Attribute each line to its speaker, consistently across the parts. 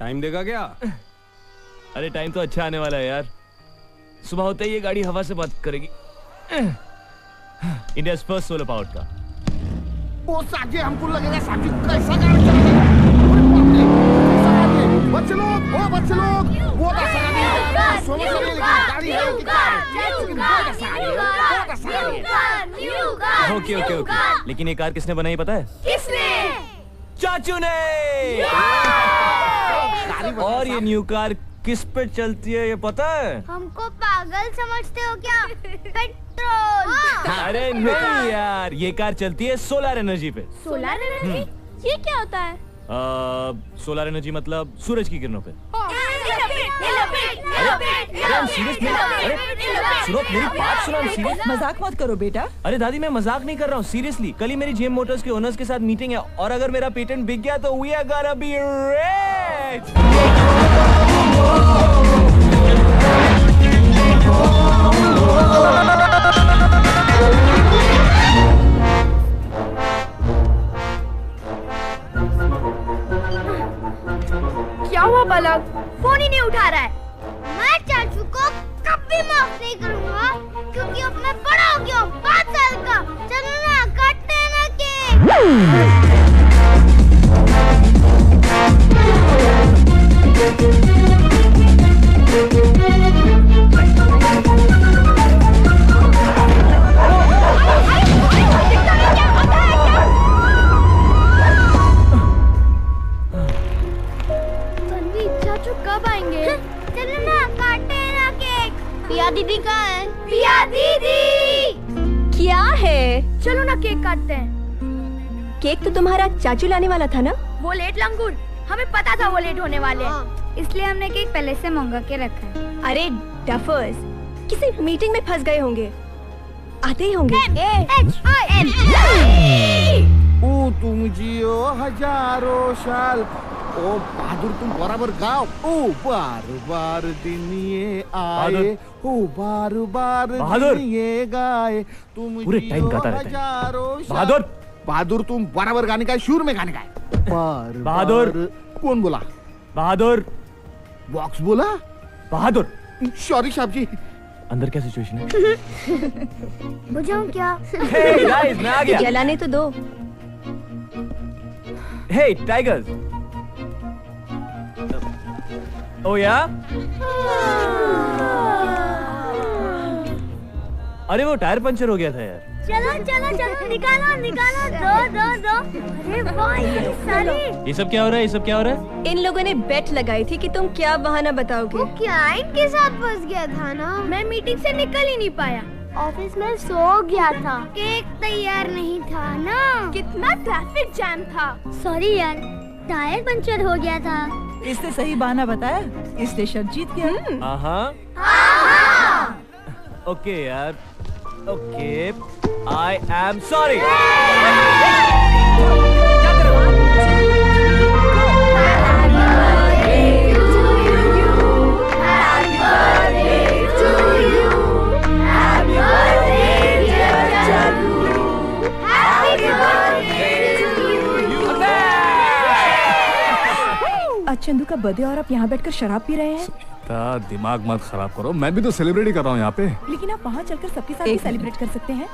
Speaker 1: Time देगा क्या?
Speaker 2: अरे टाइम तो अच्छा आने वाला है यार। सुबह होते ही ये गाड़ी हवा से बात करेगी। इंडिया फर्स्ट सोलर पावर्ड का।
Speaker 3: वो साथी हमको लगेगा साथी कैसा गाड़ी चलेगा? बच्चे लोग, वो बच्चे लोग, वो कैसा गाड़ी? सोलर गाड़ी है
Speaker 2: ओके ओके ओके, लेकिन ये कार किसने बनाई पता है?
Speaker 4: किसने?
Speaker 2: चाचू ने। और ये न्यू कार किस पे चलती है ये पता है?
Speaker 4: हमको पागल समझते हो क्या? पेट्रोल।
Speaker 2: अरे नहीं यार, ये कार चलती है सोलर एनर्जी पे।
Speaker 4: Solar energy? ये क्या होता है?
Speaker 2: सोलर एनर्जी मतलब सूरज की किरणों पे। सुनो मेरी बात सुनो,
Speaker 5: मजाक मत करो बेटा।
Speaker 2: अरे दादी मैं मजाक नहीं कर रहा हूँ, सीरियसली। कल ही मेरी जेम मोटर्स के ओनर्स के साथ मीटिंग है और अगर मेरा पेटेंट बिक गया तो we are gonna be rich.
Speaker 4: क्या हुआ पलक? फोन ही नहीं उठा रहा है। मैं चाचू को कभी माफ नहीं करूंगा क्योंकि अब मैं बड़ा हो गया हूँ, 5 साल का। चलो ना काटते हैं ना केक। चाचू कब आएंगे? चलो ना काटते हैं ना केक। पिया दीदी कहाँ है? पिया दीदी
Speaker 6: क्या है?
Speaker 4: चलो ना केक काटते हैं।
Speaker 6: केक तो तुम्हारा चाचू लाने वाला था ना?
Speaker 4: वो लेट लंगूर, हमें पता था वो लेट होने वाले हैं, इसलिए हमने केक पहले से मंगा के रखा है।
Speaker 6: अरे डफर्स, किसी मीटिंग में फंस गए होंगे, आते ही होंगे।
Speaker 3: ओ तुम जियो हजारों साल, ओ बहादुर तुम बराबर गाओ। ओ बार बार दिन ये आए, ओ बार बार दिन ये गाए, तुम
Speaker 2: पूरे टाइम गाता रहता है। बहादुर
Speaker 3: बहादुर तुम बराबर गाने का, शुरू में गाने का।
Speaker 2: बहादुर
Speaker 3: कौन बोला?
Speaker 2: बहादुर
Speaker 3: बॉक्स बोला?
Speaker 2: बहादुर
Speaker 3: सॉरी साहब जी।
Speaker 2: अंदर क्या सिचुएशन है?
Speaker 4: बुझाऊं क्या?
Speaker 2: Hey guys, मैं आ गया।
Speaker 6: जलाने तो दो।
Speaker 2: Hey tigers। Oh yeah? अरे वो टायर पंचर हो गया था यार।
Speaker 4: चलो चलो चलो निकालो निकालो, दो। अरे वाह ये सारी।
Speaker 2: ये सब क्या हो रहा है? ये सब क्या हो रहा है?
Speaker 6: इन लोगों ने बेट लगाई थी कि तुम क्या बहाना बताओगे।
Speaker 4: वो क्लाइंट के साथ फंस गया था ना, मैं मीटिंग से निकल ही नहीं पाया, ऑफिस में सो गया था, केक तैयार नहीं था ना, कितना ट्रैफिक जैम था। सॉरी यार, टायर पंचर हो गया था।
Speaker 5: इसने सही बहाना बताया, इसलिए शर्त जीत गया।
Speaker 2: ओके यार, okay, I am sorry.
Speaker 5: Chandu का बर्थडे और आप यहाँ बैठकर शराब पी रहे हैं।
Speaker 7: दिमाग मत खराब करो, मैं भी तो सेलिब्रेट ही कर रहा हूँ यहाँ पे।
Speaker 5: लेकिन आप वहाँ चलकर सबके साथ भी सेलिब्रेट कर सकते हैं।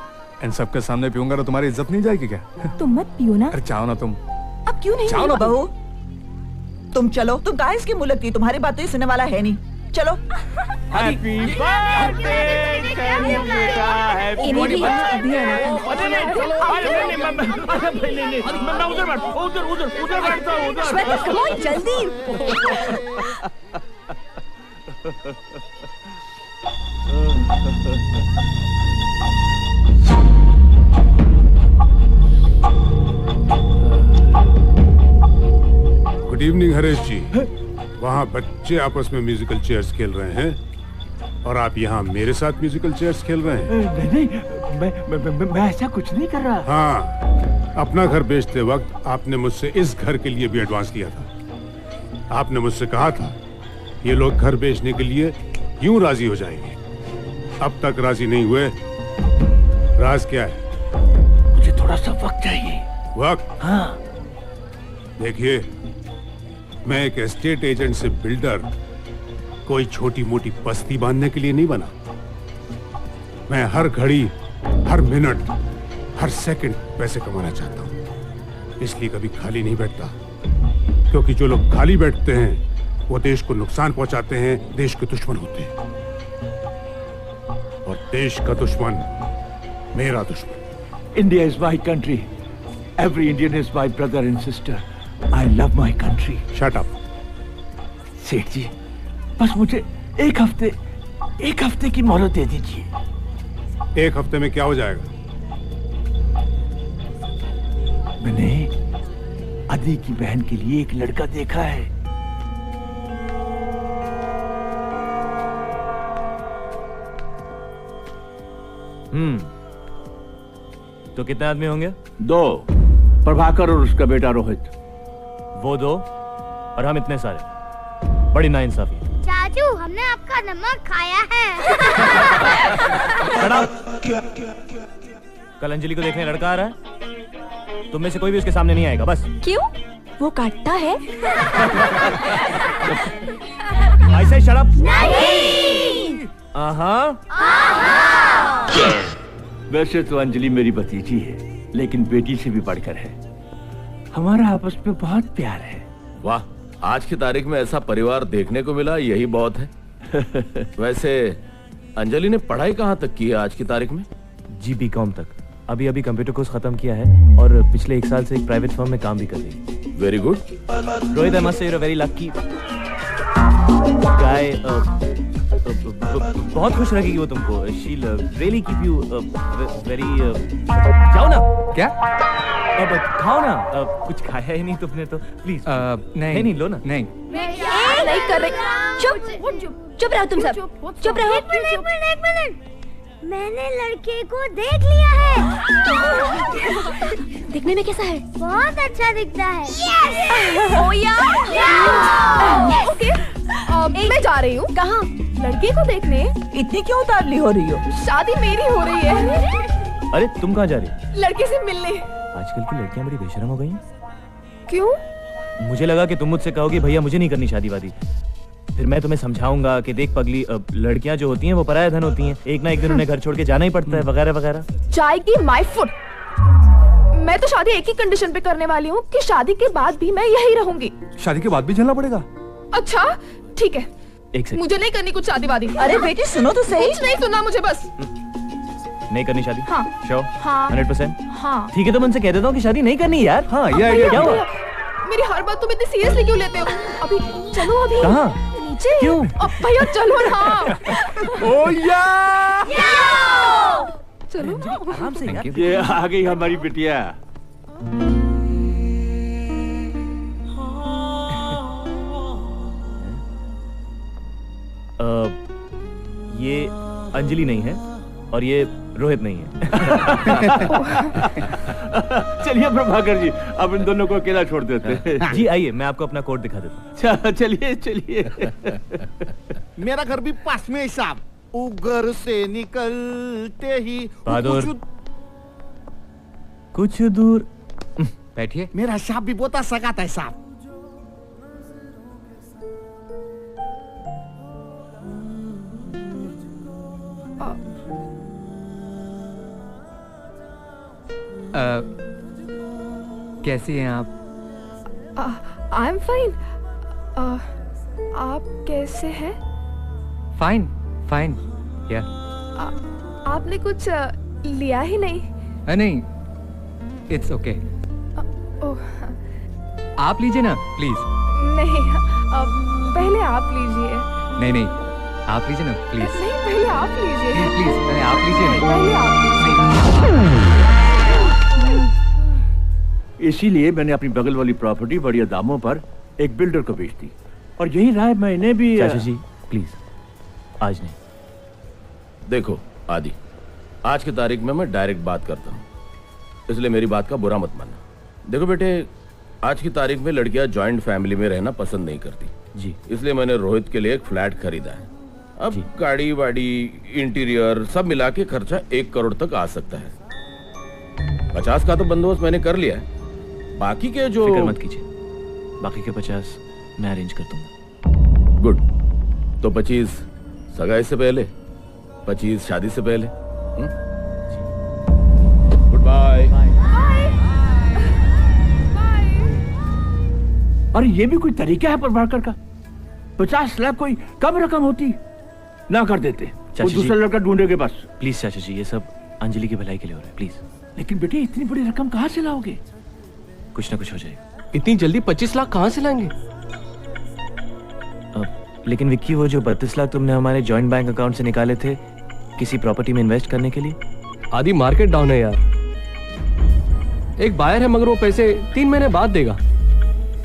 Speaker 7: इन सबके सामने पीऊंगा तो तुम्हारी इज्जत नहीं जाएगी क्या?
Speaker 5: तुम मत पियो ना।
Speaker 7: अरे चाहो ना तुम।
Speaker 5: अब क्यों नहीं?
Speaker 7: चाहो ना
Speaker 5: बहू, तुम चलो। तुम कहाँ इसकी मुँह लगती, तुम्हारी बात तो ये सुनने वाला है नहीं। चलो।
Speaker 2: हैप्पी बर्थडे
Speaker 6: जल्दी।
Speaker 8: गुड इवनिंग हरेश जी। वहाँ बच्चे आपस में म्यूजिकल चेयर्स खेल रहे हैं और आप यहाँ मेरे साथ म्यूजिकल चेयर्स खेल रहे हैं।
Speaker 9: नहीं, मैं ऐसा कुछ नहीं कर रहा।
Speaker 8: हाँ, अपना घर बेचते वक्त आपने मुझसे इस घर के लिए भी एडवांस लिया था। आपने मुझसे कहा था ये लोग घर बेचने के लिए यूं राजी हो जाएंगे। अब तक राजी नहीं हुए। राज क्या है?
Speaker 9: मुझे थोड़ा सा वक्त चाहिए।
Speaker 8: वक्त?
Speaker 9: हाँ।
Speaker 8: देखिए, मैं एक एस्टेट एजेंट से बिल्डर कोई छोटी मोटी बस्ती बांधने के लिए नहीं बना। मैं हर घड़ी, हर मिनट, हर सेकंड पैसे कमाना चाहता हूं। इसलिए कभी खाली नहीं बैठता, क्योंकि जो लोग खाली बैठते हैं वो देश को नुकसान पहुंचाते हैं, देश के दुश्मन होते हैं। और देश का दुश्मन मेरा दुश्मन।
Speaker 9: India is my country. Every Indian is my brother and sister. I love my country.
Speaker 8: Shut up.
Speaker 9: सेठ जी, बस मुझे एक हफ्ते की मोहलत दे दीजिए।
Speaker 8: एक हफ्ते में क्या हो जाएगा?
Speaker 9: मैंने आदि की बहन के लिए एक लड़का देखा है।
Speaker 2: तो कितने आदमी होंगे?
Speaker 9: 2, प्रभाकर और उसका बेटा रोहित।
Speaker 2: वो 2 और हम इतने सारे। बड़ी नाइंसाफी।
Speaker 4: चाचू, हमने आपका नमक खाया है।
Speaker 2: कल अंजलि को देखने लड़का आ रहा है, तुम में से कोई भी उसके सामने नहीं आएगा, बस।
Speaker 6: क्यों? वो काटता है?
Speaker 2: ऐसे शराब
Speaker 4: नहीं।
Speaker 9: वैसे तो अंजलि मेरी भतीजी है, लेकिन बेटी से भी बढ़कर है। हमारा आपस में बहुत प्यार है।
Speaker 1: वाह, आज की तारीख में ऐसा परिवार देखने को मिला, यही बहुत है। वैसे अंजलि ने पढ़ाई कहाँ तक की है आज की तारीख में?
Speaker 2: जी BCom तक। अभी कंप्यूटर कोर्स खत्म किया है और पिछले 1 साल से एक प्राइवेट फर्म में काम भी कर रही है।
Speaker 1: Very good.
Speaker 2: Rohit, I must say you are very lucky guy. बहुत खुश रखेगी वो तुमको। She will really keep you very. जाओ ना।
Speaker 10: क्या?
Speaker 2: अब खाओ ना। कुछ खाया ही नहीं तुमने तो प्लीज। नहीं लो ना।
Speaker 10: नहीं
Speaker 6: नहीं कर रही। चुप रहो तुम सब, चुप रहो।
Speaker 4: एक मिनट। मैंने लड़के को देख लिया है।
Speaker 6: दिखने में कैसा है?
Speaker 4: बहुत अच्छा दिखता है।
Speaker 6: ओके, मैं जा रही हूँ। कहाँ? लड़के को देखने।
Speaker 5: इतनी क्यों उतावली हो रही हो?
Speaker 6: शादी मेरी हो रही है।
Speaker 2: अरे तुम कहाँ जा रही हो?
Speaker 6: लड़के से मिलने।
Speaker 2: आजकल की लड़कियां बड़ी बेशरम हो गई हैं।
Speaker 6: क्यों?
Speaker 2: मुझे लगा कि तुम मुझसे कहोगे भैया मुझे नहीं करनी शादी वादी। फिर मैं तुम्हें समझाऊंगा कि देख पगली, लड़कियां जो होती हैं वो पराया धन होती हैं, एक ना एक दिन उन्हें घर छोड़ के जाना ही पड़ता है, वगैरह वगैरह।
Speaker 6: जाएगी माय फुट। मैं तो शादी एक ही कंडीशन पे करने वाली हूँ कि शादी के बाद भी मैं यही रहूंगी।
Speaker 7: शादी के बाद भी झेलना पड़ेगा?
Speaker 6: अच्छा ठीक है,
Speaker 2: एक सेकंड।
Speaker 6: मुझे नहीं करनी कुछ शादी वादी।
Speaker 5: अरे बेटी सुनो तो सही।
Speaker 6: कुछ नहीं सुनना मुझे बस।
Speaker 2: नहीं करनी शादी?
Speaker 6: हाँ।
Speaker 2: श्योर?
Speaker 6: हाँ।
Speaker 2: 100%?
Speaker 6: हाँ।
Speaker 2: ठीक है, तो मैं उनसे कह देता हूँ कि शादी नहीं करनी यार। हाँ, ये आइडिया क्या हुआ?
Speaker 6: मेरी हर बात तुम इतनी सीरियसली क्यों लेते हो? अभी चलो, अभी
Speaker 2: कहाँ?
Speaker 6: नीचे।
Speaker 2: क्यों?
Speaker 6: अब भैया चलो ना।
Speaker 9: ओ या!
Speaker 6: चलो
Speaker 2: आराम से यार।
Speaker 9: ये आ गई हमारी बिटिया।
Speaker 2: ये अंजलि नहीं है और ये रोहित नहीं है।
Speaker 9: चलिए प्रभाकर जी, अब इन दोनों को अकेला छोड़ देते हैं।
Speaker 2: जी आइए, मैं आपको अपना कोड दिखा देता हूँ।
Speaker 9: चलिए चलिए।
Speaker 3: मेरा घर भी पास में है साहब। घर से निकलते ही
Speaker 2: बहादुर, कुछ दूर
Speaker 10: बैठिए।
Speaker 3: मेरा साहब भी बहुत सगाता है साहब।
Speaker 10: कैसी हैं आप?
Speaker 6: I am fine. आप कैसे हैं?
Speaker 10: Fine fine. क्या?
Speaker 6: आपने कुछ लिया ही नहीं?
Speaker 10: नहीं, इट्स ओके। आप लीजिए ना प्लीज।
Speaker 6: नहीं, पहले आप लीजिए।
Speaker 10: नहीं नहीं, आप लीजिए ना प्लीज।
Speaker 6: नहीं, पहले आप लीजिए।
Speaker 10: प्लीज पहले आप लीजिए ना।
Speaker 6: पहले आप लीजिए।
Speaker 9: इसीलिए मैंने अपनी बगल वाली प्रॉपर्टी बढ़िया दामों पर एक बिल्डर को बेच दी, और यही राय मैंने भी।
Speaker 2: चाचा जी प्लीज, आज नहीं।
Speaker 1: देखो आदि, आज की तारीख में मैं डायरेक्ट बात करता हूँ, इसलिए मेरी बात का बुरा मत मानना। देखो बेटे, आज की तारीख में लड़कियां जॉइंट फैमिली में रहना पसंद नहीं करती
Speaker 2: जी,
Speaker 1: इसलिए मैंने रोहित के लिए एक फ्लैट खरीदा है। अब गाड़ी वाड़ी इंटीरियर सब मिला के खर्चा 1 करोड़ तक आ सकता है। 50 का तो बंदोबस्त मैंने कर लिया है, बाकी के जो।
Speaker 2: फिक्र मत कीजिए, बाकी के 50 मैं अरेंज कर दूंगा।
Speaker 1: गुड। तो 25 सगाई से पहले, 25 शादी से पहले। Good bye.
Speaker 9: और ये भी कोई तरीका है प्रभाकर का? 50 लाख कोई कम रकम होती, ना कर देते, वो
Speaker 2: चाची
Speaker 9: दूसरा
Speaker 2: जी।
Speaker 9: लड़का ढूंढेगे बस।
Speaker 2: प्लीज चाचा जी, ये सब अंजलि की भलाई के लिए हो रहा है, प्लीज।
Speaker 9: लेकिन बेटे इतनी बड़ी रकम कहाँ से लाओगे?
Speaker 2: कुछ ना कुछ हो जाएगा।
Speaker 11: इतनी जल्दी 25 लाख कहाँ से लाएंगे?
Speaker 2: लेकिन विक्की, वो जो 32 लाख तुमने हमारे जॉइंट बैंक अकाउंट से निकाले थे किसी प्रॉपर्टी में इन्वेस्ट करने के लिए।
Speaker 11: आदि मार्केट डाउन है यार। एक बायर है मगर वो पैसे 3 महीने बाद देगा।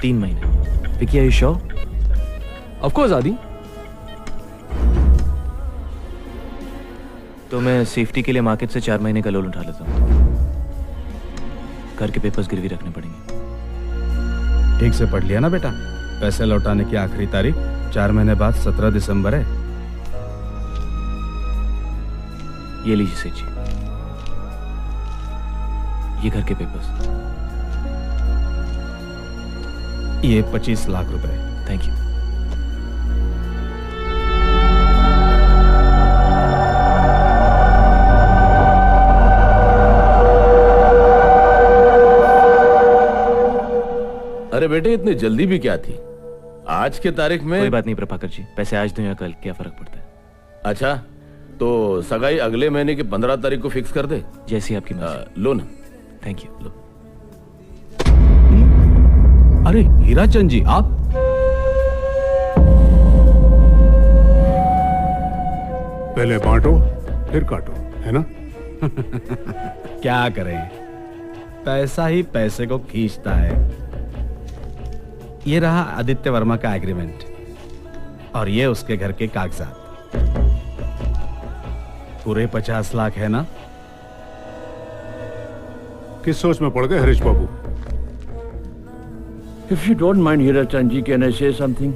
Speaker 2: 3 महीने? Vicky, are you sure?
Speaker 11: Of course Aadi.
Speaker 2: तो मैं सेफ्टी के लिए मार्केट से 4 महीने का लोन उठा लेता हूँ। घर के पेपर्स गिरवी रखने पड़ेंगे।
Speaker 12: ठीक से पढ़ लिया ना बेटा? पैसे लौटाने की आखिरी तारीख 4 महीने बाद 17 दिसंबर है।
Speaker 2: ये लीजिए सेठ जी, ये घर के पेपर्स।
Speaker 12: ये 25 लाख रुपए।
Speaker 2: Thank you.
Speaker 1: अरे बेटे, इतनी जल्दी भी क्या थी? आज के तारीख में।
Speaker 2: कोई बात नहीं प्रभाकर जी, पैसे आज दो या कल, क्या फर्क पड़ता है?
Speaker 1: अच्छा, तो सगाई अगले महीने की 15 तारीख को फिक्स कर दे।
Speaker 2: जैसी आपकी मर्जी।
Speaker 1: लो ना।
Speaker 2: Thank you. लो।
Speaker 12: अरे हीराचंद जी, आप?
Speaker 8: पहले बांटो फिर काटो, है ना?
Speaker 12: क्या करें, पैसा ही पैसे को खींचता है। ये रहा आदित्य वर्मा का एग्रीमेंट और ये उसके घर के कागजात। पूरे 50 लाख है ना?
Speaker 8: किस सोच में पड़ गए हरीश बाबू?
Speaker 9: If you don't mind Hirachand ji, can I say something?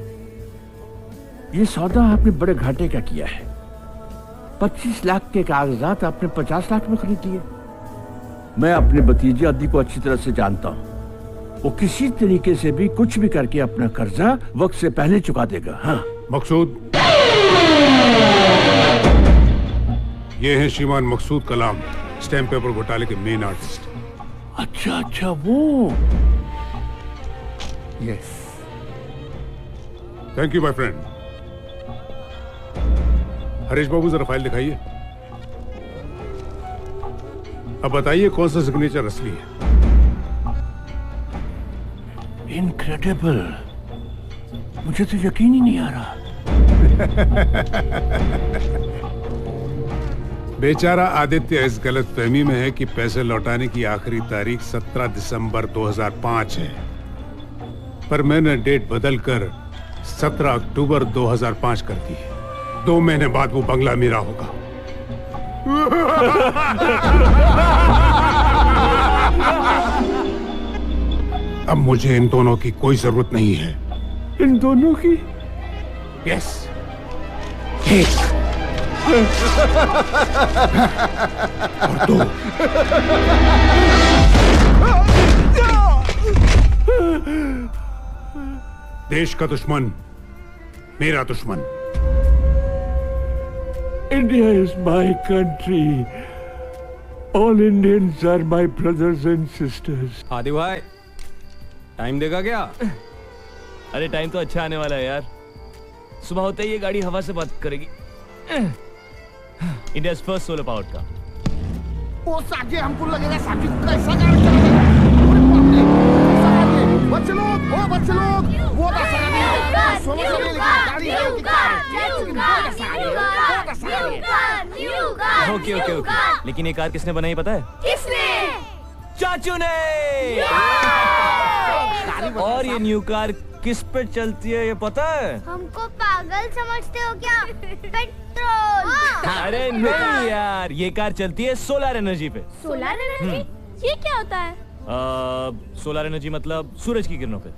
Speaker 9: ये सौदा आपने बड़े घाटे का किया है। 25 लाख के कागजात आपने 50 लाख में खरीद लिए। मैं अपने भतीजे आदि को अच्छी तरह से जानता हूँ। वो किसी तरीके से भी कुछ भी करके अपना कर्जा वक्त से पहले चुका देगा। हाँ
Speaker 8: मकसूद, ये है श्रीमान मकसूद कलाम, स्टैम्प पेपर घोटाले के मेन आर्टिस्ट।
Speaker 9: अच्छा अच्छा, वो। Yes,
Speaker 8: thank you my friend. Harish Babu जरा फाइल दिखाइए। अब बताइए कौन सा सिग्नेचर असली है?
Speaker 9: इनक्रेडिबल, मुझे तो यकीन ही नहीं आ रहा।
Speaker 8: बेचारा आदित्य इस गलतफहमी में है कि पैसे लौटाने की आखिरी तारीख 17 दिसंबर 2005 है, पर मैंने डेट बदलकर 17 अक्टूबर 2005 कर दी है। 2 महीने बाद वो बंगला मेरा होगा। अब मुझे इन दोनों की कोई जरूरत नहीं है।
Speaker 9: इन दोनों की?
Speaker 8: यस। और 2। देश का दुश्मन मेरा दुश्मन।
Speaker 9: India is my country. All Indians are my brothers and sisters.
Speaker 11: आदि भाई, टाइम देगा क्या?
Speaker 2: अरे टाइम तो अच्छा आने वाला है यार। सुबह होते ही ये गाड़ी हवा से बात करेगी। इंडिया फर्स्ट सोलर पावर्ड का।
Speaker 3: ओ सागे, हमको लगेगा सागे कैसा गाड़ी चलेगा। बच्चे लोग, ओ बच्चे लोग, वो बस सोलर से लेके गाड़ी है उनकी कार।
Speaker 2: ओके ओके ओके, लेकिन ये कार किसने बनाई पता है?
Speaker 4: किसने?
Speaker 2: चाचू ने। और ये न्यू कार किस पे चलती है ये पता है?
Speaker 4: हमको पागल समझते हो क्या? पेट्रोल।
Speaker 2: अरे नहीं यार, ये कार चलती है सोलर एनर्जी पे।
Speaker 4: Solar energy? ये क्या होता है?
Speaker 2: सोलर एनर्जी मतलब सूरज की किरणों पे।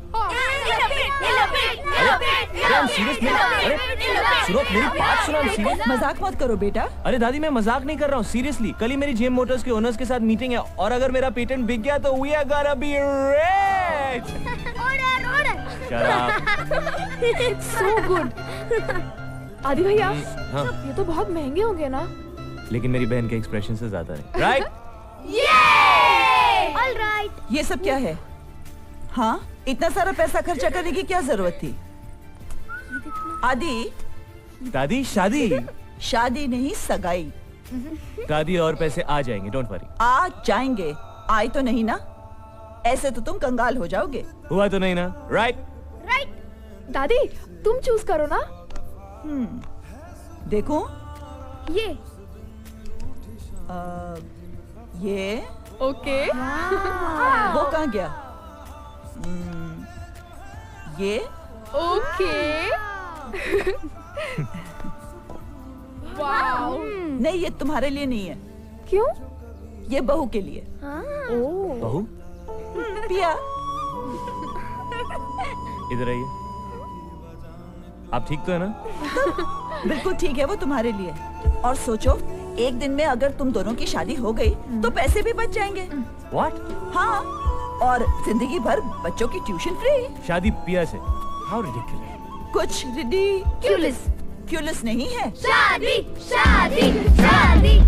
Speaker 5: मजाक मत करो बेटा।
Speaker 2: अरे दादी, मैं मजाक नहीं कर रहा हूँ, सीरियसली। कल ही मेरी जेम मोटर्स के ओनर्स के साथ मीटिंग है और अगर मेरा पेटेंट बिक गया तो we are gonna be rich.
Speaker 4: Order order.
Speaker 6: So good. Aadi भैया,
Speaker 2: हाँ।
Speaker 6: ये तो बहुत महंगे होंगे ना?
Speaker 2: लेकिन मेरी बहन के एक्सप्रेशन से ज्यादा है, राइट?
Speaker 4: All right.
Speaker 5: ये सब क्या है? हाँ, इतना सारा पैसा खर्चा करने की क्या जरूरत थी? आदि,
Speaker 2: दादी शादी।
Speaker 5: शादी नहीं, सगाई।
Speaker 2: दादी और पैसे आ जाएंगे, डोंट वरी।
Speaker 5: आ जाएंगे, आए तो नहीं ना? ऐसे तो तुम कंगाल हो जाओगे।
Speaker 2: हुआ तो नहीं ना, राइट?
Speaker 6: दादी, तुम चूज करो ना।
Speaker 5: देखो
Speaker 4: ये
Speaker 5: ये
Speaker 6: ओके।
Speaker 5: वो कहाँ गया? ये
Speaker 6: ओके। वाओ।
Speaker 5: नहीं, ये तुम्हारे लिए नहीं है।
Speaker 6: क्यों?
Speaker 5: ये बहू के लिए।
Speaker 2: बहू?
Speaker 5: पिया,
Speaker 2: इधर आइए। आप ठीक तो है ना?
Speaker 5: बिल्कुल ठीक है, वो तुम्हारे लिए। और सोचो, एक दिन में अगर तुम दोनों की शादी हो गई तो पैसे भी बच जाएंगे।
Speaker 2: What?
Speaker 5: हाँ, और जिंदगी भर बच्चों की ट्यूशन फ्री।
Speaker 2: शादी पिया से? How ridiculous.
Speaker 5: कुछ रिडिक्यूलस नहीं है।
Speaker 4: शादी शादी शादी।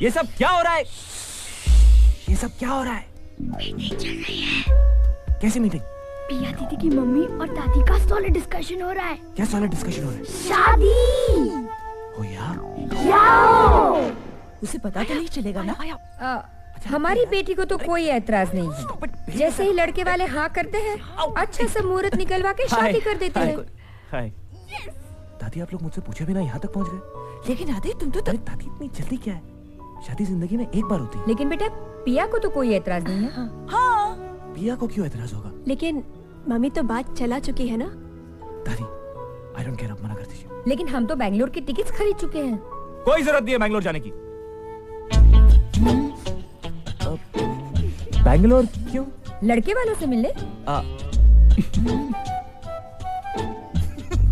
Speaker 2: ये सब क्या हो रहा है? ये सब क्या हो रहा है?
Speaker 4: मीटिंग चल रही है।
Speaker 2: कैसी मीटिंग?
Speaker 4: पिया दीदी की मम्मी और दादी का सॉलिड डिस्कशन हो रहा है।
Speaker 2: क्या सॉलिड डिस्कशन हो रहा है?
Speaker 4: शादी।
Speaker 2: ओ यार,
Speaker 5: उसे पता तो नहीं चलेगा ना?
Speaker 13: हमारी बेटी को तो कोई ऐतराज नहीं है। जैसे ही लड़के वाले हाँ करते हैं, अच्छा सा मुहूर्त निकलवा के शादी कर देते हैं।
Speaker 2: हाय। दादी, आप लोग मुझसे पूछे बिना यहाँ तक पहुँच गए।
Speaker 5: लेकिन आदि, तुम तो
Speaker 2: दादी, इतनी जल्दी क्या है? शादी जिंदगी में एक बार होती है।
Speaker 13: लेकिन बेटा, पिया को तो कोई ऐतराज नहीं है।
Speaker 5: हाँ।
Speaker 2: पिया को क्यों ऐतराज होगा?
Speaker 6: लेकिन मम्मी तो बात चला चुकी है ना।
Speaker 2: दादी, आई डोंट केयर, आप मना कर दीजिए।
Speaker 13: लेकिन हम तो बैंगलोर की टिकट्स खरीद चुके हैं।
Speaker 2: कोई जरूरत नहीं है बैंगलोर जाने की। बैंगलोर क्यों?
Speaker 13: लड़के वालों से मिलने।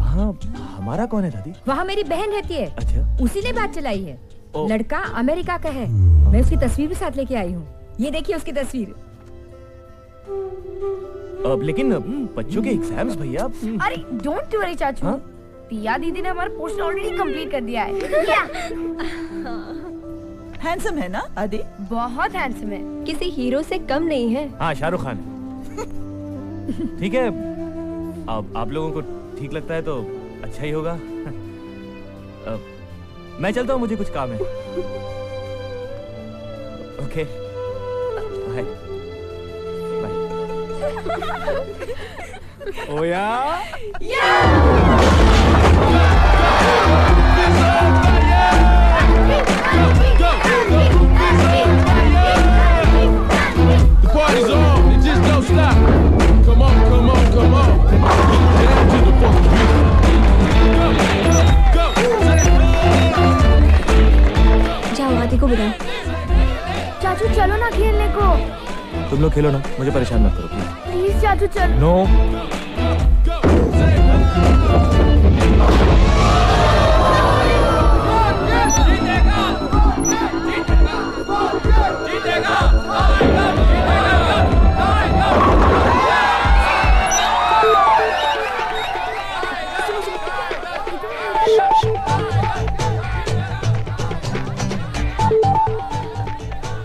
Speaker 2: हाँ, हमारा कौन है दादी?
Speaker 13: वहाँ मेरी बहन रहती है।
Speaker 2: अच्छा।
Speaker 13: उसी ने बात चलाई है। लड़का अमेरिका का है। मैं उसकी तस्वीर भी साथ लेके आई हूँ। ये देखिए उसकी तस्वीर।
Speaker 2: लेकिन बच्चों के एग्जाम्स भैया।
Speaker 6: अरे डोंट वरी चाचू।
Speaker 2: हाँ?
Speaker 6: पिया दीदी ने हमारा पोर्शन ऑलरेडी कंप्लीट कर दिया है।
Speaker 5: हैंडसम है ना आदि?
Speaker 6: बहुत हैंडसम है, किसी हीरो से कम नहीं है।
Speaker 2: हाँ, शाहरुख खान। ठीक है, अब आप लोगों को ठीक लगता है तो अच्छा ही होगा। मैं चलता हूँ, मुझे कुछ काम है। Okay, bye. ओ यार।
Speaker 14: The party's on, it just don't stop. Come on, come on, come on. Down to the funky beat. Go,
Speaker 6: जाओ आदि को बुलाओ। चाचू चलो ना खेलने को।
Speaker 2: तुम लोग खेलो ना, मुझे परेशान मत करो
Speaker 6: प्लीज चाचू चलो।
Speaker 2: नो।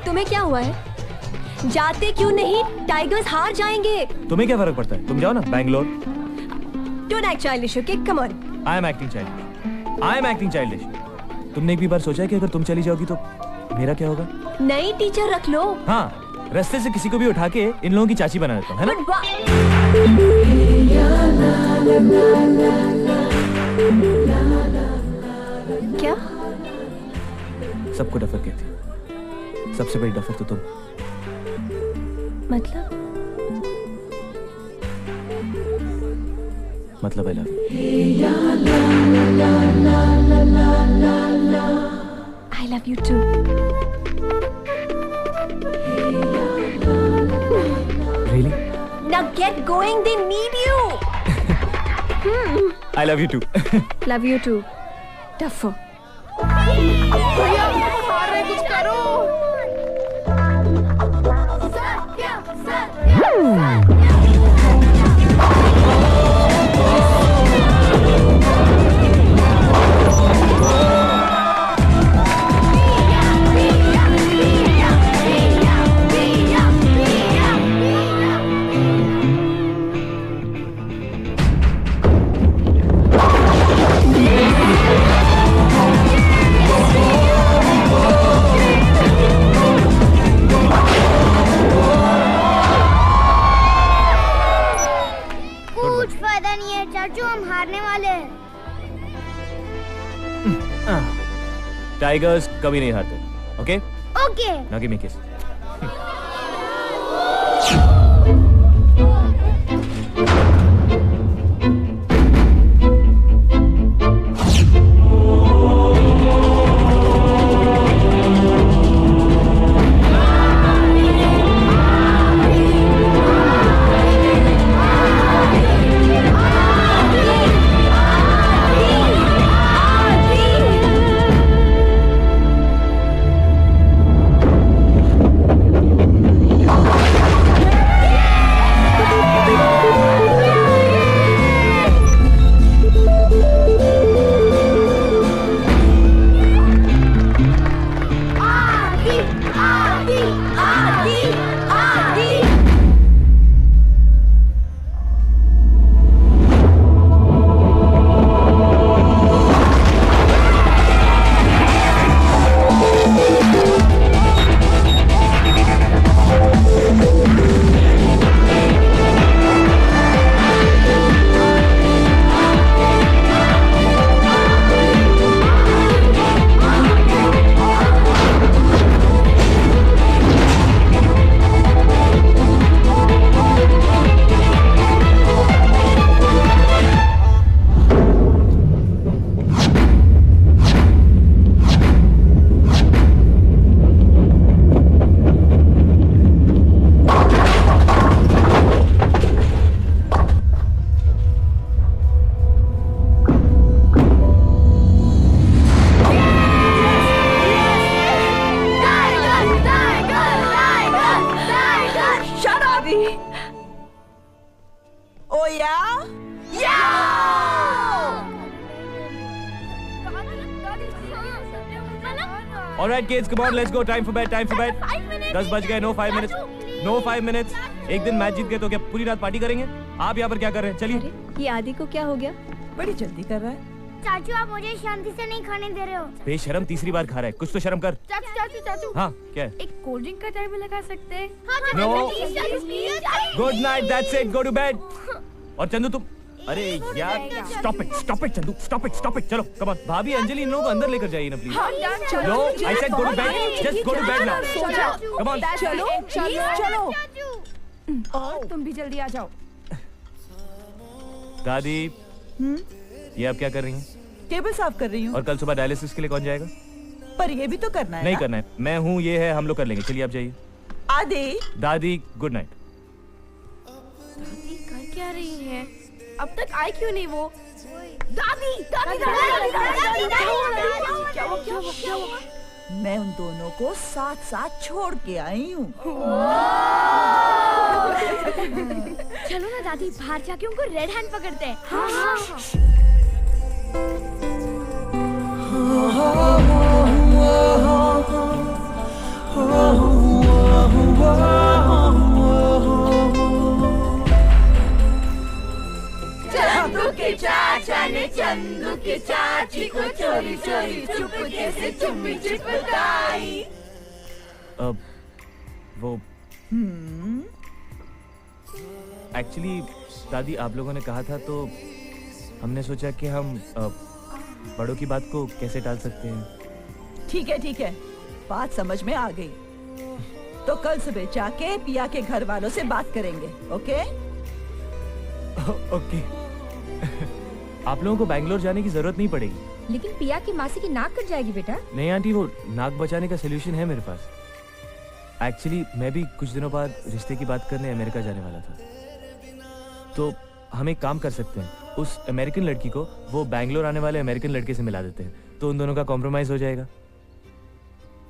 Speaker 6: तुम्हें क्या हुआ है? जाते क्यों नहीं? टाइगर्स हार जाएंगे।
Speaker 2: तुम्हें क्या फर्क पड़ता है? तुम जाओ ना Bangalore.
Speaker 6: Don't act childish, okay? Come on.
Speaker 2: I am acting childish. I am acting childish. तुमने एक भी बार सोचा है कि अगर तुम चली जाओगी तो मेरा क्या होगा?
Speaker 6: नई टीचर रख लो।
Speaker 2: हाँ, रास्ते से किसी को भी उठा के इन लोगों की चाची बना देता हूँ, है ना?
Speaker 6: क्या?
Speaker 2: सबको डफर कहती है। सबसे बड़ी डफर तो तुम। मतलब आई love you.
Speaker 6: I love you too.
Speaker 2: Really?
Speaker 13: Now get going, they need you.
Speaker 2: I love you too.
Speaker 6: Love you too. Tougher. भैया मार रहे, कुछ करो।
Speaker 4: चाचू हम हारने वाले हैं।
Speaker 2: टाइगर्स कभी नहीं हारते। Okay
Speaker 4: okay.
Speaker 2: Now give me किस। All right, kids, come on, let's go. Time for bed. 10 बज गए. No 5 minutes. No 5 minutes. एक दिन मैच जीत गए तो क्या पूरी रात पार्टी करेंगे? आप यहाँ पर क्या कर रहे हैं? चलिए.
Speaker 13: ये आदि को क्या हो गया?
Speaker 5: बड़ी जल्दी कर रहा है।
Speaker 4: चाचू आप मुझे शांति से नहीं खाने दे रहे हो।
Speaker 2: बेशरम तीसरी बार खा रहा है. कुछ तो शर्म कर.
Speaker 6: चाचू.
Speaker 2: हाँ, क्या है?
Speaker 6: एक कोल्ड ड्रिंक का टाइम लगा सकते हैं?
Speaker 2: No. Good night. That's it. Go to bed. और चंदू तुम. अरे यार, stop it, Chandu, stop it. चलो, come on. भाभी अंजलि इन लोगों को अंदर लेकर जाइए ना please. No, I said go to bed. Just go to bed now. Come on.
Speaker 6: चलो. और तुम भी जल्दी आ जाओ.
Speaker 2: दादी. ये आप क्या कर रही हैं?
Speaker 5: टेबल साफ कर रही हूँ।
Speaker 2: और कल सुबह डायलिसिस के लिए कौन जाएगा?
Speaker 5: पर ये भी तो करना है।
Speaker 2: नहीं करना है. मैं हूँ, ये है, हम लोग कर लेंगे. चलिए आप जाइए.
Speaker 5: आदि.
Speaker 2: दादी गुड नाइट.
Speaker 6: दादी कर क्या रही है? अब तक आई क्यों नहीं वो? दादी क्या हुआ?
Speaker 5: मैं उन दोनों को साथ साथ छोड़ के आई हूँ।
Speaker 4: चलो ना दादी, बाहर जाके उनको रेड हैंड पकड़ते हैं। हाँ।
Speaker 5: चंदू के चाचा ने चंदू के चाची को चोरी चोरी चुपके से चुम्मी चिपकाई।
Speaker 2: वो एक्चुअली दादी आप लोगों ने कहा था तो हमने सोचा कि हम बड़ों की बात को कैसे टाल सकते हैं.
Speaker 5: ठीक है, बात समझ में आ गई। तो कल सुबह जाके पिया के घर वालों से बात करेंगे, ओके?
Speaker 2: ओके। आप लोगों को बैंगलोर जाने की जरूरत नहीं पड़ेगी।
Speaker 13: लेकिन पिया की मासी की नाक कट जाएगी बेटा।
Speaker 2: नहीं आंटी, वो नाक बचाने का सोल्यूशन है मेरे पास। एक्चुअली मैं भी कुछ दिनों बाद रिश्ते की बात करने अमेरिका जाने वाला था, तो हम एक काम कर सकते हैं, उस अमेरिकन लड़की को वो बैंगलोर आने वाले अमेरिकन लड़के से मिला देते हैं, तो उन दोनों का कॉम्प्रोमाइज हो जाएगा।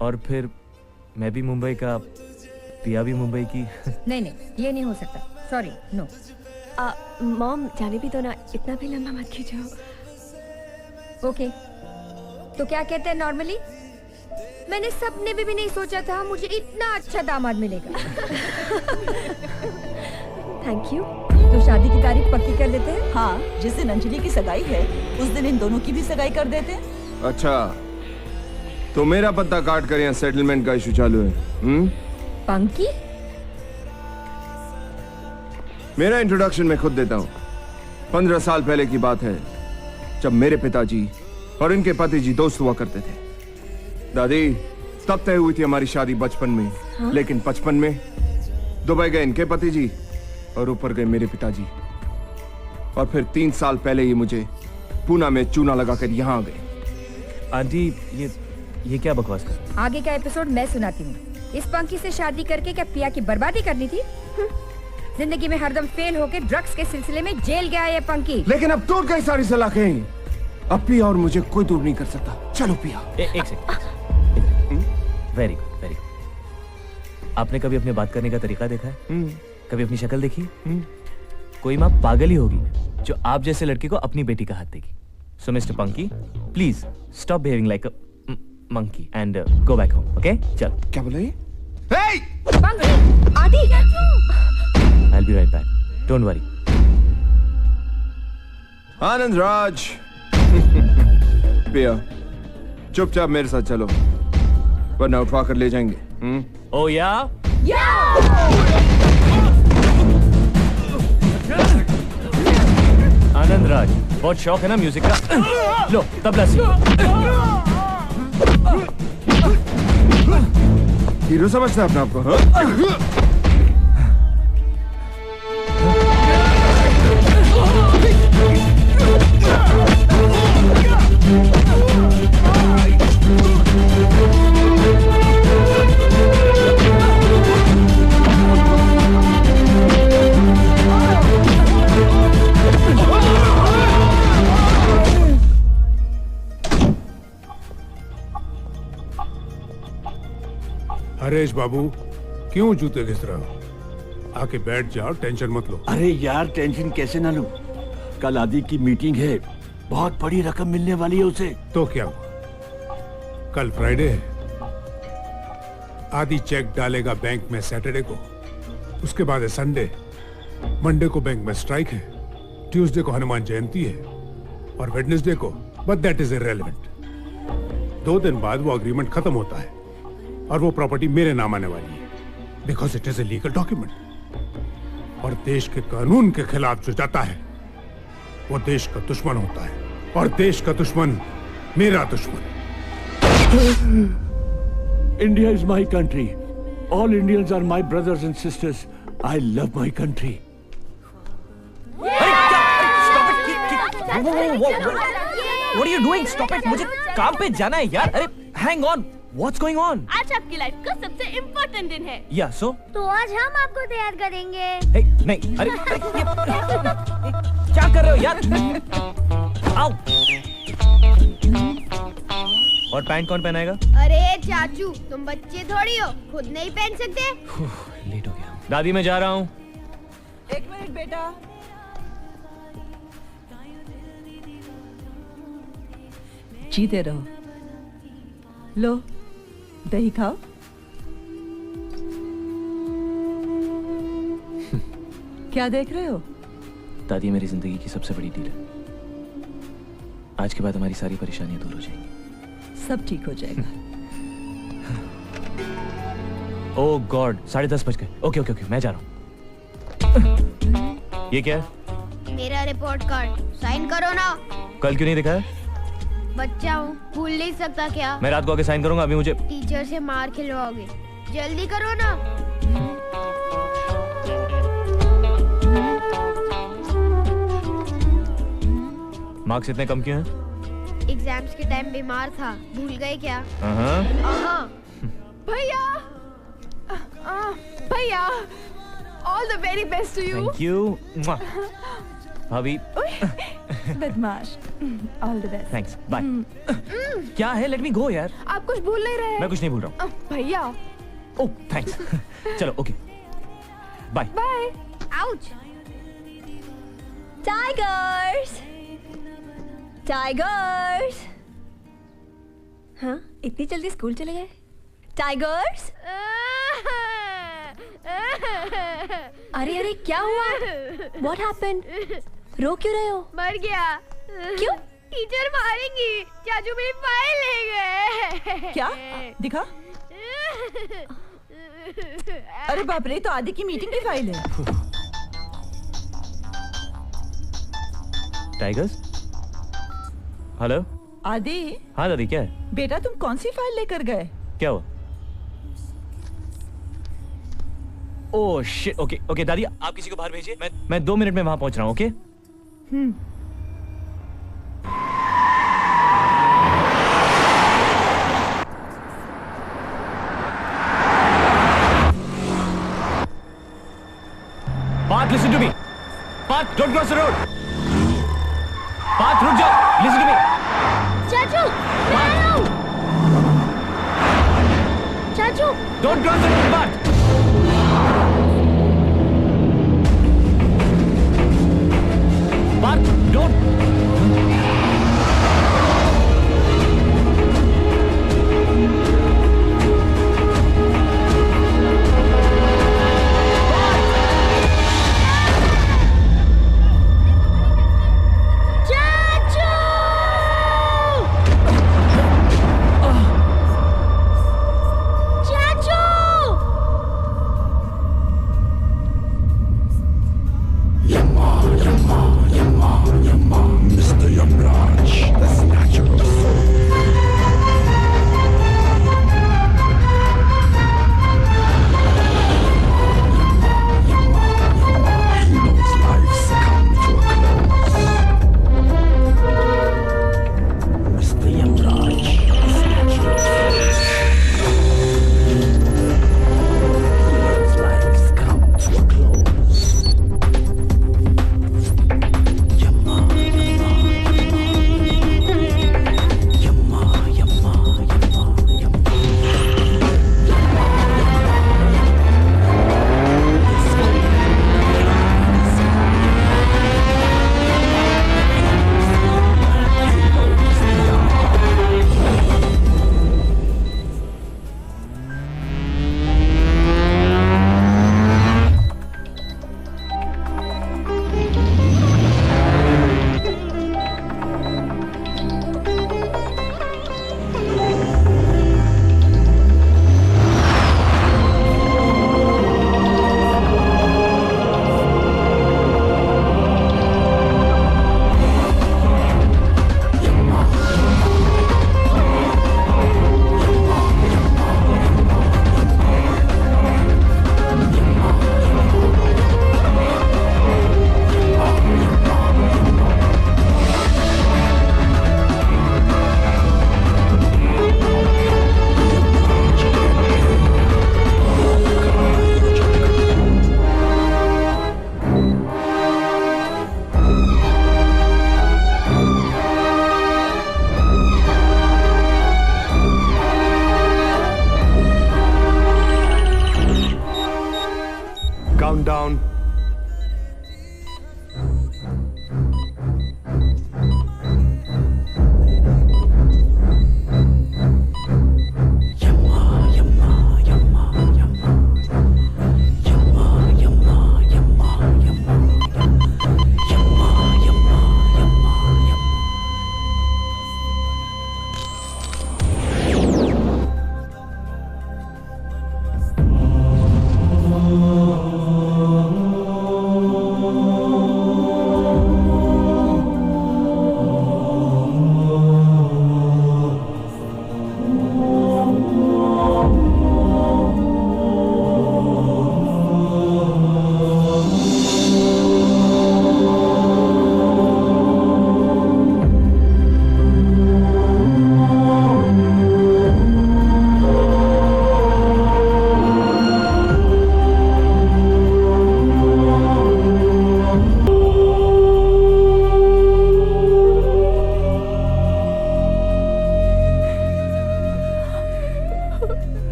Speaker 2: और फिर मैं भी मुंबई का, पिया भी मुंबई की।
Speaker 13: नहीं, ये नहीं हो सकता, सॉरी, नो।
Speaker 6: मॉम जाने भी दो ना, इतना भी लंबा मत खींचो।
Speaker 13: ओके, तो क्या कहते हैं नॉर्मली? मैंने सपने में भी नहीं सोचा था मुझे इतना अच्छा दामाद मिलेगा।
Speaker 6: Thank you.
Speaker 13: तो शादी की तारीख पक्की कर देते हैं?
Speaker 5: हाँ, जिस दिन अंजलि की सगाई है उस दिन इन दोनों की भी सगाई कर देते हैं।
Speaker 15: अच्छा, तो मेरा पत्ता काट कर यहाँ सेटलमेंट का इशू चालू है।
Speaker 13: पंकी?
Speaker 15: मेरा इंट्रोडक्शन मैं खुद देता हूँ। 15 साल पहले की बात है, जब मेरे पिताजी और इनके पति जी दोस्त हुआ करते थे। दादी, तब तय हुई थी हमारी शादी बचपन में।
Speaker 6: हाँ?
Speaker 15: लेकिन 55 में दुबई गए इनके पति जी और ऊपर गए मेरे पिताजी, और फिर 3 साल पहले ये मुझे पूना में चूना लगाकर यहाँ आ गए।
Speaker 2: आंटी, ये क्या बकवास कर?
Speaker 13: आगे का एपिसोड मैं सुनाती हूँ। इस पंकी से शादी करके क्या पिया की बर्बादी करनी थी? जिंदगी में हरदम फेल होके ड्रग्स के सिलसिले में जेल गया ये पंकी।
Speaker 15: लेकिन अब टूट गई सारी सलाखें। अब पिया और मुझे कोई दूर नहीं कर सकता। चलो पिया।
Speaker 2: एक second. Very good, very good. आपने कभी अपने बात करने का तरीका देखा है? कभी अपनी शक्ल देखी? कोई माँ पागल ही होगी जो आप जैसे लड़के को अपनी बेटी का हाथ देगी। So mister Panki, please stop behaving like a monkey and go back home, okay? चल।
Speaker 15: क्या बोले?
Speaker 2: Hey!
Speaker 13: पंकी, आदि!
Speaker 2: I'll be right back. Don't worry.
Speaker 15: Anand Raj. पिया, चुपचाप मेरे साथ चलो, वरना उठवा कर ले जाएंगे।
Speaker 2: Oh yeah? आनंद राज, बहुत शौक है ना म्यूजिक का? लो तबला सीखो।
Speaker 15: हीरो समझता है अपने आप को? हाँ?
Speaker 8: हरेश बाबू, क्यों जूते घिस रहे हो? आके बैठ जाओ, टेंशन मत लो।
Speaker 9: अरे यार, टेंशन कैसे ना लूं? कल आदि की मीटिंग है, बहुत बड़ी रकम मिलने वाली है उसे।
Speaker 8: तो क्या हुआ? कल फ्राइडे है, आदि चेक डालेगा बैंक में सैटरडे को, उसके बाद है संडे, मंडे को बैंक में स्ट्राइक है, ट्यूसडे को हनुमान जयंती है और वेडनेसडे को, बट दैट इज इररेलेवेंट। 2 दिन बाद वो अग्रीमेंट खत्म होता है और वो प्रॉपर्टी मेरे नाम आने वाली है, because it is a legal document. और देश के कानून के खिलाफ जो जाता है वो देश का दुश्मन होता है, और देश का दुश्मन मेरा दुश्मन।
Speaker 9: India is my country. All Indians are my brothers and sisters. I love my country.
Speaker 2: What are you doing? Stop it! मुझे काम पे जाना है यार। अरे hang on, what's going on?
Speaker 4: आज आपकी लाइफ का सबसे इम्पोर्टेंट दिन है।
Speaker 2: Yeah, so?
Speaker 4: तो आज हम आपको तैयार करेंगे।
Speaker 2: Hey, नहीं, अरे क्या कर रहे हो यार? आओ। और पैंट कौन पहनाएगा?
Speaker 4: अरे चाचू, तुम बच्चे थोड़ी हो, खुद नहीं पहन सकते?
Speaker 2: लेट हो गया। दादी, मैं जा रहा हूँ।
Speaker 5: 1 मिनट बेटा। जीते रहो। लो, दही खाओ। क्या देख रहे हो?
Speaker 2: दादी, मेरी जिंदगी की सबसे बड़ी डील है। आज के बाद हमारी सारी परेशानियां दूर हो जाएंगी।
Speaker 5: सब ठीक हो जाएगा।
Speaker 2: ओह गॉड, 10:30 बज गए। ओके ओके ओके, मैं जा रहा हूँ। ये क्या है?
Speaker 4: मेरा रिपोर्ट कार्ड, साइन करो ना।
Speaker 2: कल क्यों नहीं दिखाया?
Speaker 4: बच्चा हूँ, भूल नहीं सकता क्या?
Speaker 2: मैं रात को आके साइन करूंगा, अभी मुझे
Speaker 4: टीचर से मार खिलवाओगे, जल्दी करो ना।
Speaker 2: मार्क्स इतने कम क्यों हैं?
Speaker 4: एग्जाम्स के टाइम बीमार था, भूल गए क्या?
Speaker 6: भैया, भैया, all the very best to you.
Speaker 2: Thank you भाभी।
Speaker 5: बदमाश, all the best.
Speaker 2: Thanks, bye. क्या है, लेट मी गो यार।
Speaker 6: आप कुछ भूल नहीं रहे?
Speaker 2: मैं कुछ नहीं भूल रहा हूँ।
Speaker 6: भैया।
Speaker 2: Oh thanks. चलो okay, bye
Speaker 6: bye.
Speaker 4: Ouch.
Speaker 16: Tigers, tigers. हाँ, इतनी जल्दी स्कूल चले गए? टाइगर्स। अरे अरे क्या हुआ? What happened? रो क्यों रहे हो?
Speaker 4: मर गया।
Speaker 16: क्यों?
Speaker 4: टीचर मारेंगी, चाचू मेरी फाइल ले गए।
Speaker 5: क्या? दिखा। अरे बाप रे, तो आदि की मीटिंग की फाइल है।
Speaker 2: Tigers, hello.
Speaker 5: आदि।
Speaker 2: हाँ दादी, क्या है?
Speaker 5: बेटा तुम कौन सी फाइल लेकर गए?
Speaker 2: क्या हुआ? ओह शिट, ओके ओके दादी, आप किसी को बाहर भेजिए, मैं 2 मिनट में वहां पहुंच रहा हूँ, okay? Parth, listen to me. Parth, don't cross the road. Parth, रुक जाओ. Listen to me.
Speaker 4: चाचू, मैं आया हूँ। चाचू।
Speaker 2: Don't cross the road, Parth. Parth, don't.
Speaker 15: Countdown.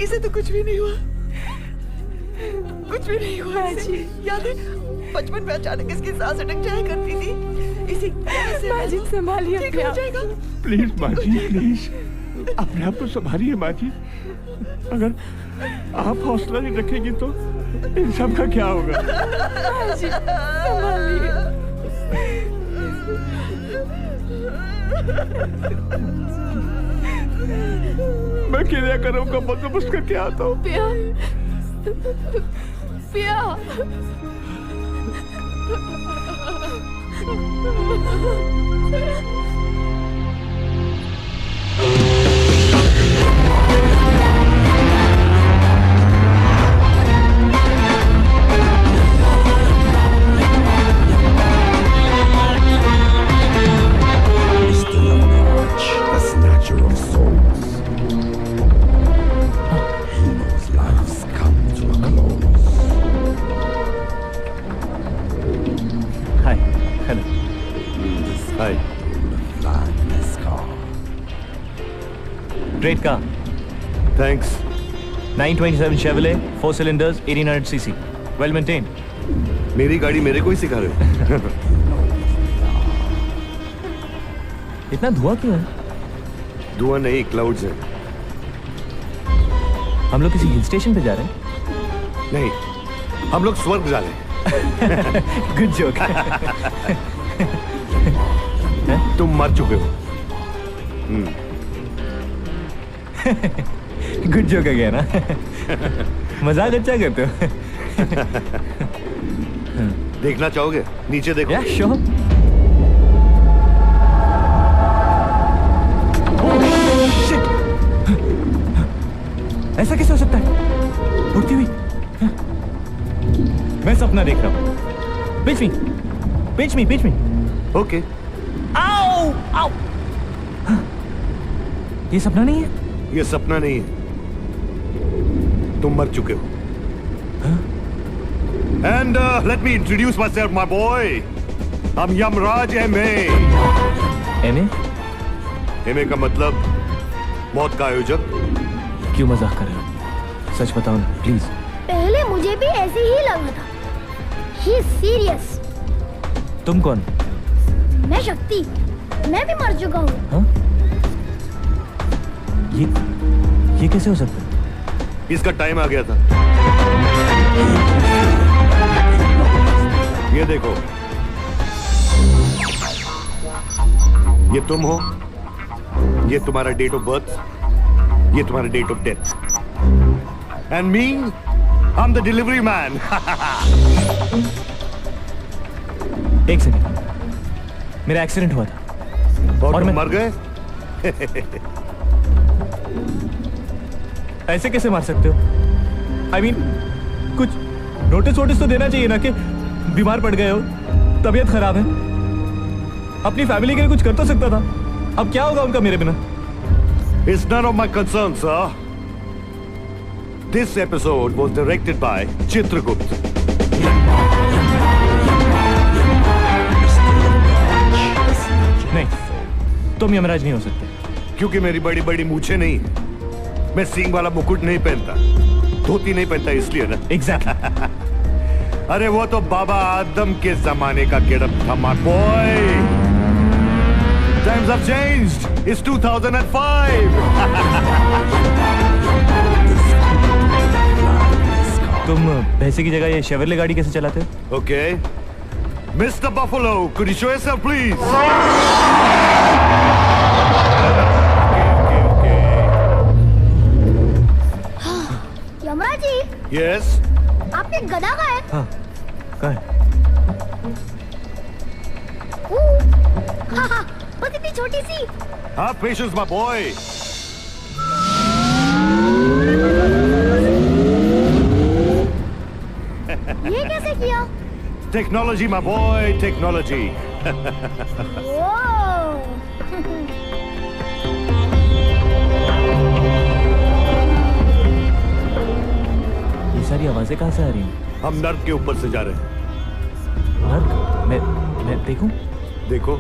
Speaker 5: इसे तो कुछ भी नहीं हुआ, कुछ भी नहीं हुआ। जी याद है बचपन में अचानक इसकी सांस अटक जाया करती थी। इसे
Speaker 6: माजिद संभालिए अपने आप।
Speaker 9: प्लीज माँ जी, प्लीज अपने आप को संभालिए माँ जी। अगर आप हौसला नहीं रखेंगी तो इन सब का क्या होगा?
Speaker 6: माजिद संभालिए।
Speaker 9: मैं क्या करूँगा, बंदोबस्त करके आता हूँ।
Speaker 6: पिया, पिया।
Speaker 2: Great car.
Speaker 15: Thanks.
Speaker 2: 927 Chevrolet, 4 cylinders, 1800 cc. Well maintained.
Speaker 15: मेरी गाड़ी मेरे को ही सिखा रहे हो?
Speaker 2: इतना धुआं क्यों है?
Speaker 15: धुआं नहीं, क्लाउड्स हैं।
Speaker 2: हम लोग किसी हिल स्टेशन पे जा रहे हैं?
Speaker 15: नहीं, हम लोग स्वर्ग जा रहे हैं।
Speaker 2: Good joke.
Speaker 15: तुम मर चुके हो।
Speaker 2: गुड जोक आ गया ना? मजाक अच्छा करते हो।
Speaker 15: देखना चाहोगे? नीचे देखो।
Speaker 2: या श्योर। ऐसा कैसे हो सकता है? उड़ती हुई। मैं सपना देख रहा हूँ। पिंच मी, पिंच मी, पिंच मी।
Speaker 15: ओके।
Speaker 2: आओ, आओ। ये सपना नहीं है?
Speaker 15: ये सपना नहीं है, तुम मर चुके हो। And let me introduce myself, my boy. I'm Yamraj M.A.
Speaker 2: M.A.
Speaker 15: M.A. का मतलब मौत का आयोजक।
Speaker 2: क्यों मजाक कर रहे हो? सच बताओ ना प्लीज।
Speaker 4: पहले मुझे भी ऐसे ही लगा था। He is serious.
Speaker 2: तुम कौन?
Speaker 4: मैं शक्ति, मैं भी मर चुका हूँ।
Speaker 2: हाँ? ये कैसे हो सकता है?
Speaker 15: इसका टाइम आ गया था। ये देखो, ये तुम हो, ये तुम्हारा डेट ऑफ बर्थ, ये तुम्हारा date of death. And me, I am the delivery man.
Speaker 2: एक सेकंड, मेरा एक्सीडेंट हुआ था
Speaker 15: और मैं मर गए।
Speaker 2: ऐसे कैसे मार सकते हो? I mean, कुछ नोटिस वोटिस तो देना चाहिए ना कि बीमार पड़ गए हो, तबीयत खराब है। अपनी फैमिली के लिए कुछ कर तो सकता था। अब क्या होगा उनका मेरे बिना?
Speaker 15: It's none of my concern, sir. This episode was directed by Chitragupta.
Speaker 2: नहीं, तुम यमराज नहीं हो सकते।
Speaker 15: क्योंकि मेरी बड़ी बड़ी मूछें नहीं है। मैं सींग वाला मुकुट नहीं पहनता, धोती नहीं पहनता, इसलिए ना।
Speaker 2: एग्जैक्टली।
Speaker 15: अरे वो तो बाबा आदम के जमाने का गेटअप था, my boy. Times have changed. It's 2005.
Speaker 2: तुम भैंसे की जगह ये शेवरले गाड़ी कैसे चलाते हो?
Speaker 15: Okay. Mr. Buffalo, could you show yourself, please?
Speaker 4: Yamraj ji.
Speaker 15: Yes.
Speaker 4: आपने गदा का है?
Speaker 2: हाँ, कहाँ है?
Speaker 4: हाँ, बस इतनी छोटी सी।
Speaker 15: Have patience, my boy.
Speaker 4: ये कैसे किया?
Speaker 15: Technology, my boy, technology.
Speaker 2: ये सारी आवाजें कहाँ से आ रही हैं?
Speaker 15: हम नर्क के ऊपर से जा रहे हैं।
Speaker 2: नर्क? मैं देखूं?
Speaker 15: देखो।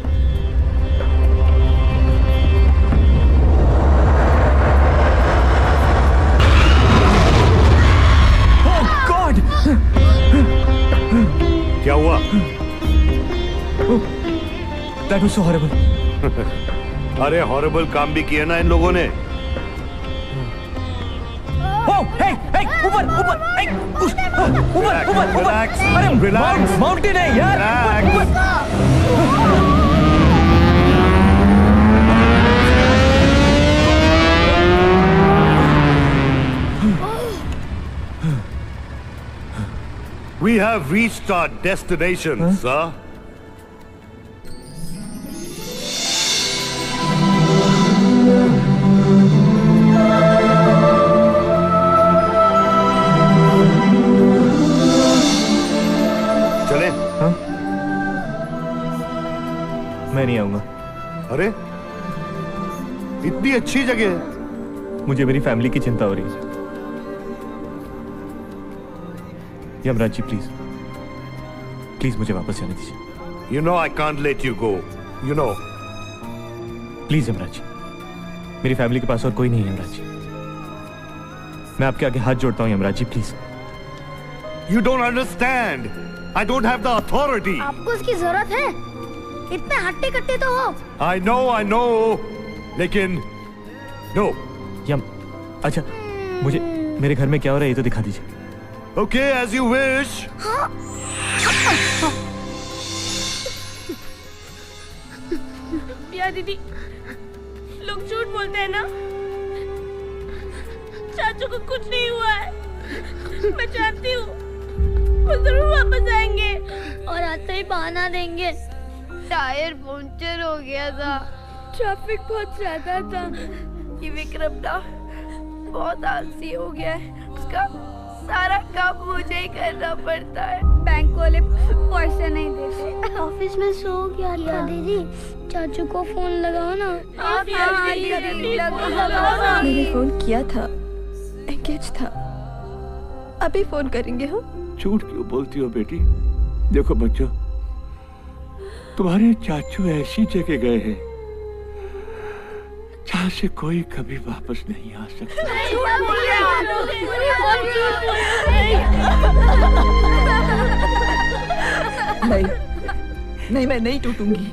Speaker 2: That was so horrible.
Speaker 8: अरे हॉरिबल काम भी किया ना इन लोगों ने।
Speaker 2: Oh, hey, hey, ऊपर, ऊपर, hey, ऊपर, अरे
Speaker 8: relax.
Speaker 2: माउंटेन है यार।
Speaker 8: We have reached our destination, sir. चले?
Speaker 2: मैं नहीं आऊंगा।
Speaker 8: अरे इतनी अच्छी जगह है।
Speaker 2: मुझे मेरी फैमिली की चिंता हो रही है। यमराज जी प्लीज प्लीज मुझे वापस जाने दीजिए।
Speaker 8: You know I can't let you go. You know.
Speaker 2: Please Yamraj ji, मेरी फैमिली के पास और कोई नहीं है यमराज जी। मैं आपके आगे हाथ जोड़ता हूँ Yamraj ji please.
Speaker 8: You don't understand. I don't have the authority.
Speaker 4: आपको उसकी जरूरत है? इतने हट्टे कट्टे तो हो।
Speaker 8: I know. लेकिन no.
Speaker 2: अच्छा मुझे मेरे घर में क्या हो रहा है ये तो दिखा दीजिए।
Speaker 8: Okay, as you wish.
Speaker 6: पिया दीदी, लोग झूठ बोलते हैं ना। चाचू को कुछ नहीं हुआ है। मैं जानती हूँ, वो जरूर वापस आएंगे
Speaker 4: और आते ही बहाना देंगे। टायर पंक्चर हो गया था, ट्रैफिक बहुत ज्यादा था।
Speaker 6: ये विक्रम ना बहुत आलसी हो गया है। उसका सारा काम मुझे ही करना पड़ता है।
Speaker 4: बैंक वाले पैसे नहीं देते। ऑफिस में सो गया था दीदी। चाचू को फोन लगाओ ना।
Speaker 16: मैंने फोन किया था, एंगेज था। अभी फोन करेंगे हम।
Speaker 9: झूठ क्यों बोलती हो बेटी? देखो बच्चों, तुम्हारे चाचू ऐसी जगह गए हैं जहाँ से कोई कभी वापस नहीं आ सकता।
Speaker 5: नहीं, मैं नहीं टूटूंगी।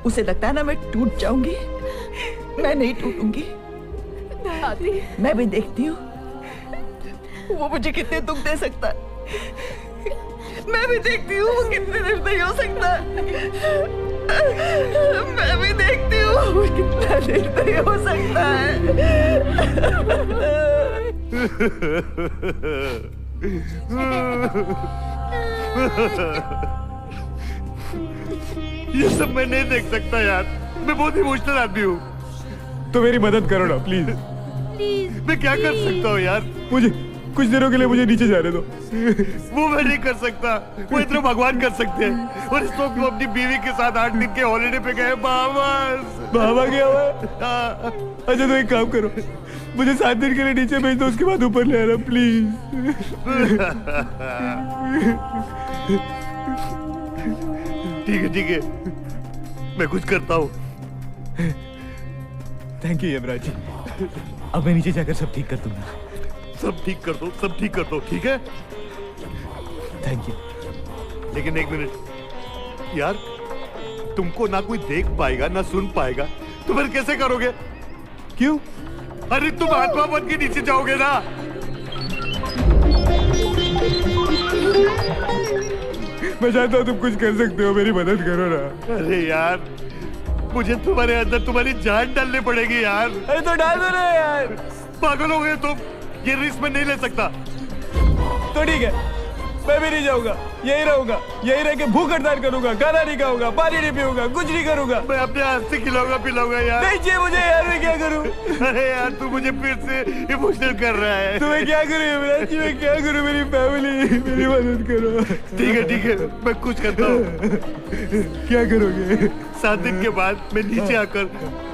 Speaker 5: उसे लगता है ना मैं टूट जाऊंगी। मैं नहीं टूटूंगी। मैं भी देखती हूँ वो मुझे कितने दुख दे सकता है। मैं भी देखती हूँ वो कितने निर्दयी हो सकता है। मैं भी देखती हूँ वो कितना निर्दयी हो सकता है।
Speaker 8: ये सब मैं नहीं देख सकता यार। मैं बहुत इमोशनल आदमी हूँ।
Speaker 2: तो मेरी मदद करो ना प्लीज।
Speaker 8: मैं क्या कर सकता हूँ यार?
Speaker 2: मुझे कुछ दिनों के लिए मुझे नीचे जाने दो।
Speaker 8: वो मैं नहीं कर सकता, वो इतना भगवान कर सकते हैं। और इस वक्त वो अपनी बीवी के साथ 8 दिन के हॉलिडे पे गए
Speaker 2: बाबा गया हुआ है। अच्छा तो एक काम करो, मुझे 7 दिन के लिए नीचे भेज दो, उसके बाद ऊपर ले आना प्लीज।
Speaker 8: ठीक है, मैं कुछ करता हूँ।
Speaker 2: Thank you Yamraj ji. अब मैं नीचे जाकर सब ठीक कर दूंगा।
Speaker 8: सब ठीक कर दो, ठीक है?
Speaker 2: Thank you.
Speaker 8: लेकिन एक मिनट यार, तुमको ना कोई देख पाएगा ना सुन पाएगा, तो फिर कैसे करोगे?
Speaker 2: क्यों?
Speaker 8: अरे तुम आत्मा बन के नीचे जाओगे ना।
Speaker 2: मैं चाहता हूँ तुम कुछ कर सकते हो, मेरी मदद करो ना।
Speaker 8: अरे यार, मुझे तुम्हारे अंदर तुम्हारी जान डालनी पड़ेगी यार।
Speaker 2: अरे तो डाल दो ना यार।
Speaker 8: पागल हो गए तुम? ये रिस्क मैं नहीं ले सकता।
Speaker 2: तो ठीक है, मैं भी नहीं जाऊंगा, यही रहूंगा। यही रह के भूख हड़ताल करूंगा, खाना नहीं खाऊंगा, पानी नहीं पीऊंगा, कुछ नहीं करूंगा।
Speaker 8: मैं अपने हाथ से खिलाऊंगा पिलाऊंगा यार।
Speaker 2: नहीं चाहिए मुझे यार, मैं क्या करूं?
Speaker 8: अरे यार, तू मुझे फिर से इमोशनल कर रहा है।
Speaker 2: तो मैं क्या करूं यमराज जी? मैं क्या करूं? मेरी फैमिली, मेरी मदद करो।
Speaker 8: ठीक है, मैं कुछ करता हूँ।
Speaker 2: क्या करोगे?
Speaker 8: 7 दिन के बाद मैं नीचे आकर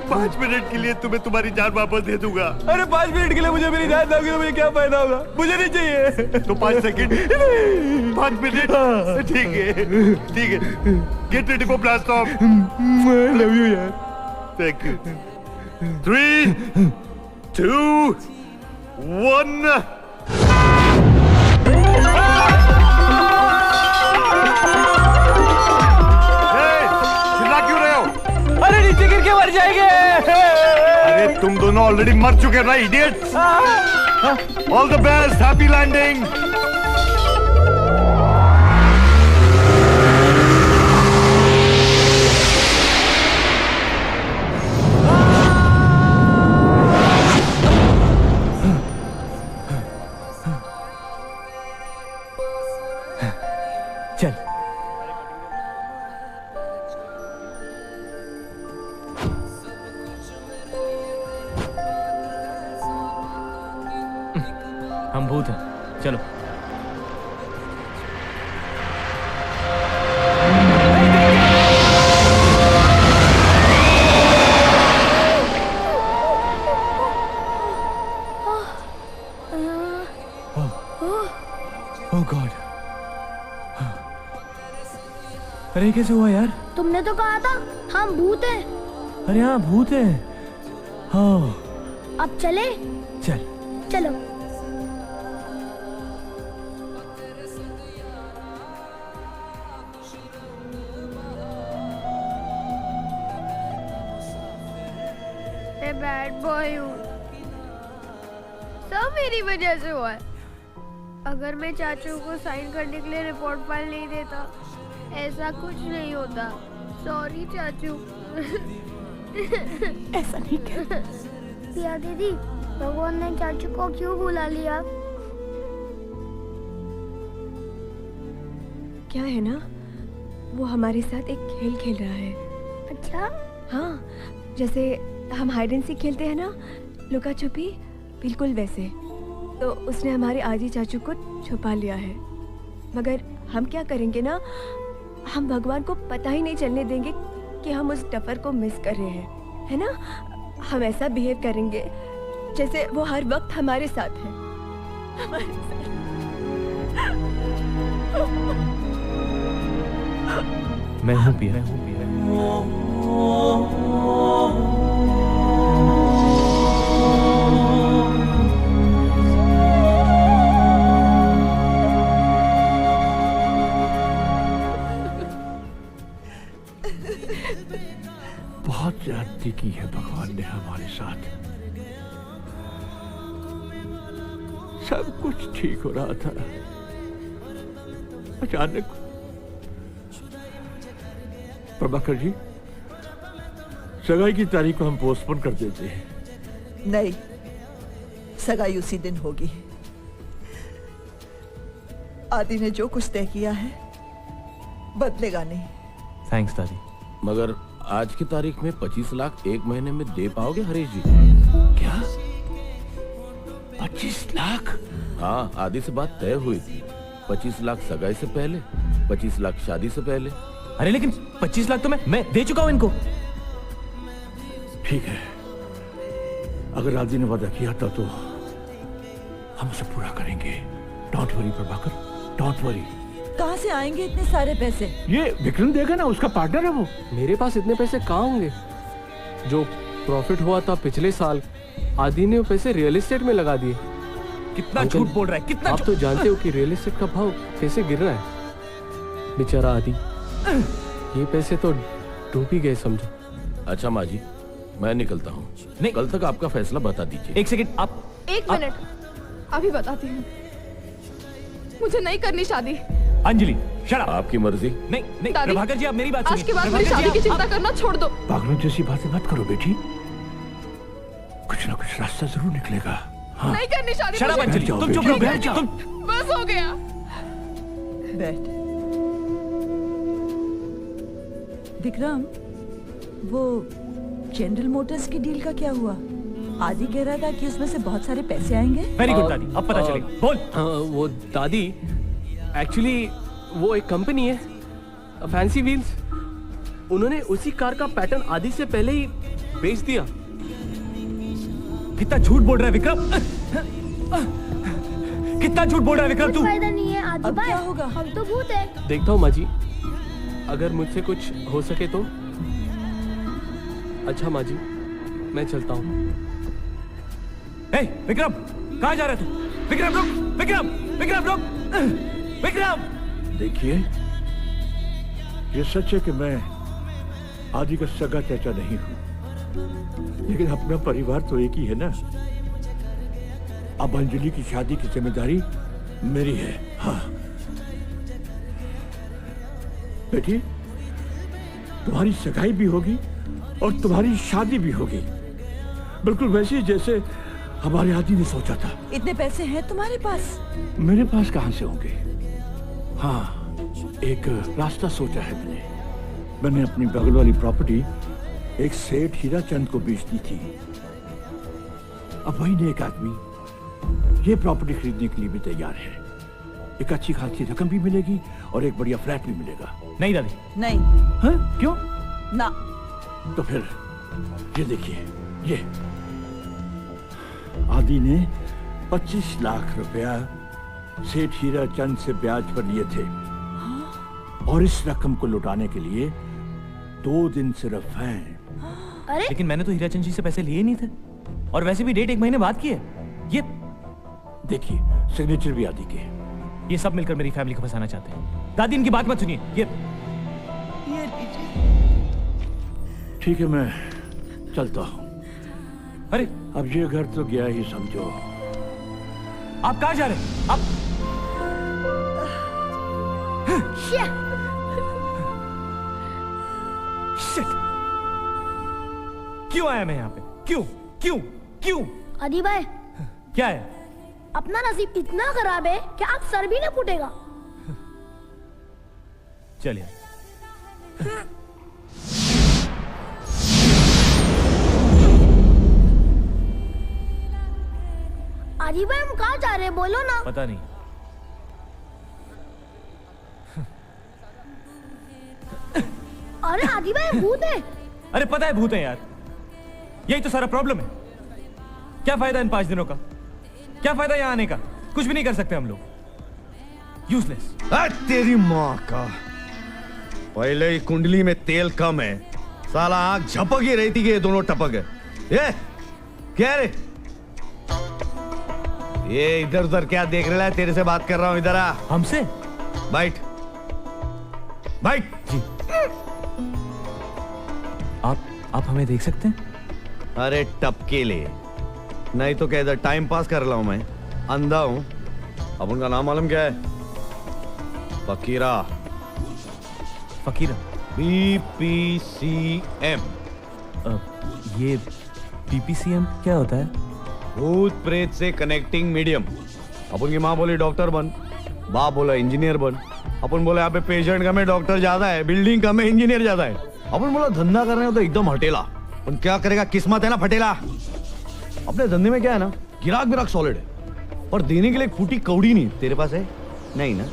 Speaker 8: 5 मिनट के लिए तुम्हें तुम्हारी जान वापस दे दूंगा।
Speaker 2: अरे 5 मिनट के लिए मुझे मेरी जान दोगे तो मुझे क्या फायदा होगा? मुझे नहीं चाहिए।
Speaker 8: तो 5 सेकंड, 5 मिनट। ठीक है। Get ready for blast off.
Speaker 2: I love you यार।
Speaker 8: Thank you. 3, 2, 1।
Speaker 17: तुम दोनों ऑलरेडी मर चुके ना idiots. All the best, happy landing.
Speaker 2: चल। हम भूत हैं, चलो। ओह गॉड, अरे कैसे हुआ यार?
Speaker 4: तुमने तो कहा था हम भूत हैं।
Speaker 2: अरे हाँ भूत है। हाँ
Speaker 4: अब चले?
Speaker 2: चल।
Speaker 4: चलो।
Speaker 6: मैं बैड बॉय हूँ, सब मेरी वजह से हुआ है। अगर मैं चाचू को साइन करने के लिए रिपोर्ट फाइल नहीं देता, ऐसा कुछ नहीं होता। सॉरी चाचू।
Speaker 5: ऐसा नहीं कर।
Speaker 4: पिया दीदी, भगवान ने चाचू को क्यों बुला लिया?
Speaker 16: क्या है ना, वो हमारे साथ एक खेल खेल रहा है।
Speaker 4: अच्छा?
Speaker 16: हाँ, जैसे हम हाइड एंड सीक खेलते हैं ना, लुका छुपी, बिल्कुल वैसे। तो उसने हमारे आजी चाचू को छुपा लिया है। मगर हम क्या करेंगे ना, हम भगवान को पता ही नहीं चलने देंगे कि हम उस डफर को मिस कर रहे हैं, है ना? हम ऐसा बिहेव करेंगे जैसे वो हर वक्त हमारे साथ है। हमारे साथ।
Speaker 2: मैं हूँ पिया।
Speaker 9: बहुत ज्यादती की है भगवान ने हमारे साथ। सब कुछ ठीक हो रहा था, अचानक। प्रभाकर जी, सगाई की तारीख को हम पोस्टपोन कर देते हैं।
Speaker 5: नहीं, सगाई उसी दिन होगी। आदि ने जो कुछ तय किया है बदलेगा नहीं।
Speaker 2: थैंक्स दादी।
Speaker 1: मगर आज की तारीख में 25 लाख एक महीने में दे पाओगे हरीश जी?
Speaker 9: क्या 25 लाख?
Speaker 1: हाँ, आदि से बात तय हुई थी। 25 लाख सगाई से पहले, 25 लाख शादी से पहले।
Speaker 2: अरे लेकिन 25 लाख तो मैं दे चुका हूँ इनको।
Speaker 9: ठीक है, अगर आदि ने वादा किया था तो हम उसे पूरा करेंगे। Don't worry Prabhakar, don't worry.
Speaker 5: कहाँ से आएंगे इतने सारे पैसे?
Speaker 9: ये विक्रम देगा ना, उसका पार्टनर है वो।
Speaker 11: मेरे पास इतने पैसे कहाँ होंगे? जो प्रॉफिट हुआ था पिछले साल, आदि ने वो पैसे रियल एस्टेट में लगा दिए।
Speaker 2: कितना झूठ बोल रहा है, कितना
Speaker 11: आप तो जानते हो कि रियल एस्टेट का भाव कैसे गिर रहा है। बेचारा आदि, ये पैसे तो डूब ही गए समझो।
Speaker 1: अच्छा माँ जी, मैं निकलता हूँ। नहीं, कल तक आपका फैसला बता दीजिए।
Speaker 2: एक सेकंड, आप
Speaker 6: एक मिनट, अभी बताती हूँ। मुझे नहीं करनी शादी।
Speaker 2: Anjali, shut up.
Speaker 1: आपकी मर्जी।
Speaker 2: नहीं नहीं प्रभाकर जी, आप मेरी बात सुनिए।
Speaker 6: आज के बाद मेरी शादी की चिंता करना छोड़ दो।
Speaker 9: पागलों जैसी बातें मत करो बेटी, कुछ ना कुछ रास्ता जरूर निकलेगा। हाँ।
Speaker 6: नहीं करनी शादी।
Speaker 2: शट अप अंजलि, तुम चुप रहो, बैठ जाओ।
Speaker 6: बस हो गया।
Speaker 5: बैठ। विक्रम, वो जनरल मोटर्स की डील का क्या हुआ? आदि कह रहा था कि उसमें से बहुत सारे पैसे आएंगे।
Speaker 2: वेरी गुड दादी, अब पता चलेगा। बोल।
Speaker 11: वो दादी, एक्चुअली वो एक कंपनी है, फैंसी व्हील्स। उन्होंने उसी कार का पैटर्न आदि से पहले ही बेच दिया।
Speaker 2: कितना झूठ बोल रहा है विक्रम, कितना झूठ बोल रहा है विक्रम तू।
Speaker 4: फायदा नहीं है आदि भाई,
Speaker 5: क्या होगा?
Speaker 4: हम तो भूत हैं।
Speaker 11: देखता हूँ माँ जी, अगर मुझसे कुछ हो सके तो। अच्छा माँ जी, मैं चलता हूँ।
Speaker 2: ए, विक्रम, कहाँ जा रहा है तू? विक्रम रुक, विक्रम, विक्रम रुक, विक्रम।
Speaker 9: देखिए, ये सच है कि मैं आदि का सगा चाचा नहीं हूँ, लेकिन अपना परिवार तो एक ही है ना। अब अंजलि की शादी की जिम्मेदारी मेरी है। हाँ बेटी, तुम्हारी सगाई भी होगी और तुम्हारी शादी भी होगी, बिल्कुल वैसे जैसे हमारे आदि ने सोचा था।
Speaker 5: इतने पैसे हैं तुम्हारे पास?
Speaker 9: मेरे पास कहां से होंगे? हाँ, एक रास्ता सोचा है मैंने अपनी बगल वाली प्रॉपर्टी एक सेठ हीराचंद को बेच दी थी। अब वही ने एक आदमी ये प्रॉपर्टी खरीदने के लिए भी तैयार है। एक अच्छी खासी रकम भी मिलेगी और एक बढ़िया फ्लैट भी मिलेगा।
Speaker 2: नहीं दादी,
Speaker 5: नहीं।
Speaker 9: हाँ? क्यों?
Speaker 5: ना।
Speaker 9: तो फिर ये देखिए, ये आदि ने 25 लाख रुपया सेठ हीराचंद से ब्याज पर लिए थे। और इस रकम को लौटाने के लिए 2 दिन सिर्फ हैं।
Speaker 6: अरे
Speaker 2: लेकिन मैंने तो हीराचंद जी से पैसे लिए नहीं थे, और वैसे भी डेट 1 महीने बाद की है। ये
Speaker 9: देखिए, सिग्नेचर भी आदि के।
Speaker 2: ये सब मिलकर मेरी फैमिली को फंसाना चाहते हैं। दादी, इनकी बात मत सुनिए। ये
Speaker 9: ठीक है, मैं चलता हूँ।
Speaker 2: अरे
Speaker 9: अब ये घर तो गया ही समझो।
Speaker 2: आप कहाँ जा रहे हैं? आप Shit! क्यों आया मैं यहाँ पे? क्यों क्यों क्यों?
Speaker 6: आदि भाई,
Speaker 2: क्या है?
Speaker 6: अपना नसीब इतना खराब है कि आप सर भी ना फूटेगा।
Speaker 2: चलिए।
Speaker 6: आदि भाई, हम कहाँ जा रहे हैं? बोलो ना।
Speaker 2: पता नहीं।
Speaker 6: अरे आदि भाई, भूत है।
Speaker 2: अरे पता है भूत है यार, यही तो सारा प्रॉब्लम है। क्या फायदा इन 5 दिनों का? क्या फायदा यहाँ आने का? कुछ भी नहीं कर सकते हम लोग। यूजलेस।
Speaker 17: तेरी माँ का, पहले ही कुंडली में तेल कम है, साला आंख झपक ही रही थी कि ये दोनों टपक है। ये क्या रे? ये इधर उधर क्या देख रहा है? तेरे से बात कर रहा हूँ, इधर आ।
Speaker 2: हमसे?
Speaker 17: बैठ बैठ।
Speaker 2: जी। आप हमें देख सकते हैं?
Speaker 17: अरे टपके ले, नहीं तो क्या इधर टाइम पास कर रहा हूं मैं? अंधा हूं। अब उनका नाम मालूम क्या है? फकीरा।
Speaker 2: फकीरा?
Speaker 17: BPCM।
Speaker 2: ये BPCM क्या होता है?
Speaker 17: भूत प्रेत से कनेक्टिंग मीडियम। अपन की माँ बोली डॉक्टर बन, बाप बोला इंजीनियर बन। अपन बोले यहाँ पे पेशेंट कम है, डॉक्टर ज्यादा है, बिल्डिंग कम है, इंजीनियर ज्यादा है। अपन बोला धंधा कर रहे हो तो एकदम हटेला। उन क्या करेगा, किस्मत है ना फटेला। अपने धंधे में क्या है ना, गिराक सॉलिड है, पर देने के लिए फूटी कौड़ी नहीं। तेरे पास है? नहीं ना?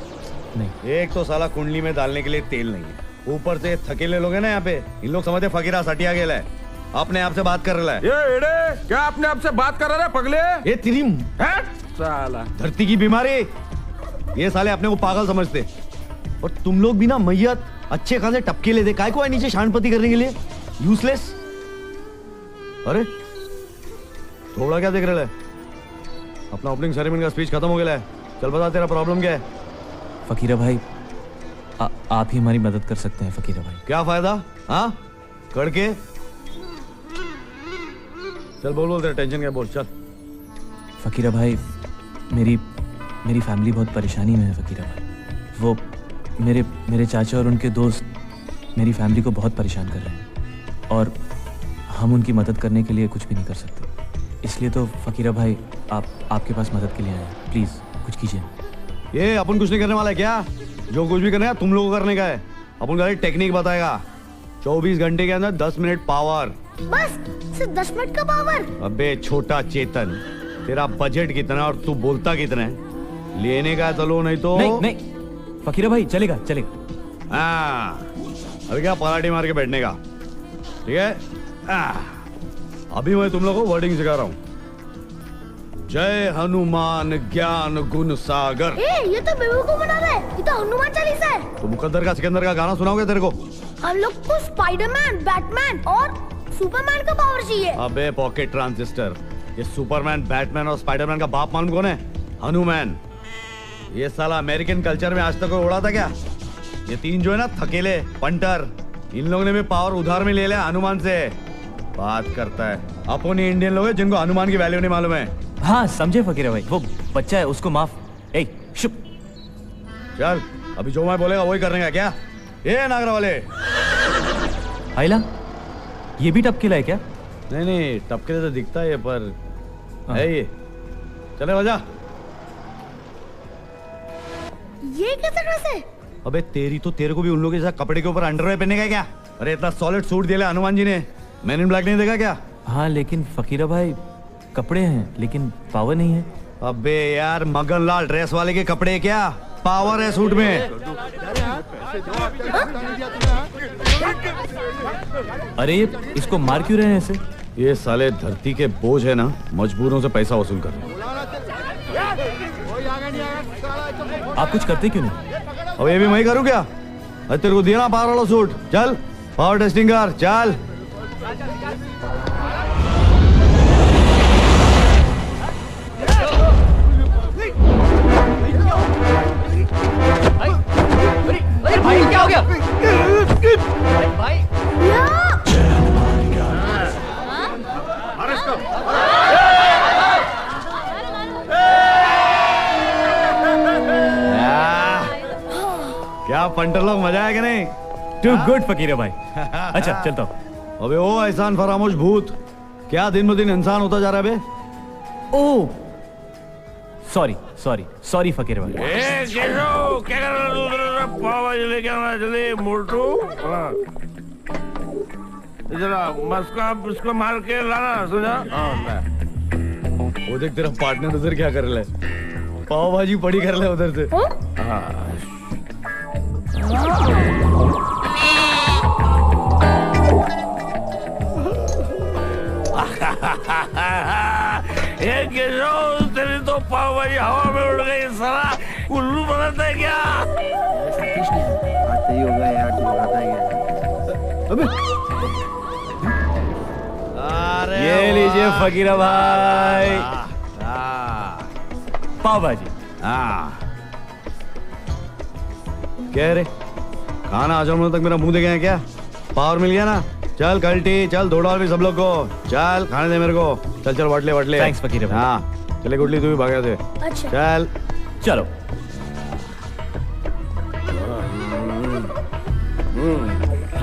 Speaker 2: नहीं।
Speaker 17: एक तो साला कुंडली में डालने के लिए तेल नहीं है, ऊपर से थकेले लोग हैं ना यहाँ पे, इन लोग समझते फकीरा सटिया गेला है, अपने आप से बात कर रहा है।
Speaker 18: ये एड़े, क्या अपने आप से बात कर रहा है पगले?
Speaker 17: ये तेरी
Speaker 18: साला
Speaker 17: धरती की बीमारी। ये साले अपने को पागल समझते, और तुम लोग भी ना मैयत अच्छे खासे टपके ले दे, काय को है नीचे शानपति करने के लिए? यूजलेस। अरे थोड़ा क्या देख रहा है? अपना ओपनिंग सेरेमनी का स्पीच खत्म हो गया है, चल बता तेरा प्रॉब्लम क्या है?
Speaker 2: फकीरा भाई, आप ही हमारी मदद कर सकते हैं फकीरा भाई।
Speaker 17: क्या फायदा? हाँ करके चल बोल तेरा टेंशन क्या, बोल चल।
Speaker 2: फकीरा भाई, मेरी फैमिली बहुत परेशानी में है फकीरा भाई। वो मेरे चाचा और उनके दोस्त मेरी फैमिली को बहुत परेशान कर रहे हैं, और हम उनकी मदद करने के लिए कुछ भी नहीं कर सकते। इसलिए तो फकीरा भाई, आपके पास मदद के लिए आए हैं। प्लीज कुछ कीजिए।
Speaker 17: ये अपन कुछ नहीं करने वाला है क्या? जो कुछ भी करना है तुम लोगों को करने का है। अपन का टेक्निक बताएगा। 24 घंटे के अंदर 10 मिनट पावर।
Speaker 6: बस सिर्फ 10 मिनट का पावर?
Speaker 17: अबे छोटा चेतन, तेरा बजट कितना और तू बोलता कितना है? लेने का चलो, नहीं तो
Speaker 2: नहीं फकीरा भाई, चलेगा।
Speaker 17: हाँ, अभी क्या पराठी मार के बैठने का, ठीक है? अभी मैं तुम लोगों को वर्डिंग सिखा रहा हूँ। जय हनुमान ज्ञान गुण सागर।
Speaker 6: ये तो बेवकूफ बना रहा है, ये तो हनुमान चालीसा है।
Speaker 17: तो मुकद्दर का सिकंदर का गाना सुनाओगे तेरे को?
Speaker 6: हम लोग को स्पाइडरमैन, बैटमैन और सुपरमैन का पावर चाहिए।
Speaker 17: अबे पॉकेट ट्रांजिस्टर, ये सुपरमैन, बैटमैन और स्पाइडरमैन का बाप मालूम कौन है? हनुमान। ये साला अमेरिकन कल्चर में आज तक कोई उड़ा था क्या? ये 3 जो है ना, थकेले पंटर, इन लोगों ने भी पावर उधार में ले लिया हनुमान से। बात करता है। अपन ही इंडियन लोग हैं जिनको हनुमान की वैल्यू नहीं मालूम है।
Speaker 2: हाँ समझे फकीरा भाई, वो बच्चा है, उसको माफ। ए शुभ,
Speaker 17: चल अभी जो मैं बोलेगा वही करने का क्या? ये नागरा वाले
Speaker 2: आइला, ये भी टपकेला है क्या?
Speaker 17: नहीं टपके तो दिखता है पर है ये। चले बजा।
Speaker 4: ये कैसा ड्रेस है?
Speaker 17: अबे तेरी तो, तेरे को भी उन लोगों के साथ कपड़े के ऊपर अंडरवेयर पहनने का क्या? अरे इतना सॉलिड सूट दिया हनुमान जी ने, मैन इन ब्लैक नहीं देखा क्या?
Speaker 2: हाँ लेकिन फकीरा भाई कपड़े हैं लेकिन पावर नहीं है।
Speaker 17: अबे यार मगन लाल ड्रेस वाले के कपड़े क्या पावर है सूट में?
Speaker 2: अरे इसको मार क्यों रहे हैं ऐसे?
Speaker 17: ये साले धरती के बोझ है ना, मजबूरों से पैसा वसूल कर रहे हैं।
Speaker 2: आप कुछ करते क्यों नहीं?
Speaker 17: अब ये भी मैं ही करूं क्या? अरे तेरे को दिया ना पावर वाला सूट, चल पावर टेस्टिंग कर, चल।
Speaker 11: भाई क्या हो गया? भाई
Speaker 17: क्या पंटर लोग, मजा आया कि नहीं?
Speaker 2: टू गुड फकीरा भाई। अच्छा चलता हूँ।
Speaker 17: अबे ओ एहसान फरामोश भूत, क्या दिन ब दिन इंसान होता जा रहा है बे?
Speaker 2: ओ सॉरी सॉरी सॉरी फकीरा भाई।
Speaker 1: क्या कर रहा है? पाव भाजी लेके आना जल्दी मोटू। जरा मस्का उसको मार के लाना, सुना?
Speaker 17: वो देख तेरा पार्टनर उधर क्या कर रहा है, पाव भाजी पड़ी कर रहा है उधर से।
Speaker 1: तेरी तो पाव भाजी हवा में उड़ गई, साला उल्लू बनाता है क्या?
Speaker 3: आते ही होगा यार, आता ही है। अबे
Speaker 2: ये लीजिए फकीरा भाई पाव भाजी।
Speaker 17: क्या रे खाना आजम तक मेरा मुंह देखे हैं क्या? पावर मिल गया ना? चल कल्टी, चल $2 भी सब लोग को, चल खाने दे मेरे को। चल चल वटले वटले।
Speaker 2: थैंक्स फकीर भाई।
Speaker 17: हाँ चले गुडली तू भी भाग से।
Speaker 4: अच्छा
Speaker 17: चल
Speaker 2: चलो।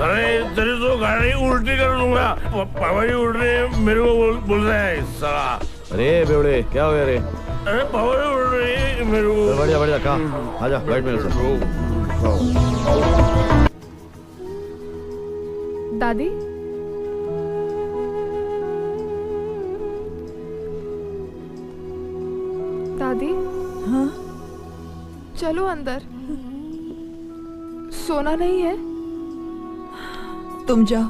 Speaker 1: अरे तेरी तो गाड़ी उल्टी कर दूंगा। पावा जी उड़ रहे हैं, मेरे को बोल रहे हैं साला।
Speaker 17: अरे बेवड़े क्या हो गया रे?
Speaker 1: अरे पावा जी उड़ रही है मेरे को।
Speaker 17: बढ़िया बढ़िया कहाँ? आजा बैठ मेरे साथ।
Speaker 6: दादी दादी।
Speaker 16: हाँ
Speaker 6: चलो अंदर, सोना नहीं है?
Speaker 5: तुम जाओ,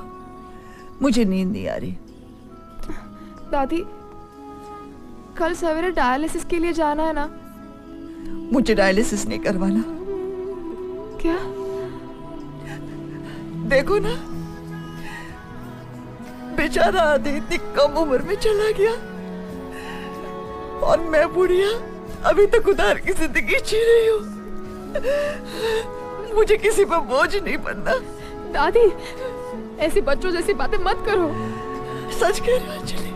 Speaker 5: मुझे नींद नहीं आ रही।
Speaker 6: दादी कल सवेरे डायलिसिस के लिए जाना है ना?
Speaker 5: मुझे डायलिसिस नहीं करवाना।
Speaker 6: क्या?
Speaker 5: देखो ना बेचारा आदि इतनी कम उम्र में चला गया और मैं बुढ़िया अभी तक उधार की जिंदगी जी रही हूँ। मुझे किसी पर बोझ नहीं बनना।
Speaker 6: दादी ऐसी बच्चों जैसी बातें मत करो।
Speaker 5: सच कह रही अंजलि,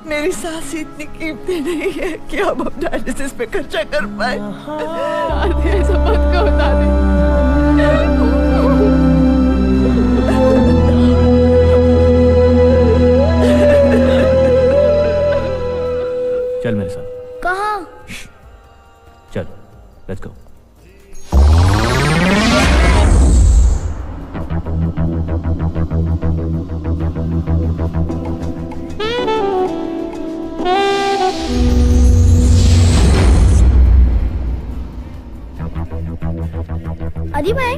Speaker 5: मेरी सांस इतनी कीमती नहीं है कि अब हम डायलिसिस पे खर्चा कर पाए।
Speaker 6: दादी ऐसा मत कहो दादी।
Speaker 2: चल मेरे साथ।
Speaker 4: कहाँ?
Speaker 2: चल लेट्स गो।
Speaker 4: अरे भाई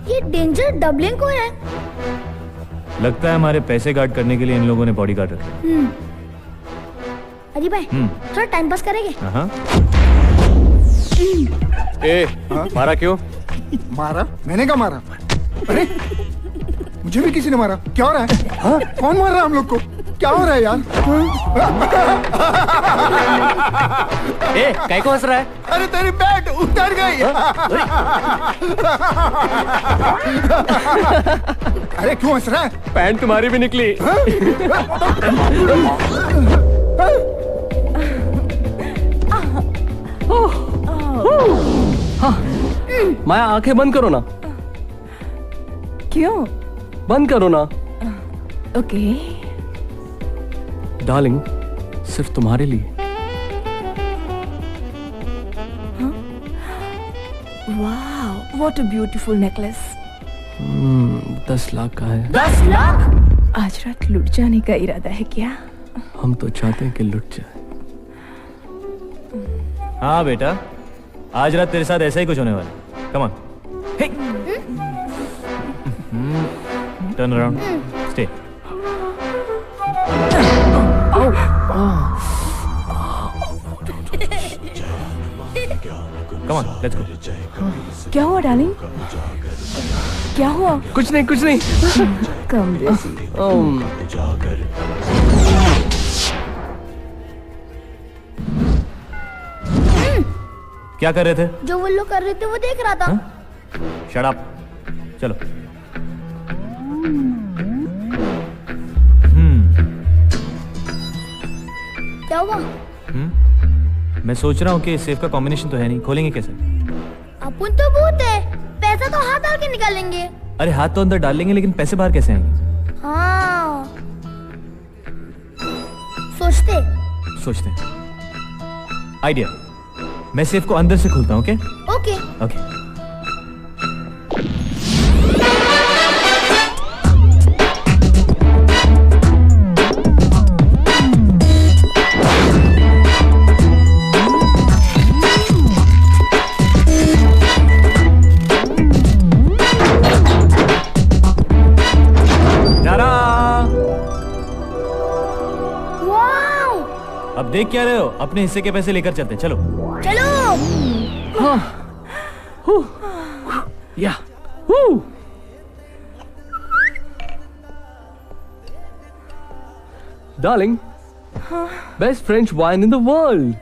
Speaker 4: ये डेंजर डबलिंग को है।
Speaker 2: लगता है हमारे पैसे गार्ड करने के लिए इन लोगों ने बॉडी गार्ड रखे।
Speaker 4: अरे भाई थोड़ा टाइम पास करेंगे?
Speaker 2: हाँ। ए मारा क्यों?
Speaker 3: मारा? मैंने क्या मारा? अरे मुझे भी किसी ने मारा। क्या हो रहा है? हाँ? कौन मार रहा है हम लोग को? क्या हो रहा है यार?
Speaker 11: ए, काय को हंस रहा है?
Speaker 3: अरे तेरी पैंट उतर गई। अरे क्यों हंस रहा है?
Speaker 11: पैंट तुम्हारी भी निकली। माया आंखें बंद करो ना।
Speaker 16: क्यों?
Speaker 11: बंद करो ना।
Speaker 16: ओके।
Speaker 11: डार्लिंग, सिर्फ तुम्हारे लिए।
Speaker 16: वाह, what a beautiful necklace.
Speaker 11: 10 lakh का है।
Speaker 16: 10 लाख? आज रात लुट जाने का इरादा है क्या?
Speaker 11: हम तो चाहते हैं कि लुट जाए।
Speaker 2: हाँ बेटा, आज रात तेरे साथ ऐसा ही कुछ होने वाला है। Come on. Turn around, stay. Come on, let's go.
Speaker 16: क्या हुआ डार्लिंग? क्या हुआ?
Speaker 11: कुछ नहीं, कुछ नहीं।
Speaker 16: कम
Speaker 2: क्या कर रहे थे?
Speaker 4: जो वो लोग कर रहे थे वो देख रहा था।
Speaker 2: Shut up. चलो।
Speaker 4: क्या हुआ?
Speaker 2: मैं सोच रहा हूँ कि सेफ का कॉम्बिनेशन तो है नहीं, खोलेंगे कैसे?
Speaker 4: अपन तो भूत है, पैसा तो हाथ डाल के निकालेंगे।
Speaker 2: अरे हाथ तो अंदर डाल लेंगे, लेकिन पैसे बाहर कैसे आएंगे?
Speaker 4: हाँ, सोचते
Speaker 2: आइडिया। मैं सेफ को अंदर से खोलता हूँ। Okay
Speaker 4: okay
Speaker 2: okay. अब देख क्या रहे हो? अपने हिस्से के पैसे लेकर चलते। चलो
Speaker 4: चलो।
Speaker 11: या darling, best French wine in the world.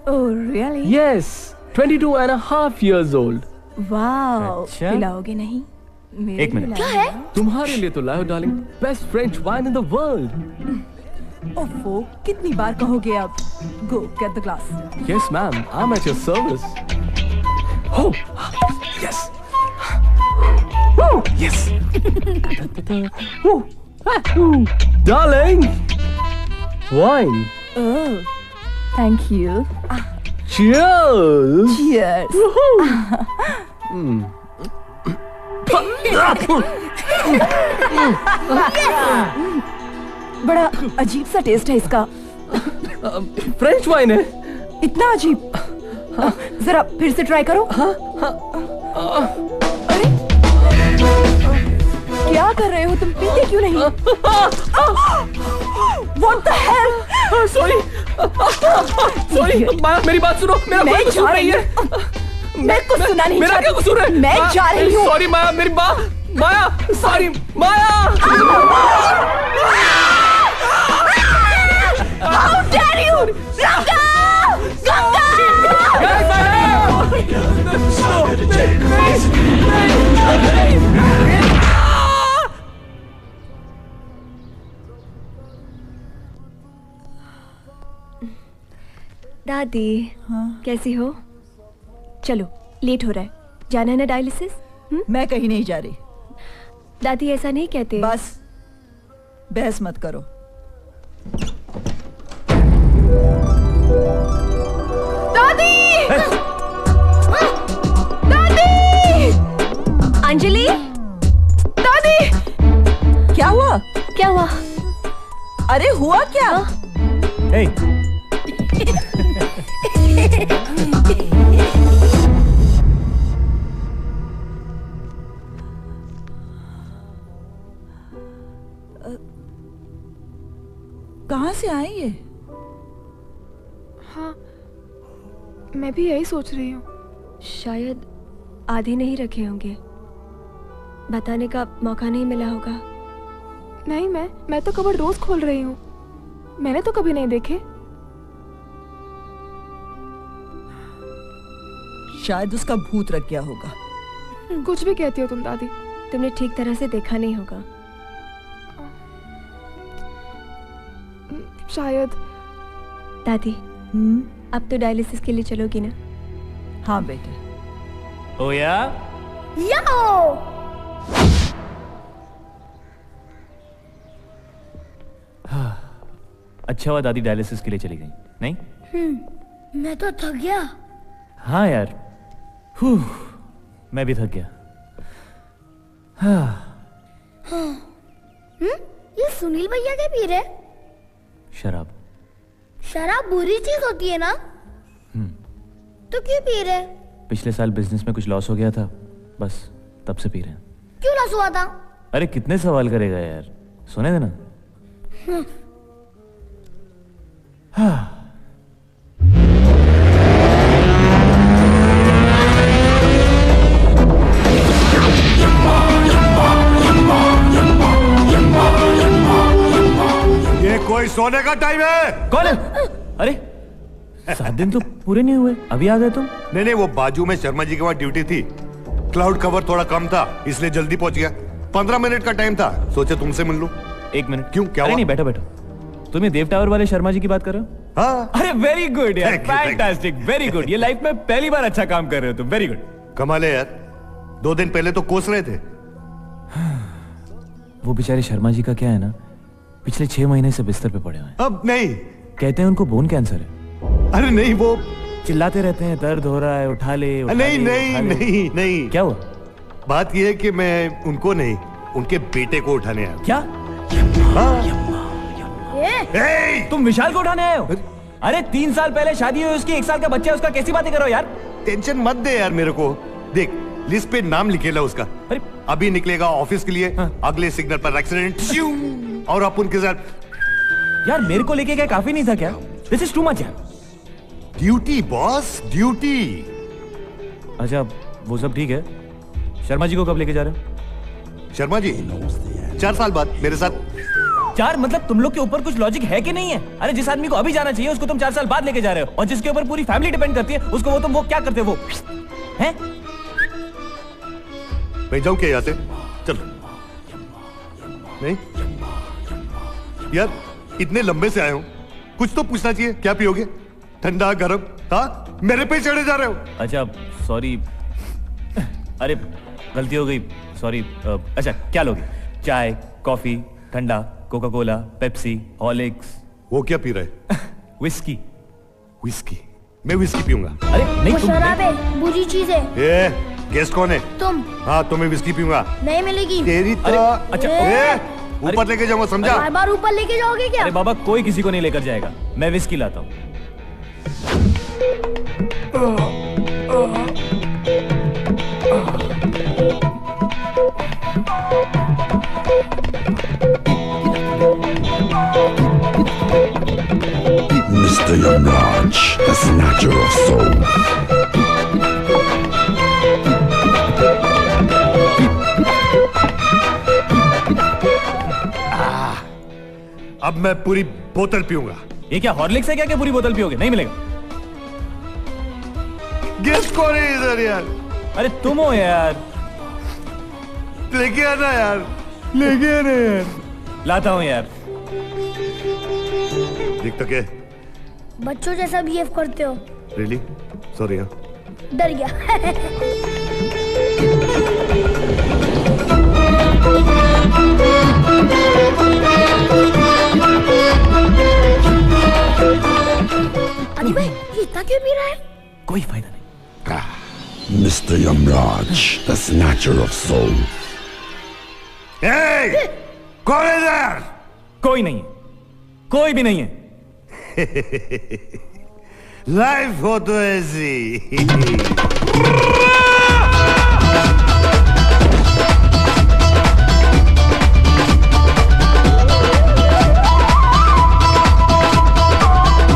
Speaker 16: Oh really?
Speaker 11: Yes, 22.5 years old.
Speaker 16: Wow,
Speaker 11: अच्छा?
Speaker 16: पिलाओगे नहीं? मेरे
Speaker 11: एक मिनट।
Speaker 16: लिए लाया।
Speaker 11: क्या है? तुम्हारे लिए तो लाया darling, best French wine in the world.
Speaker 5: ओफो, कितनी बार कहोगे अब? गो get the glass.
Speaker 11: Yes ma'am, I'm at your service. Oh, yes. Oh, yes. Darling, wine.
Speaker 16: Oh, thank you.
Speaker 11: Cheers.
Speaker 16: Cheers. बड़ा अजीब सा टेस्ट है इसका।
Speaker 11: फ्रेंच वाइन है।
Speaker 16: इतना अजीब। जरा फिर से ट्राई करो। अरे क्या कर रहे हो तुम? पीते क्यों नहीं? What the hell?
Speaker 11: Sorry, माया मेरी बात सुनो। मेरा कोई कसूर नहीं है।
Speaker 16: मैं कुछ सुना नहीं।
Speaker 11: मेरा क्या कसूर है?
Speaker 16: मैं जा रही हूँ।
Speaker 11: सॉरी माया, मेरी Maya, sorry Maya.
Speaker 16: How dare you? Ganga! दादी, कैसी हो? चलो, लेट हो रहा है। जाना है ना डायलिसिस?
Speaker 5: मैं कहीं नहीं जा रही।
Speaker 16: दादी ऐसा नहीं कहते।
Speaker 5: बस बहस मत करो।
Speaker 16: दादी! दादी! अंजलि! दादी!
Speaker 5: क्या हुआ?
Speaker 16: क्या हुआ?
Speaker 5: अरे हुआ क्या?
Speaker 2: Hey.
Speaker 5: कहाँ से आए ये?
Speaker 6: हाँ, मैं भी यही सोच रही हूँ।
Speaker 16: शायद आधे नहीं रखे होंगे। बताने का मौका नहीं मिला होगा।
Speaker 19: नहीं, मैं तो कबर्ड रोज खोल रही हूँ। मैंने तो कभी नहीं देखे।
Speaker 5: शायद उसका भूत रख गया होगा।
Speaker 19: कुछ भी कहती हो तुम दादी।
Speaker 16: तुमने ठीक तरह से देखा नहीं होगा।
Speaker 19: शायद।
Speaker 16: दादी, अब तो डायलिसिस के लिए चलोगी ना?
Speaker 5: हाँ बेटे।
Speaker 2: ओया? अच्छा हुआ दादी डायलिसिस के लिए चली गई। नहीं?
Speaker 4: मैं तो थक गया।
Speaker 2: हाँ यार, मैं भी थक गया।
Speaker 4: ये सुनील भैया क्या पी रहे?
Speaker 2: शराब।
Speaker 4: शराब बुरी चीज होती है ना? तो क्यों पी रहे?
Speaker 2: पिछले साल बिजनेस में कुछ लॉस हो गया था, बस तब से पी रहे हैं।
Speaker 4: क्यों लॉस हुआ था?
Speaker 2: अरे कितने सवाल करेगा यार, सुने देना।
Speaker 20: ये कोई सोने का टाइम है?
Speaker 2: कौन है? अरे 7 दिन तो पूरे नहीं हुए, अभी आ गए तुम?
Speaker 20: नहीं, वो बाजू में शर्मा जी के वहाँ ड्यूटी थी। क्लाउड कवर थोड़ा कम था, इसलिए जल्दी पहुंच गया। 15 मिनट का टाइम था, सोचे तुमसे मिल लूं।
Speaker 2: 1 मिनट।
Speaker 20: क्यों, क्या
Speaker 2: अरे
Speaker 20: हुआ?
Speaker 2: नहीं, बैठो बैठो। तुम ये देव टावर वाले शर्मा जी की बात कर रहे हो?
Speaker 20: हाँ।
Speaker 2: अरे वेरी गुड यार,
Speaker 20: Thank you, thank you.
Speaker 2: Fantastic, very good. ये लाइफ में पहली बार अच्छा काम कर रहे हो तुम, वेरी गुड।
Speaker 20: कमाल है यार, 2 दिन पहले तो कोस रहे थे।
Speaker 2: वो बेचारे शर्मा जी का क्या है ना, पिछले 6 महीने से बिस्तर पे पड़े हुए हैं।
Speaker 20: अब नहीं,
Speaker 2: कहते हैं उनको बोन कैंसर है।
Speaker 20: अरे नहीं, वो
Speaker 2: चिल्लाते रहते हैं दर्द हो रहा है, उठा ले, उठा
Speaker 20: नहीं
Speaker 2: ले,
Speaker 20: नहीं
Speaker 2: उठा ले।
Speaker 20: नहीं नहीं।
Speaker 2: क्या हुआ?
Speaker 20: बात यह है कि मैं उनको नहीं, उनके बेटे को उठाने आया।
Speaker 2: क्या? तुम विशाल को उठाने आए हो? अरे 3 साल पहले शादी हुई उसकी, 1 साल का बच्चा है उसका, कैसी बातें करो यार।
Speaker 20: टेंशन मत दे यार मेरे को। देख, लिस्ट पे नाम लिखेला उसका। अभी निकलेगा ऑफिस के लिए। अगले सिग्नल पर एक्सीडेंट और अपन के साथ।
Speaker 2: यार मेरे को लेके क्या काफी नहीं था क्या? दिस इज टू मच यार।
Speaker 20: Duty boss, duty.
Speaker 2: अच्छा वो सब ठीक है, शर्मा जी को कब लेके जा रहे हो?
Speaker 20: शर्मा जी 4 साल बाद मेरे साथ।
Speaker 2: 4 मतलब तुम लोग के ऊपर कुछ लॉजिक है कि नहीं है? अरे जिस आदमी को अभी जाना चाहिए उसको तुम 4 साल बाद लेके जा रहे हो, और जिसके ऊपर पूरी फैमिली डिपेंड करती है उसको वो क्या करते हो? वो हैं?
Speaker 20: मैं जाऊं क्या यहाँ से? चलो। नहीं यार, इतने लंबे से आए हो, कुछ तो पूछना चाहिए। क्या पियोगे? ठंडा गरम? हाँ, मेरे पे चढ़े जा रहे हो।
Speaker 2: अच्छा सॉरी, अरे गलती हो गई, सॉरी। अच्छा क्या लोगे? चाय, कॉफी, ठंडा, कोका कोला, पेप्सी, हॉर्लिक्स?
Speaker 20: वो क्या पी रहे?
Speaker 2: विस्की।
Speaker 20: विस्की? मैं विस्की पीऊंगा।
Speaker 2: अरे नहीं,
Speaker 4: वो शराब है, बुरी चीज है।
Speaker 20: ए, गेस्ट कौन है?
Speaker 4: तुम।
Speaker 20: हाँ, तो मैं विस्की पीऊंगा।
Speaker 4: नहीं मिलेगी।
Speaker 20: तेरी तो
Speaker 2: अच्छा
Speaker 20: ऊपर लेके जाऊंगा, समझा?
Speaker 4: बार ऊपर लेके जाओगे क्या?
Speaker 2: अरे बाबा कोई किसी को नहीं लेकर जाएगा, मैं विस्की लाता हूँ।
Speaker 21: Mr. Yamraj, the snatcher of souls.
Speaker 20: अब मैं पूरी बोतल पीऊंगा।
Speaker 2: ये क्या हॉर्लिक्स है क्या कि पूरी बोतल पियोगे? नहीं मिलेगा।
Speaker 20: गेस्ट कौन है इधर यार?
Speaker 2: अरे तुम हो यार।
Speaker 20: लेके आना यार, लेके आना यार।
Speaker 2: लाता हूँ यार।
Speaker 20: देख तो क्या
Speaker 4: बच्चों जैसा बिहेव करते हो।
Speaker 20: रियली सॉरी यार,
Speaker 4: डर गया। अरे भाई ये इतना क्यों पी रहा है?
Speaker 2: कोई फायदा नहीं।
Speaker 21: Mr. Yamraj, the snatcher of souls.
Speaker 20: Hey! कौन है इधर?
Speaker 2: कोई नहीं, कोई भी नहीं है।
Speaker 20: लाइफ हो तो ऐसी।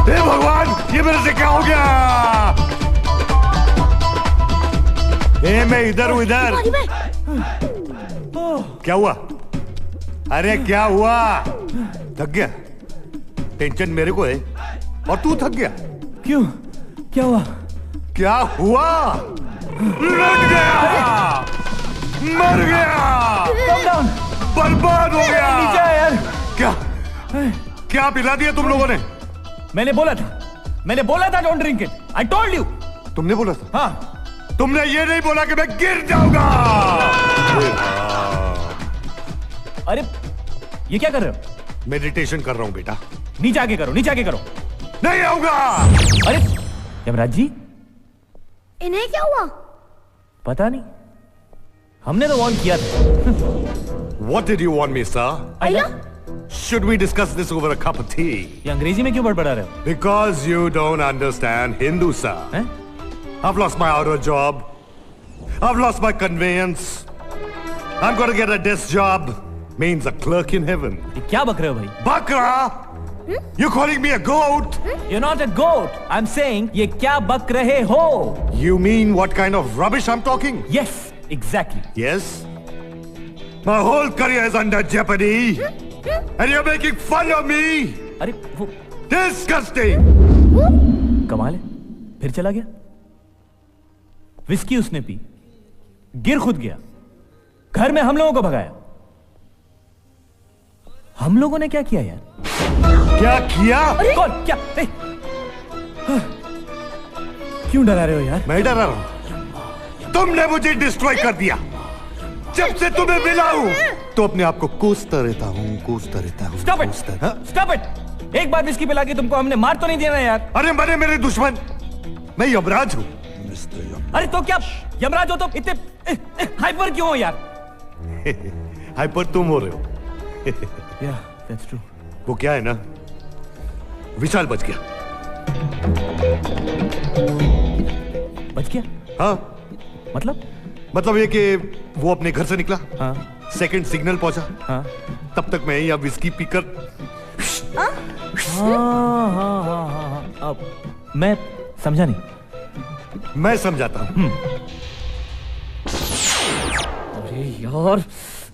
Speaker 20: हे भगवान, ये मेरे से क्या हो गया? मैं इधर हूं, इधर। क्या हुआ? अरे क्या हुआ? थक गया? टेंशन मेरे को है और तू थक गया?
Speaker 2: क्यों? क्या हुआ?
Speaker 20: क्या हुआ? लट गया, मर गया, बर्बाद हो गया।
Speaker 2: नीचे आ यार।
Speaker 20: क्या पिला दिया तुम लोगों ने?
Speaker 2: मैंने बोला था don't drink it. I told you.
Speaker 20: तुमने बोला था?
Speaker 2: हाँ।
Speaker 20: तुमने ये नहीं बोला कि मैं गिर जाऊंगा।
Speaker 2: अरे ये क्या कर रहे हो?
Speaker 20: मेडिटेशन कर रहा हूं बेटा।
Speaker 2: नीचे आके करो, नीचे आके करो।
Speaker 20: नहीं आऊंगा।
Speaker 2: अरे यमराज जी,
Speaker 4: इन्हें क्या हुआ?
Speaker 2: पता नहीं, हमने तो वार्न किया था।
Speaker 20: What did you want me, sir?
Speaker 4: आया?
Speaker 20: Should we discuss this over a cup of tea?
Speaker 2: ये अंग्रेजी में क्यों बड़बड़ा रहे हो?
Speaker 20: Because you don't understand Hindu, sir. I've lost my outer job. I've lost my conveyance. I'm gonna get a desk job. Means a clerk in heaven.
Speaker 2: ये क्या बक रहे हो भाई?
Speaker 20: Bakra? You calling me a goat?
Speaker 2: You're not a goat. I'm saying ये क्या बक रहे हो?
Speaker 20: You mean what kind of rubbish I'm talking?
Speaker 2: Yes, exactly.
Speaker 20: Yes? My whole career is under jeopardy. And you're making fun of me.
Speaker 2: अरे वो
Speaker 20: Disgusting.
Speaker 2: कमाल है, फिर चला गया। विस्की उसने पी, गिर खुद गया, घर में हम लोगों को भगाया। हम लोगों ने क्या किया यार?
Speaker 20: क्या किया?
Speaker 2: कौन? क्या? क्यों डरा रहे हो यार?
Speaker 20: मैं डरा रहा हूं? तुमने मुझे डिस्ट्रॉय कर दिया। जब से तुम्हें मिला हूं तो अपने आप को कोसता रहता हूं।
Speaker 2: Stop it! Stop it! एक बार विस्की पिला के तुमको हमने मार तो नहीं दिया ना यार?
Speaker 20: अरे मरे मेरे दुश्मन, मैं यमराज हूं।
Speaker 2: अरे तो क्या यमराज हो तो इतने हाइपर क्यों हो यार?
Speaker 20: हाइपर तुम हो रहे हो।
Speaker 2: Yeah, that's true.
Speaker 20: वो क्या है ना, विशाल बच गया।
Speaker 2: बच गया?
Speaker 20: हाँ।
Speaker 2: मतलब
Speaker 20: ये कि वो अपने घर से निकला।
Speaker 2: हाँ।
Speaker 20: सेकंड सिग्नल पहुंचा।
Speaker 2: हाँ।
Speaker 20: तब तक मैं यहाँ विस्की पीकर।
Speaker 2: हाँ। अब मैं समझा नहीं।
Speaker 20: मैं समझाता हूं।
Speaker 2: अरे यार,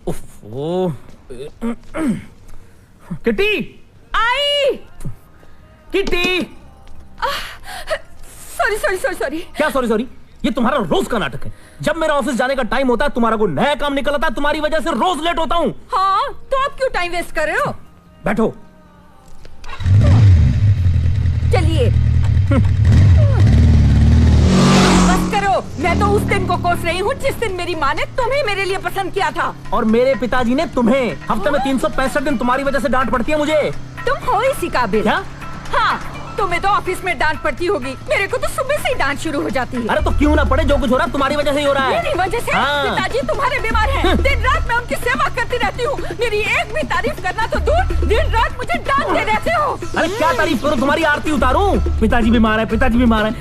Speaker 2: उफ़, किटी
Speaker 5: आई।
Speaker 2: Kitty,
Speaker 5: sorry.
Speaker 11: क्या सॉरी? ये तुम्हारा रोज का नाटक है। जब मेरा ऑफिस जाने का टाइम होता है, तुम्हारा कोई नया काम निकल आता है, तुम्हारी वजह से रोज लेट होता हूँ।
Speaker 5: हाँ, तो आप क्यों टाइम वेस्ट कर रहे हो?
Speaker 11: बैठो।
Speaker 5: चलिए बस करो। मैं तो उस दिन को कोस रही हूँ जिस दिन मेरी माँ ने तुम्हें मेरे लिए पसंद किया था।
Speaker 11: और मेरे पिताजी ने तुम्हें। हफ्ते में 365 दिन तुम्हारी वजह से डांट पड़ती है मुझे।
Speaker 5: तुम हो इसी काबिल।
Speaker 11: क्या?
Speaker 5: हाँ, तुम्हें तो ऑफिस में डांट पड़ती होगी, मेरे को तो सुबह से ही डांट शुरू हो जाती है।
Speaker 11: अरे तो क्यों ना पड़े, जो कुछ हो रहा है तुम्हारी वजह से ही हो रहा है।
Speaker 5: मेरी वजह से?
Speaker 11: हाँ।
Speaker 5: पिताजी तुम्हारे बीमार हैं। दिन रात मैं उनकी सेवा करती रहती हूँ। मेरी एक भी तारीफ करना तो दूर, दिन रात मुझे डांटते रहते हो।
Speaker 11: अरे क्या तारीफ करूं, तुम्हारी आरती उतारूं? पिताजी बीमार है।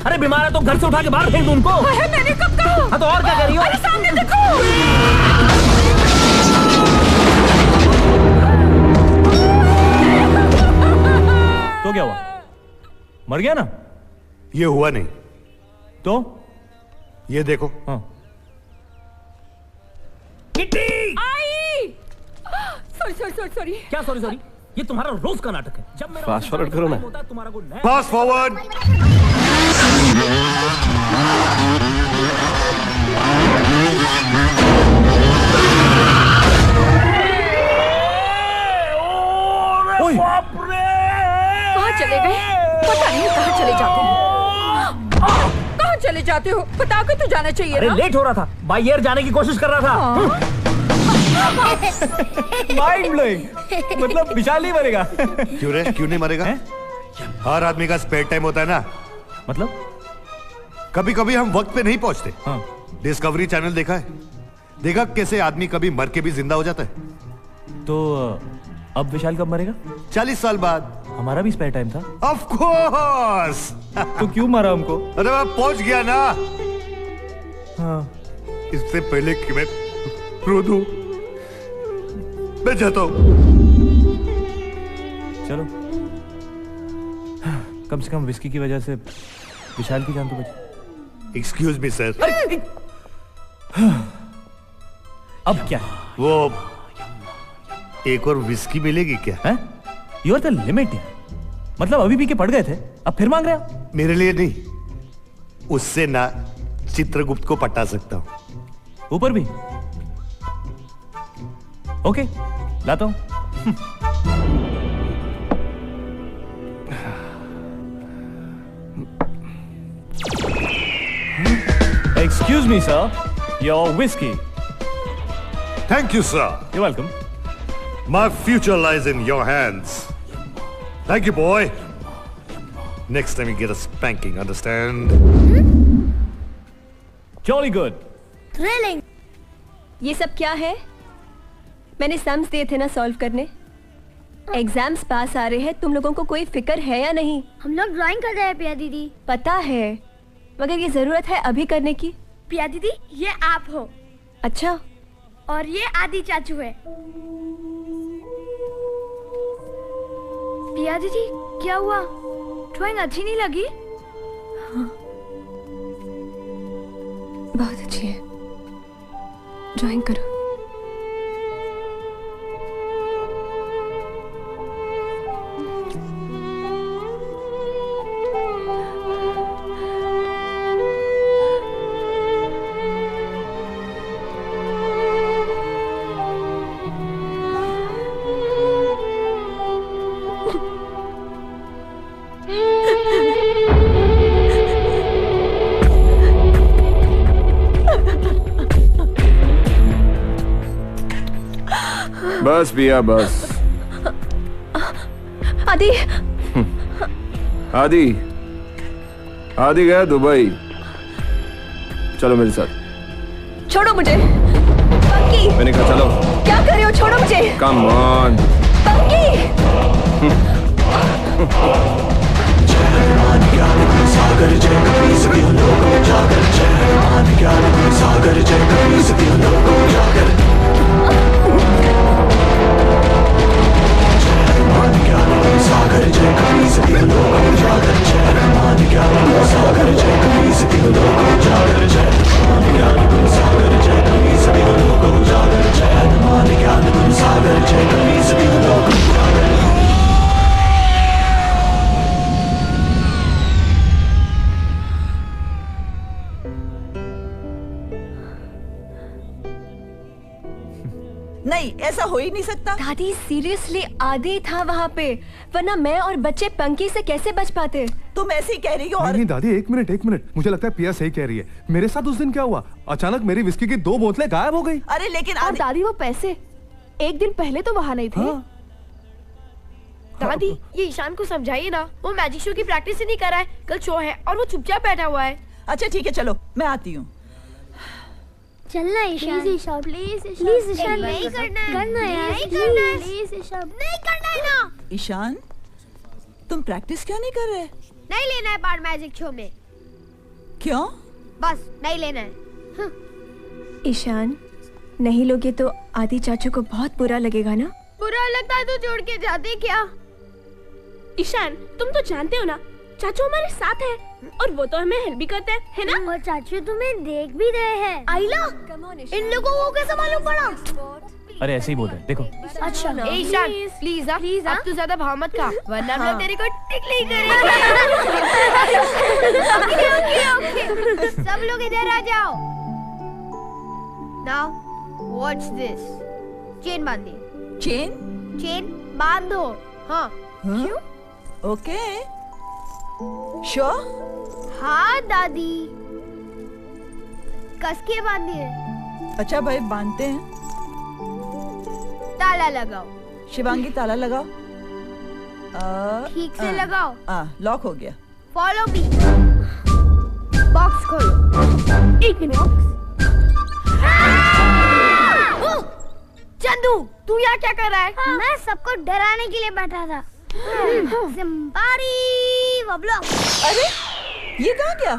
Speaker 11: अरे बीमार है तो घर से उठा के बाहर फेंक दूं उनको।
Speaker 5: मैंने कब कहा?
Speaker 11: हाँ तो और क्या कह रही हो?
Speaker 5: अरे सामने देखो।
Speaker 2: तो क्या हुआ? मर गया ना?
Speaker 20: ये हुआ नहीं
Speaker 2: तो
Speaker 20: ये देखो।
Speaker 2: हाँ।
Speaker 11: किटी
Speaker 5: आई। सॉरी।
Speaker 11: क्या सॉरी? ये तुम्हारा रोज का नाटक है। जब मेरा
Speaker 1: फास्ट फॉरवर्ड करो ना।
Speaker 11: तुम्हारा कोई नया
Speaker 20: फास्ट फॉरवर्ड।
Speaker 5: कहाँ चले गए? पता नहीं कहाँ चले जाते हो। कहाँ चले जाते हो? बता के तो जाना चाहिए
Speaker 11: अरे
Speaker 5: ना।
Speaker 11: लेट हो रहा था, बाय एयर जाने की कोशिश कर रहा था।
Speaker 2: Mind blowing. मतलब विशाल नहीं मरेगा।
Speaker 20: क्यों नहीं मरेगा? हर आदमी का स्पेयर टाइम होता है ना।
Speaker 2: मतलब
Speaker 20: कभी कभी हम वक्त पे नहीं पहुंचते।
Speaker 2: हाँ।
Speaker 20: डिस्कवरी चैनल देखा है? देखा कैसे आदमी कभी मर के भी जिंदा हो जाता है।
Speaker 2: तो अब विशाल कब मरेगा?
Speaker 20: 40 साल बाद।
Speaker 2: हमारा भी स्पेयर टाइम था।
Speaker 20: Of course.
Speaker 2: तो क्यों मारा हमको?
Speaker 20: अरे मैं पहुंच गया ना।
Speaker 2: हाँ।
Speaker 20: इससे पहले कि मैं रो दूं, मैं जाता हूं।
Speaker 2: चलो, कम से कम विस्की की वजह से विशाल की जान तो बची।
Speaker 20: Excuse me sir.
Speaker 2: अब क्या?
Speaker 20: वो एक और विस्की मिलेगी क्या?
Speaker 2: हैं? यू आर द लिमिट यार। मतलब अभी पी के पड़ गए थे, अब फिर मांग रहे हो?
Speaker 20: मेरे लिए नहीं, उससे ना चित्रगुप्त को पटा सकता हूं।
Speaker 2: ऊपर भी? ओके, लाता हूं। Excuse me, sir. Your whiskey.
Speaker 20: Thank you, sir.
Speaker 2: You're welcome.
Speaker 20: My future lies in your hands. Thank you, boy. Next time you get a spanking, understand?
Speaker 2: Jolly good.
Speaker 16: Thrilling. ये सब क्या है? मैंने सम्स दिए थे ना सॉल्व करने। Exams पास आ रहे हैं, तुम लोगों को कोई फिक्र है या नहीं?
Speaker 4: हम लोग ड्राइंग कर रहे हैं पिया दीदी।
Speaker 16: पता है, मगर ये जरूरत है अभी करने की।
Speaker 4: पिया दीदी, ये आप हो।
Speaker 16: अच्छा।
Speaker 4: और ये आदि चाचू है। पिया दीदी, क्या हुआ? ड्राइंग अच्छी नहीं लगी?
Speaker 16: हाँ। बहुत अच्छी है, ड्राइंग करो।
Speaker 15: बस पिया बस।
Speaker 16: आदि।
Speaker 15: आदि आदि गया दुबई। चलो मेरे साथ।
Speaker 16: छोड़ो मुझे। पंकी।
Speaker 15: मैंने कहा चलो।
Speaker 16: क्या कर रहे हो? छोड़ो मुझे।
Speaker 15: Come on.
Speaker 16: पंकी।
Speaker 21: सागर जय कपी सभी लोगों जागर जय मान ज्ञान सागर जय कपी सभी लोगों जागर सागर जय कपी सभी लोगों जागर जय मान ज्ञान सागर जय कपी सभी लोगों जागर जय मान ज्ञान सागर जय कपी सभी लोगों जागर जय मान ज्ञान सागर जय कपी सभी लोगों जागर।
Speaker 5: नहीं, ऐसा हो ही नहीं सकता।
Speaker 16: दादी सीरियसली आदि था वहाँ पे, वरना मैं और बच्चे पंकी से कैसे बच पाते?
Speaker 5: तुम ऐसे ही कह रही हो।
Speaker 7: नहीं दादी, एक मिनट, मुझे लगता है पिया सही कह रही है। मेरे साथ उस दिन क्या हुआ, अचानक मेरी विस्की की 2 बोतलें गायब हो गई।
Speaker 5: अरे लेकिन
Speaker 19: और दादी वो पैसे एक दिन पहले तो वहाँ नहीं थे।
Speaker 7: हाँ।
Speaker 6: दादी, ये ईशान को समझाइए ना, वो मैजिक शो की प्रैक्टिस ही नहीं कर रहा है। कल शो है और वो चुपचाप बैठा हुआ है।
Speaker 5: अच्छा ठीक है, चलो मैं आती हूँ।
Speaker 4: चलना ईशान,
Speaker 6: प्लीज ईशान,
Speaker 4: प्लीज ईशान, नहीं करना है, करना यार, प्लीज ईशान, नहीं करना है ना।
Speaker 5: ईशान, तुम प्रैक्टिस क्यों नहीं कर रहे?
Speaker 4: नहीं लेना है पार्ट मैजिक शो में।
Speaker 5: क्यों?
Speaker 4: बस नहीं लेना है।
Speaker 16: ईशान, नहीं लोगे तो आदि चाचू को बहुत बुरा लगेगा ना।
Speaker 6: बुरा लगता है तो छोड़ के जाते क्या? ईशान, तुम तो जानते हो ना, चाचू हमारे साथ है और वो तो हमें हेल्प भी करते हैं, है ना?
Speaker 4: और चाचू तुम्हें देख भी रहे हैं। आइला, इन लोगों को कैसे मालूम पड़ा?
Speaker 2: अरे ऐसे ही बोल रहे, देखो।
Speaker 6: अच्छा ईशान, प्लीज अब तू ज्यादा भाव मत खा, वरना हम लोग तेरे को टिकली करेंगे।
Speaker 4: ओके, सब लोग इधर आ जाओ। Now watch this. चेन बांधिए। चेन बांधो। हाँ। क्यों?
Speaker 5: ओके। श्योर?
Speaker 4: हाँ दादी, कस के बांधिए।
Speaker 5: अच्छा भाई, बांधते हैं।
Speaker 4: ताला लगाओ।
Speaker 5: शिवांगी ताला लगाओ।
Speaker 4: ठीक से लगाओ।
Speaker 5: लॉक हो गया।
Speaker 4: Follow me. बॉक्स खोलो।
Speaker 6: एक मिनट।
Speaker 4: चंदू, तू यहाँ क्या कर रहा है? मैं सबको डराने के लिए बैठा था। सिम्बारी वब्लॉक।
Speaker 5: अरे ये कहाँ गया?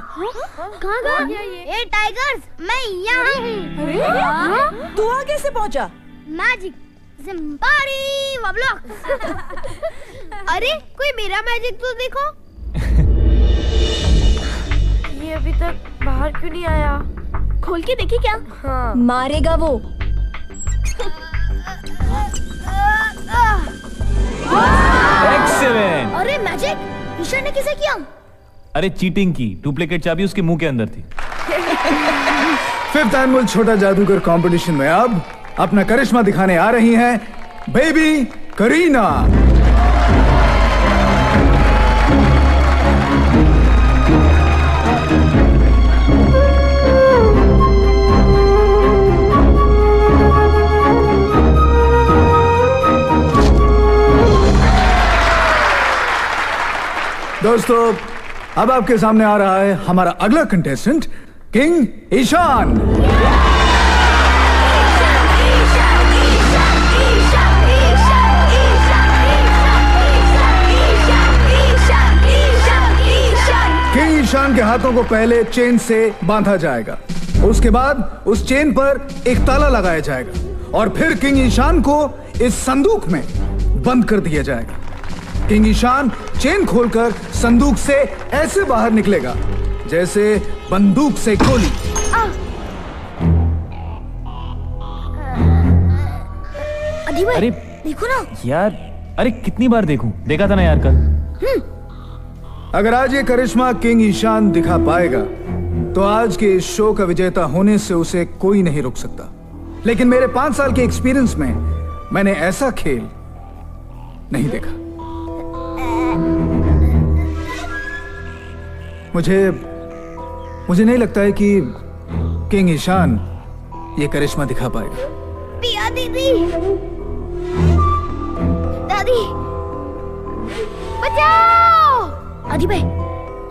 Speaker 4: कहाँ गया? ये टाइगर्स, मैं यहाँ हूँ।
Speaker 5: तू वहाँ कैसे पहुँचा?
Speaker 4: मैजिक सिम्बारी वब्लॉक। अरे कोई मेरा मैजिक तो देखो।
Speaker 6: ये अभी तक बाहर क्यों नहीं आया? खोल के देखी क्या? हाँ।
Speaker 16: मारेगा वो।
Speaker 2: एक्सीलेंट।
Speaker 4: अरे मैजिक, ईशान ने किसे किया?
Speaker 2: अरे चीटिंग की, डुप्लीकेट चाबी उसके मुंह के अंदर थी।
Speaker 10: फिफ्थ एनुअल छोटा जादूगर कंपटीशन में अब अपना करिश्मा दिखाने आ रही हैं बेबी करीना। दोस्तों, अब आपके सामने आ रहा है हमारा अगला contestant king Ishaan. King Ishaan के हाथों को पहले चेन से बांधा जाएगा, उसके बाद उस चेन पर एक ताला लगाया जाएगा और फिर किंग ईशान को इस संदूक में बंद कर दिया जाएगा। किंग ईशान चेन खोलकर संदूक से ऐसे बाहर निकलेगा जैसे बंदूक से गोली।
Speaker 2: अरे
Speaker 4: देखो ना
Speaker 2: यार, अरे कितनी बार देखूं? देखा था ना यार कल।
Speaker 10: अगर आज ये करिश्मा किंग ईशान दिखा पाएगा तो आज के इस शो का विजेता होने से उसे कोई नहीं रोक सकता। लेकिन मेरे 5 साल के एक्सपीरियंस में मैंने ऐसा खेल नहीं देखा। मुझे नहीं लगता है कि किंग ईशान ये करिश्मा दिखा पाएगा।
Speaker 4: पिया दीदी, दादी बचाओ! आदि भाई,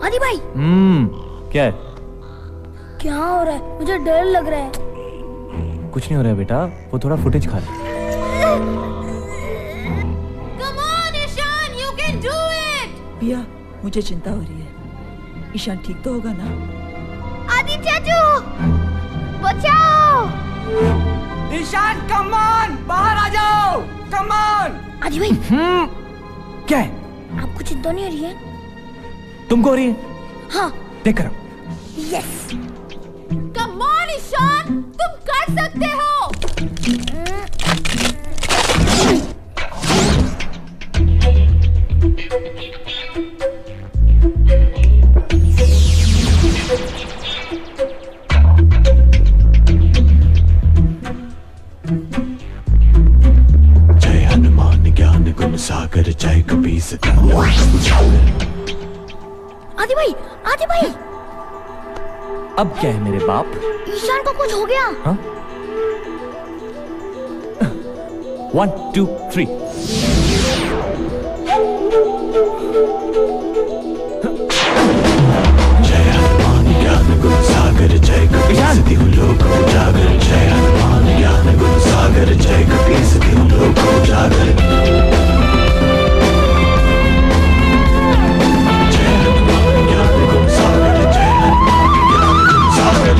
Speaker 4: आदि भाई।
Speaker 2: क्या है?
Speaker 4: क्या हो रहा है? मुझे डर लग रहा है।
Speaker 2: कुछ नहीं हो रहा है बेटा, वो थोड़ा फुटेज खा रहा है।
Speaker 4: Come on, Ishan, you can do it!
Speaker 5: पिया, मुझे चिंता हो रही है। ईशान ठीक तो होगा ना?
Speaker 4: आदि चाचू, बचाओ!
Speaker 5: ईशान, कम ऑन, बाहर आ जाओ, कम ऑन।
Speaker 4: आदि भाई,
Speaker 2: क्या है?
Speaker 4: आपको चिंता नहीं हो रही है?
Speaker 2: तुमको हो रही है?
Speaker 4: हाँ।
Speaker 2: देख कर।
Speaker 4: यस। कम ऑन ईशान, तुम कर सकते हो।
Speaker 21: जय हनुमान ज्ञान गुण सागर, जय कपीस
Speaker 4: आदि भाई, आदि भाई।
Speaker 2: अब क्या है मेरे बाप?
Speaker 4: ईशान को कुछ हो गया।
Speaker 2: हाँ? 1 2 3।
Speaker 21: जय हनुमान ज्ञान गुण सागर, जय कपीस तिहु लोक उजागर। जय हनुमान ज्ञान गुण सागर, जय कपीस तिहु लोक उजागर। जय हनुमान ज्ञान गुण सागर, जय हनुमान ज्ञान गुण सागर।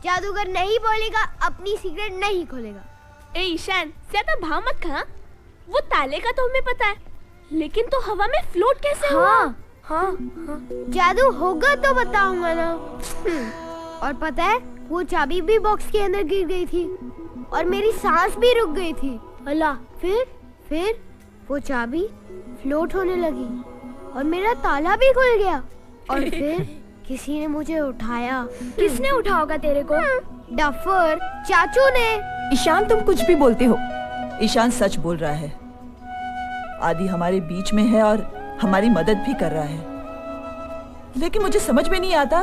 Speaker 6: जादूगर नहीं बोलेगा, अपनी सीक्रेट नहीं खोलेगा।
Speaker 19: ए ईशान, ज्यादा भाव मत खा। वो ताले का तो हमें पता है, लेकिन तो हवा में फ्लोट कैसे हुआ?
Speaker 6: हाँ, जादू होगा तो बताऊंगा ना। और पता है, वो चाबी भी बॉक्स के अंदर गिर गई थी और मेरी सांस भी रुक गई थी। अल्लाह, फिर वो चाबी फ्लोट होने लगी और मेरा ताला भी खुल गया और फिर किसी ने मुझे उठाया।
Speaker 19: किसने उठाया होगा तेरे को?
Speaker 6: डफर चाचू ने।
Speaker 5: ईशान, तुम कुछ भी बोलते हो। ईशान सच बोल रहा है। आदि हमारे बीच में है और हमारी मदद भी कर रहा है, लेकिन मुझे समझ में नहीं आता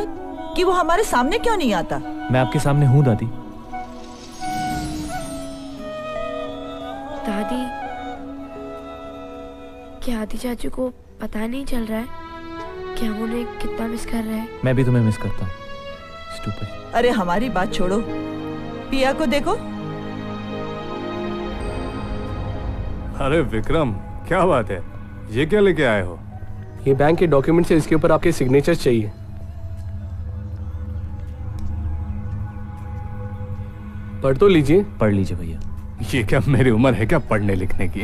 Speaker 5: कि वो हमारे सामने क्यों नहीं आता?
Speaker 2: मैं आपके सामने हूँ दादी।
Speaker 16: दादी, क्या आदि चाचू को पता नहीं चल रहा है कि हम उन्हें कितना मिस कर रहे हैं?
Speaker 2: मैं भी तुम्हें मिस करता हूँ। स्टूपिड।
Speaker 5: अरे हमारी बात छोड़ो, पिया को देखो।
Speaker 7: अरे विक्रम, क्या बात है? ये क्या लेके आए हो?
Speaker 11: ये बैंक के डॉक्यूमेंट्स है, इसके ऊपर आपके सिग्नेचर्स चाहिए। पढ़ तो लीजिए।
Speaker 2: पढ़ लीजिए भैया।
Speaker 7: ये क्या मेरी उम्र है क्या पढ़ने लिखने की?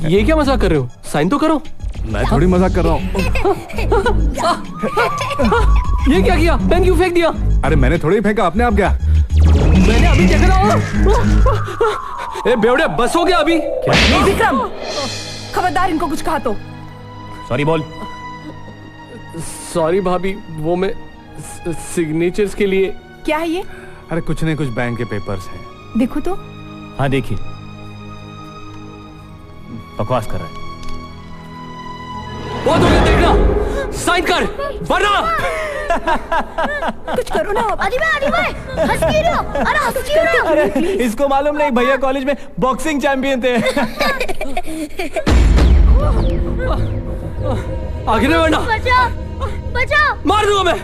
Speaker 11: ये क्या मजाक कर रहे हो? साइन तो करो।
Speaker 7: मैं थोड़ी मजाक कर रहा हूँ।
Speaker 11: ये क्या किया? पेन क्यों फेंक दिया?
Speaker 7: अरे मैंने थोड़ी फेंका, अपने आप गया।
Speaker 11: मैंने अभी देखा। ए बेवड़े, बस हो गया अभी।
Speaker 5: नहीं विक्रम, खबरदार इनको कुछ कहा तो।
Speaker 2: सॉरी बोल।
Speaker 11: सॉरी भाभी, वो मैं सिग्नेचर्स के लिए।
Speaker 16: क्या है ये?
Speaker 7: अरे कुछ नहीं, कुछ बैंक के पेपर्स हैं।
Speaker 16: देखो तो।
Speaker 2: हाँ देखिए, बकवास कर रहा है।
Speaker 11: बहुत हो गया, देखना। साइन कर वरना।
Speaker 5: कुछ करो ना।
Speaker 6: आदि भाई हंस क्यों रहे हो? अरे हंस क्यों रहे हो?
Speaker 2: अरे इसको मालूम नहीं, भैया कॉलेज में बॉक्सिंग चैंपियन थे।
Speaker 11: आगे नहीं बढ़ना।
Speaker 6: बचाओ बचाओ,
Speaker 11: मार दूंगा मैं।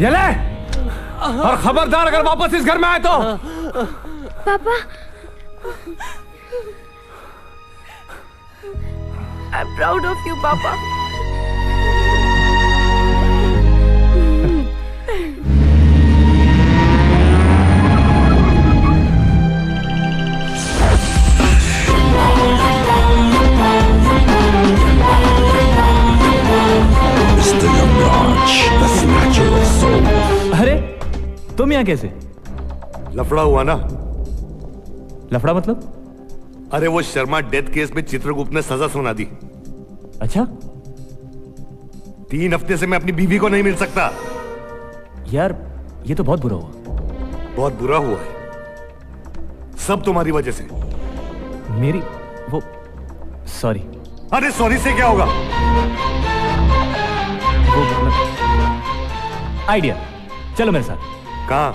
Speaker 7: ये ले, और खबरदार अगर वापस इस घर में आए तो।
Speaker 6: पापा,
Speaker 16: I'm proud of you, पापा।
Speaker 2: अरे तुम यहाँ कैसे?
Speaker 20: लफड़ा हुआ ना।
Speaker 2: लफड़ा मतलब?
Speaker 20: अरे वो शर्मा डेथ केस में चित्रगुप्त ने सजा सुना दी।
Speaker 2: अच्छा,
Speaker 20: 3 हफ्ते से मैं अपनी बीवी को नहीं मिल सकता।
Speaker 2: यार ये तो बहुत बुरा हुआ।
Speaker 20: बहुत बुरा हुआ है, सब तुम्हारी वजह से।
Speaker 2: मेरी वो सॉरी।
Speaker 20: अरे सॉरी से क्या होगा?
Speaker 2: वो आइडिया, चलो मेरे साथ।
Speaker 20: कहाँ?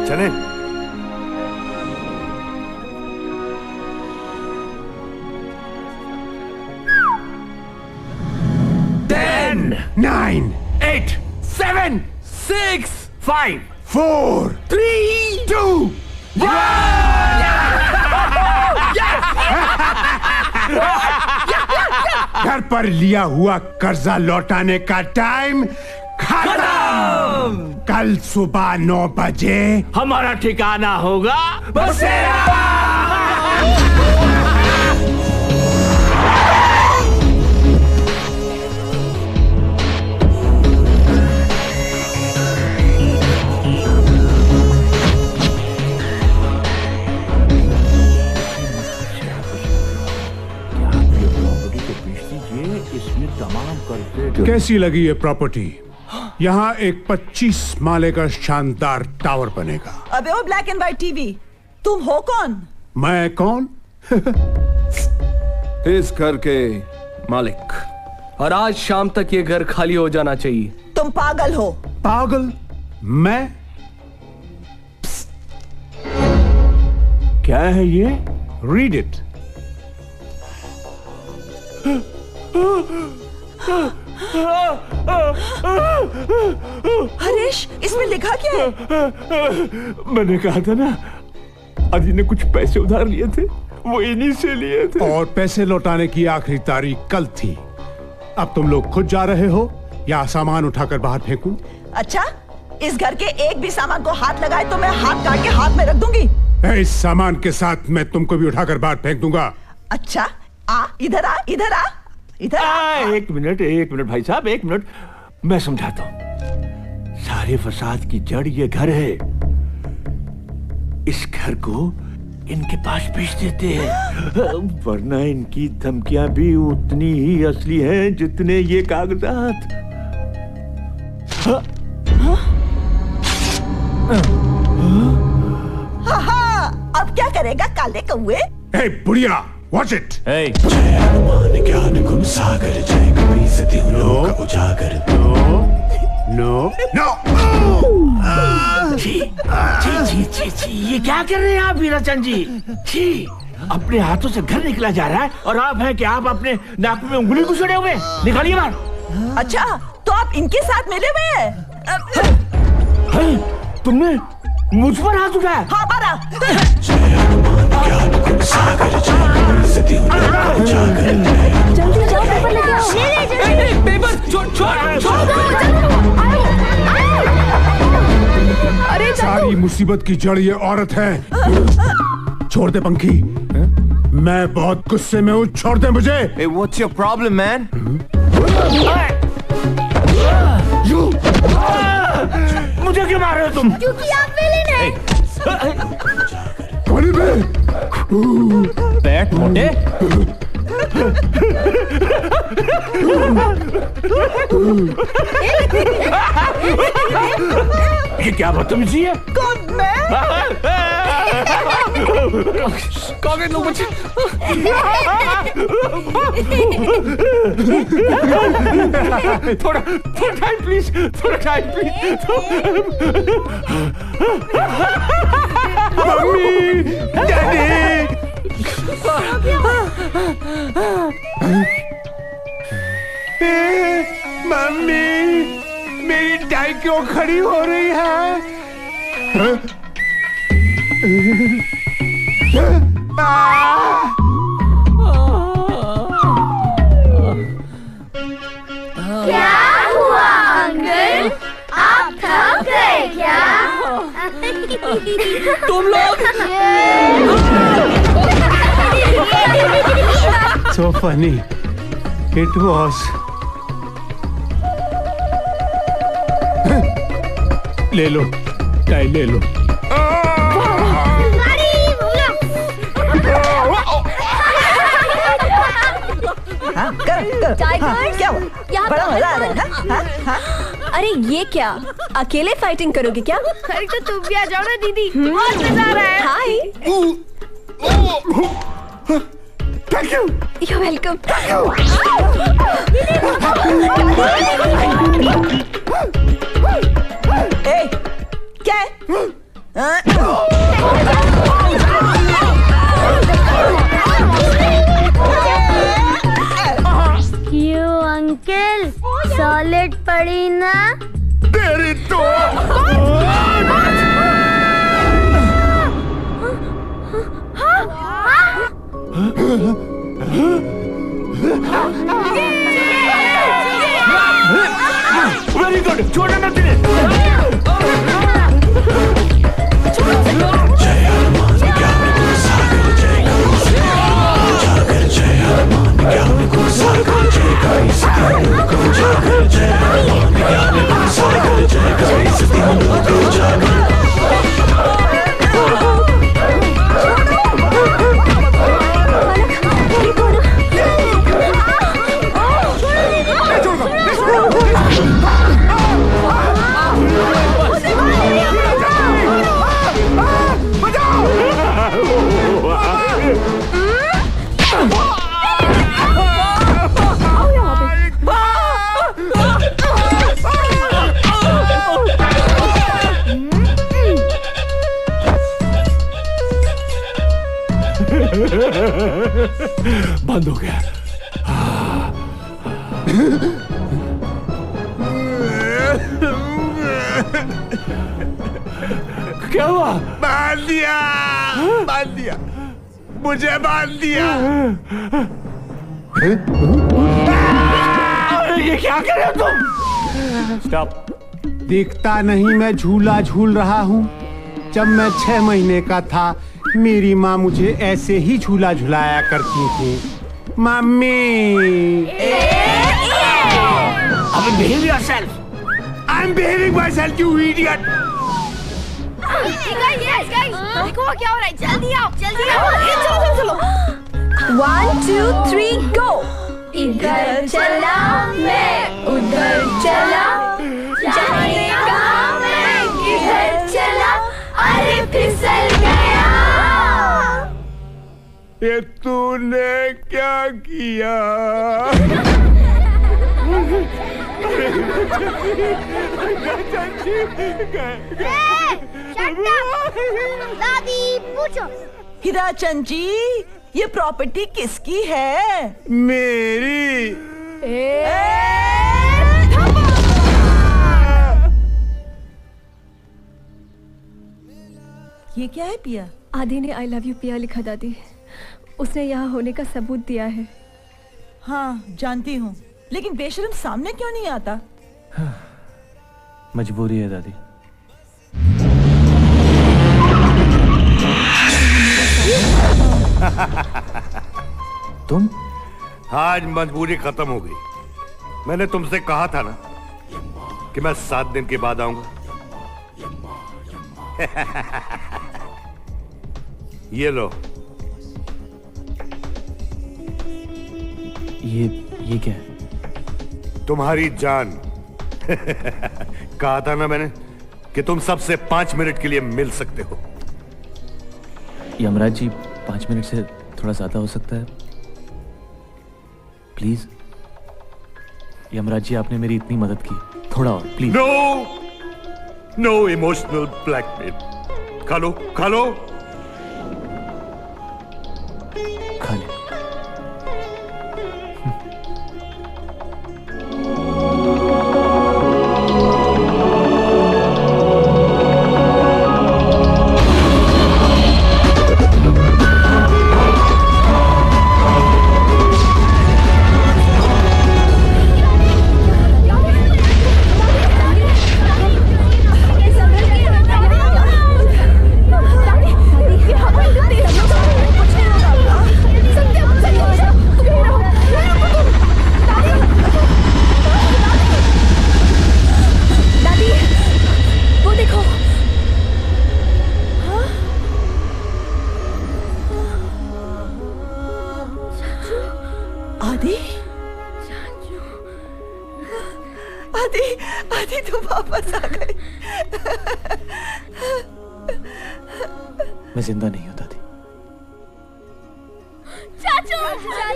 Speaker 20: चले।
Speaker 8: Ten, 9, 8, 7, 6, 5, 4, 3, 2, 1। घर पर लिया हुआ कर्जा लौटाने का टाइम खत्म। कल सुबह 9 बजे
Speaker 9: हमारा ठिकाना होगा बसेरा।
Speaker 8: कैसी लगी ये प्रॉपर्टी? यहाँ एक 25 माले का शानदार टावर बनेगा।
Speaker 5: अबे वो ब्लैक एंड व्हाइट टीवी, तुम हो कौन?
Speaker 8: मैं कौन?
Speaker 15: इस घर के मालिक।
Speaker 11: और आज शाम तक ये घर खाली हो जाना चाहिए।
Speaker 5: तुम पागल हो।
Speaker 8: पागल? मैं?
Speaker 9: क्या है ये?
Speaker 8: Read it.
Speaker 5: हरीश, इसमें लिखा क्या है?
Speaker 9: मैंने कहा था ना, अजी ने कुछ पैसे उधार लिए थे, वो इन्हीं से लिए थे।
Speaker 8: और पैसे लौटाने की आखिरी तारीख कल थी। अब तुम लोग खुद जा रहे हो या सामान उठाकर बाहर फेंकूं?
Speaker 5: अच्छा, इस घर के एक भी सामान को हाथ लगाए तो मैं हाथ काट के हाथ में रख दूंगी।
Speaker 8: इस सामान के साथ मैं तुमको भी उठाकर बाहर फेंक दूंगा।
Speaker 5: अच्छा, आ इधर आ, इधर आ, इधर आ।
Speaker 9: एक मिनट भाई साहब, एक मिनट, मैं समझाता हूं। सारे फसाद की जड़ ये घर है। इस घर को इनके पास बेच देते हैं, वरना इनकी धमकियां भी उतनी ही असली हैं जितने ये कागजात।
Speaker 5: अब क्या करेगा काले कौए?
Speaker 8: हे बुढ़िया, वॉच इट।
Speaker 21: जय हनुमान ज्ञान गुण सागर, जय कपी सती लोक उजागर।
Speaker 8: नो
Speaker 9: छी, ये क्या कर रहे हैं आप वीराचंद जी? छी, अपने हाथों से घर निकला जा रहा है और आप हैं कि आप अपने नाक में उंगली घुसेड़े हुए? निकालिए बाहर।
Speaker 5: अच्छा, तो आप इनके साथ मिले हुए हैं?
Speaker 9: तुमने मुझ पर हाथ उठाया?
Speaker 5: हाँ, मारा।
Speaker 21: जय हनुमान ज्ञान गुण सागर, जय कपी सती लोक उजागर।
Speaker 4: जल्दी जाओ, पेपर लेके आओ।
Speaker 11: पेपर छोड़।
Speaker 4: अरे
Speaker 8: सारी मुसीबत की जड़ ये औरत है। छोड़ दे पंखी, मैं बहुत गुस्से में हूँ, छोड़ दे मुझे।
Speaker 15: Hey, what's your problem, man?
Speaker 9: मुझे क्यों मार रहे हो तुम?
Speaker 4: क्योंकि आप विलेन हैं।
Speaker 8: कौन है?
Speaker 2: बैठ मोटे।
Speaker 9: ये क्या बदतमीजी है?
Speaker 5: कौन? मैं?
Speaker 11: कौन लोग बच्चे?
Speaker 9: थोड़ा टाइम प्लीज, थोड़ा time please.
Speaker 8: Mummy, daddy. Mummy, मेरी टाई क्यों खड़ी हो रही है?
Speaker 4: क्या हुआ अंकल? आप थक गए क्या?
Speaker 11: तुम लोग
Speaker 8: So funny. It was. ले लो, टाई ले लो।
Speaker 5: क्या हुआ? बड़ा मजा आ रहा है ना?
Speaker 16: अरे ये क्या, अकेले फाइटिंग करोगे क्या?
Speaker 19: अरे तो तुम भी आ जाओ ना दीदी, बहुत मजा आ रहा है।
Speaker 16: हाय।
Speaker 8: Thank you.
Speaker 16: You're welcome.
Speaker 5: ए, क्या है?
Speaker 4: क्यों अंकल, सॉलिड पड़ी ना?
Speaker 8: तेरी तो
Speaker 9: वेरी गुड, छोड़ना मत इन्हें।
Speaker 21: जय हनुमान ज्ञान गुण सागर, जय कपी सती लोक उजागर। जय हनुमान ज्ञान गुण सागर, जय कपी सती लोक उजागर। जय हनुमान ज्ञान गुण सागर, जय कपी सती लोक उजागर।
Speaker 8: छोड़ दो।
Speaker 20: बंद हो गया।
Speaker 21: क्या हुआ?
Speaker 8: बांध दिया, बांध दिया, मुझे बांध दिया।
Speaker 21: ये क्या कर रहे हो तुम?
Speaker 17: स्टॉप।
Speaker 12: दिखता नहीं मैं झूला झूल रहा हूँ। जब मैं 6 महीने का था मेरी माँ मुझे ऐसे ही झूला झुलाया करती थी। मम्मी।
Speaker 21: अब behave yourself.
Speaker 8: I'm behaving myself, you idiot.
Speaker 4: Guys, देखो क्या हो रहा है, जल्दी आओ, जल्दी आओ, चलो।
Speaker 16: 1 2 3 go।
Speaker 4: इधर चला मैं उधर चला, जाने कहाँ मैं किधर चला, अरे फिसल गया।
Speaker 8: ये तूने क्या किया?
Speaker 6: दादी पूछो।
Speaker 5: हीराचंद जी, ये प्रॉपर्टी किसकी है?
Speaker 8: मेरी।
Speaker 5: ये क्या है पिया?
Speaker 16: आदि ने आई लव यू पिया लिखा दादी। उसने यहाँ होने का सबूत दिया है।
Speaker 5: हाँ जानती हूँ, लेकिन बेशरम सामने क्यों नहीं आता?
Speaker 2: मजबूरी है दादी। तुम?
Speaker 8: आज मजबूरी खत्म हो गई। मैंने तुमसे कहा था ना कि मैं 7 दिन के बाद आऊंगा। ये लो।
Speaker 2: ये क्या है?
Speaker 8: तुम्हारी जान। कहा था ना मैंने कि तुम सबसे 5 मिनट के लिए मिल सकते हो।
Speaker 2: यमराज जी 5 मिनट से थोड़ा ज्यादा हो सकता है, प्लीज। यमराज जी आपने मेरी इतनी मदद की, थोड़ा और प्लीज।
Speaker 8: No emotional blackmail. खा लो, खा लो।
Speaker 2: खा ले।
Speaker 5: आदि तू वापस आ गई।
Speaker 2: मैं जिंदा नहीं हूं दादी।
Speaker 4: चाचू,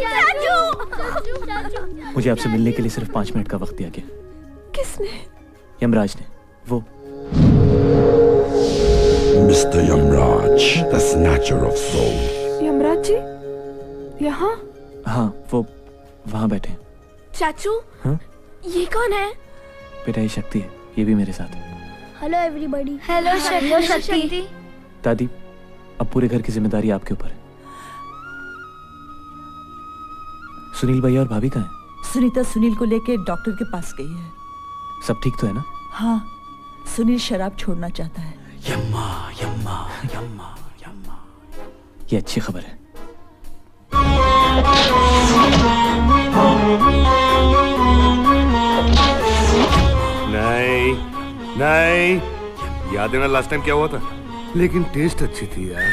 Speaker 4: चाचू,
Speaker 2: मुझे आपसे मिलने के लिए सिर्फ 5 मिनट का वक्त दिया गया।
Speaker 16: किसने?
Speaker 2: यमराज ने। वो
Speaker 21: Mr. Yamraj, the snatcher of souls.
Speaker 16: Yamraj ji यहाँ?
Speaker 2: हाँ, वो वहां बैठे हैं।
Speaker 19: चाचू,
Speaker 2: हाँ?
Speaker 19: ये कौन है?
Speaker 2: बेटा ये शक्ति है, ये भी मेरे साथ है।
Speaker 6: Hello everybody.
Speaker 4: हेलो शक्ति।
Speaker 2: दादी अब पूरे घर की जिम्मेदारी आपके ऊपर है। सुनील भैया और भाभी कहाँ हैं?
Speaker 5: सुनीता सुनील को लेके डॉक्टर के पास गई है।
Speaker 2: सब ठीक तो है ना?
Speaker 5: हाँ, सुनील शराब छोड़ना चाहता है।
Speaker 21: यम्मा, यम्मा, यम्मा, यम्मा।
Speaker 2: ये अच्छी खबर है।
Speaker 8: नहीं, नहीं, याद है ना लास्ट टाइम क्या हुआ था? लेकिन टेस्ट अच्छी थी यार।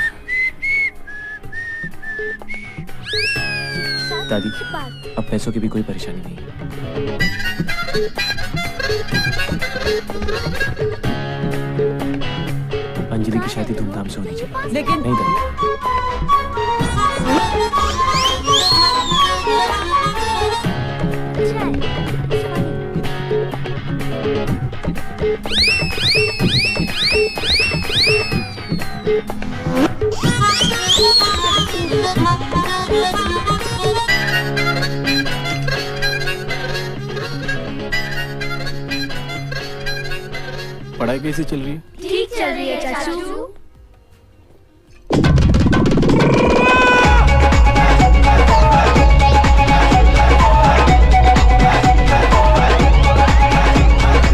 Speaker 2: दादी अब पैसों की भी कोई परेशानी नहीं है। अंजलि की शादी धूमधाम से होनी चाहिए।
Speaker 5: लेकिन
Speaker 2: नहीं दादी।
Speaker 11: पढ़ाई कैसी चल रही है?
Speaker 19: ठीक चल रही है चाचू।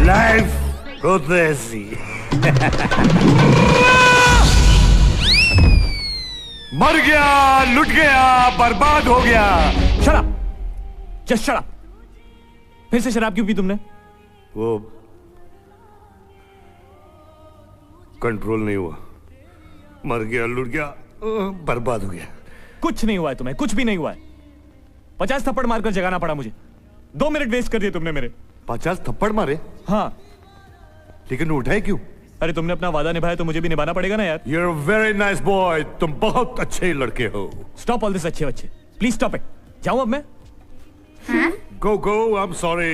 Speaker 20: लाइफ होते ऐसी। मर गया, लुट गया, बर्बाद हो गया।
Speaker 2: शराब, जस्ट शराब। फिर से शराब क्यों पी तुमने?
Speaker 20: वो कंट्रोल नहीं हुआ, मर गया, लुट गया, बर्बाद हो गया।
Speaker 2: कुछ नहीं हुआ है तुम्हें, कुछ भी नहीं हुआ है। 50 थप्पड़ मारकर जगाना पड़ा मुझे। 2 मिनट वेस्ट कर दिए तुमने मेरे।
Speaker 20: 50 थप्पड़ मारे?
Speaker 2: हाँ।
Speaker 20: लेकिन उठाए क्यों?
Speaker 2: अरे तुमने अपना वादा निभाया तो मुझे भी निभाना पड़ेगा ना यार।
Speaker 20: You're a very nice boy, तुम बहुत अच्छे लड़के हो।
Speaker 2: Stop all this अच्छे बच्चे। Please stop it। जाऊं अब मैं?
Speaker 20: Go go, I'm sorry।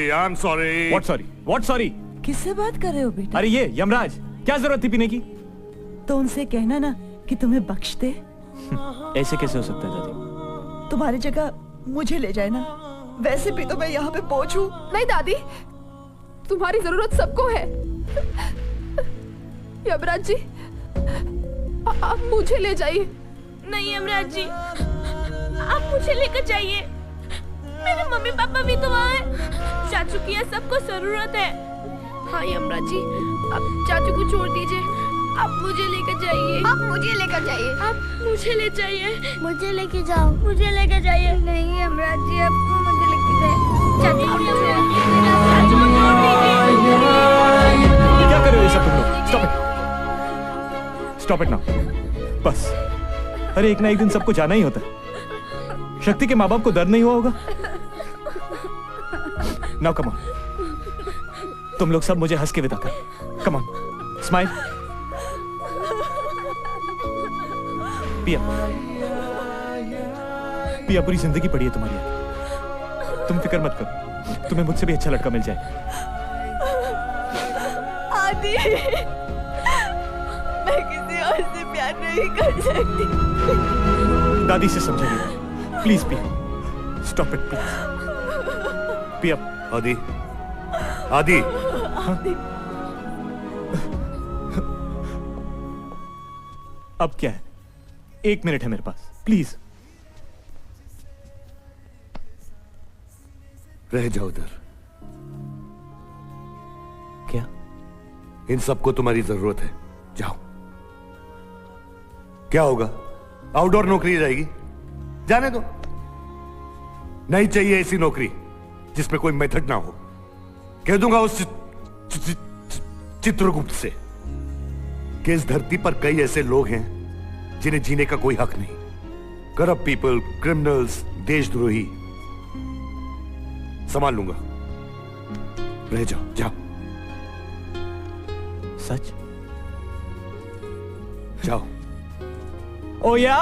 Speaker 2: What sorry? What sorry?
Speaker 5: किससे बात कर रहे हो बेटा?
Speaker 2: अरे ये यमराज, क्या जरूरत थी पीने की?
Speaker 5: तो उनसे कहना ना कि तुम्हें बख्श दे।
Speaker 2: ऐसे कैसे हो सकता है दादी?
Speaker 5: तुम्हारी जगह मुझे ले जाए ना, वैसे भी तो मैं यहाँ पे पहुंचू।
Speaker 14: नहीं दादी, तुम्हारी जरूरत सबको है। यमराज जी, आप मुझे ले जाइए।
Speaker 19: नहीं यमराज जी, आप मुझे लेकर जाइए। मेरे मम्मी पापा भी तो वहाँ हैं। चाचू की यहाँ सबको जरूरत है।
Speaker 14: हाँ यमराज जी, आप चाचू को छोड़ दीजिए, आप मुझे लेकर जाइए।
Speaker 6: आप मुझे लेकर जाइए।
Speaker 19: आप मुझे ले जाइए।
Speaker 6: मुझे लेके जाओ।
Speaker 19: मुझे लेकर जाइए।
Speaker 6: नहीं यमराज जी, आपको मुझे लेके जाइए।
Speaker 19: चाचू को छोड़ दीजिए। चाचू को छोड़ दीजिए।
Speaker 2: क्या कर रहे हो ये सब तुम लोग? Stop it। Stop it now। बस। अरे एक ना एक दिन सबको जाना ही होता है। शक्ति के माँ बाप को दर्द नहीं हुआ होगा? Now come on। तुम लोग सब मुझे हंस के विदा कर। Come on, smile। पिया, पिया पूरी जिंदगी पड़ी है तुम्हारी। तुम फिक्र मत करो, तुम्हें मुझसे भी अच्छा लड़का मिल जाए।
Speaker 5: आदि, मैं किसी और से प्यार नहीं कर सकती।
Speaker 2: दादी से समझाइए प्लीज पिया। Stop it please. पिया।
Speaker 20: आदि, आदि।
Speaker 2: अब क्या है? 1 मिनट है मेरे पास, प्लीज।
Speaker 20: रह जाओ उधर।
Speaker 2: क्या?
Speaker 20: इन सबको तुम्हारी जरूरत है, जाओ। क्या होगा? आउटडोर नौकरी जाएगी, जाने दो। नहीं चाहिए ऐसी नौकरी जिसमें कोई मेथड ना हो। कह दूंगा उस चित्रगुप्त से कि इस धरती पर कई ऐसे लोग हैं जिन्हें जीने का कोई हक नहीं। करप्ट पीपल, क्रिमिनल्स, देशद्रोही। संभाल लूंगा, रह जाओ, जाओ।
Speaker 2: सच?
Speaker 20: जाओ।
Speaker 2: ओ या?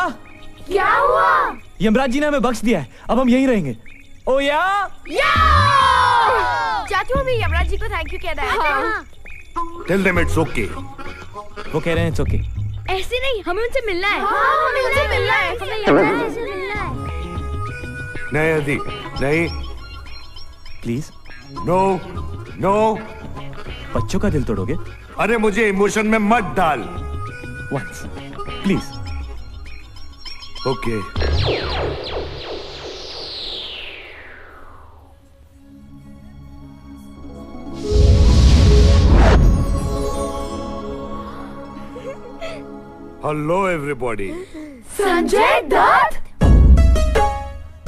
Speaker 14: क्या हुआ?
Speaker 2: यमराज जी ने हमें बख्श दिया है, अब हम यहीं रहेंगे। ओ या?
Speaker 14: चाचू हमें यमराज जी को थैंक यू कहना है। हाँ।
Speaker 20: Tell them it's okay।
Speaker 2: वो कह रहे हैं it's okay।
Speaker 19: ऐसे नहीं, हमें उनसे मिलना है।
Speaker 14: हाँ, हमें उनसे मिलना है।
Speaker 19: हमें यमराज जी से मिलना है।
Speaker 20: नहीं आदि, नहीं।
Speaker 2: प्लीज।
Speaker 20: No, no.
Speaker 2: बच्चों का दिल तोड़ोगे?
Speaker 20: अरे मुझे इमोशन में मत डाल।
Speaker 2: Once, please.
Speaker 20: Okay. Hello everybody.
Speaker 14: Sanjay Dutt?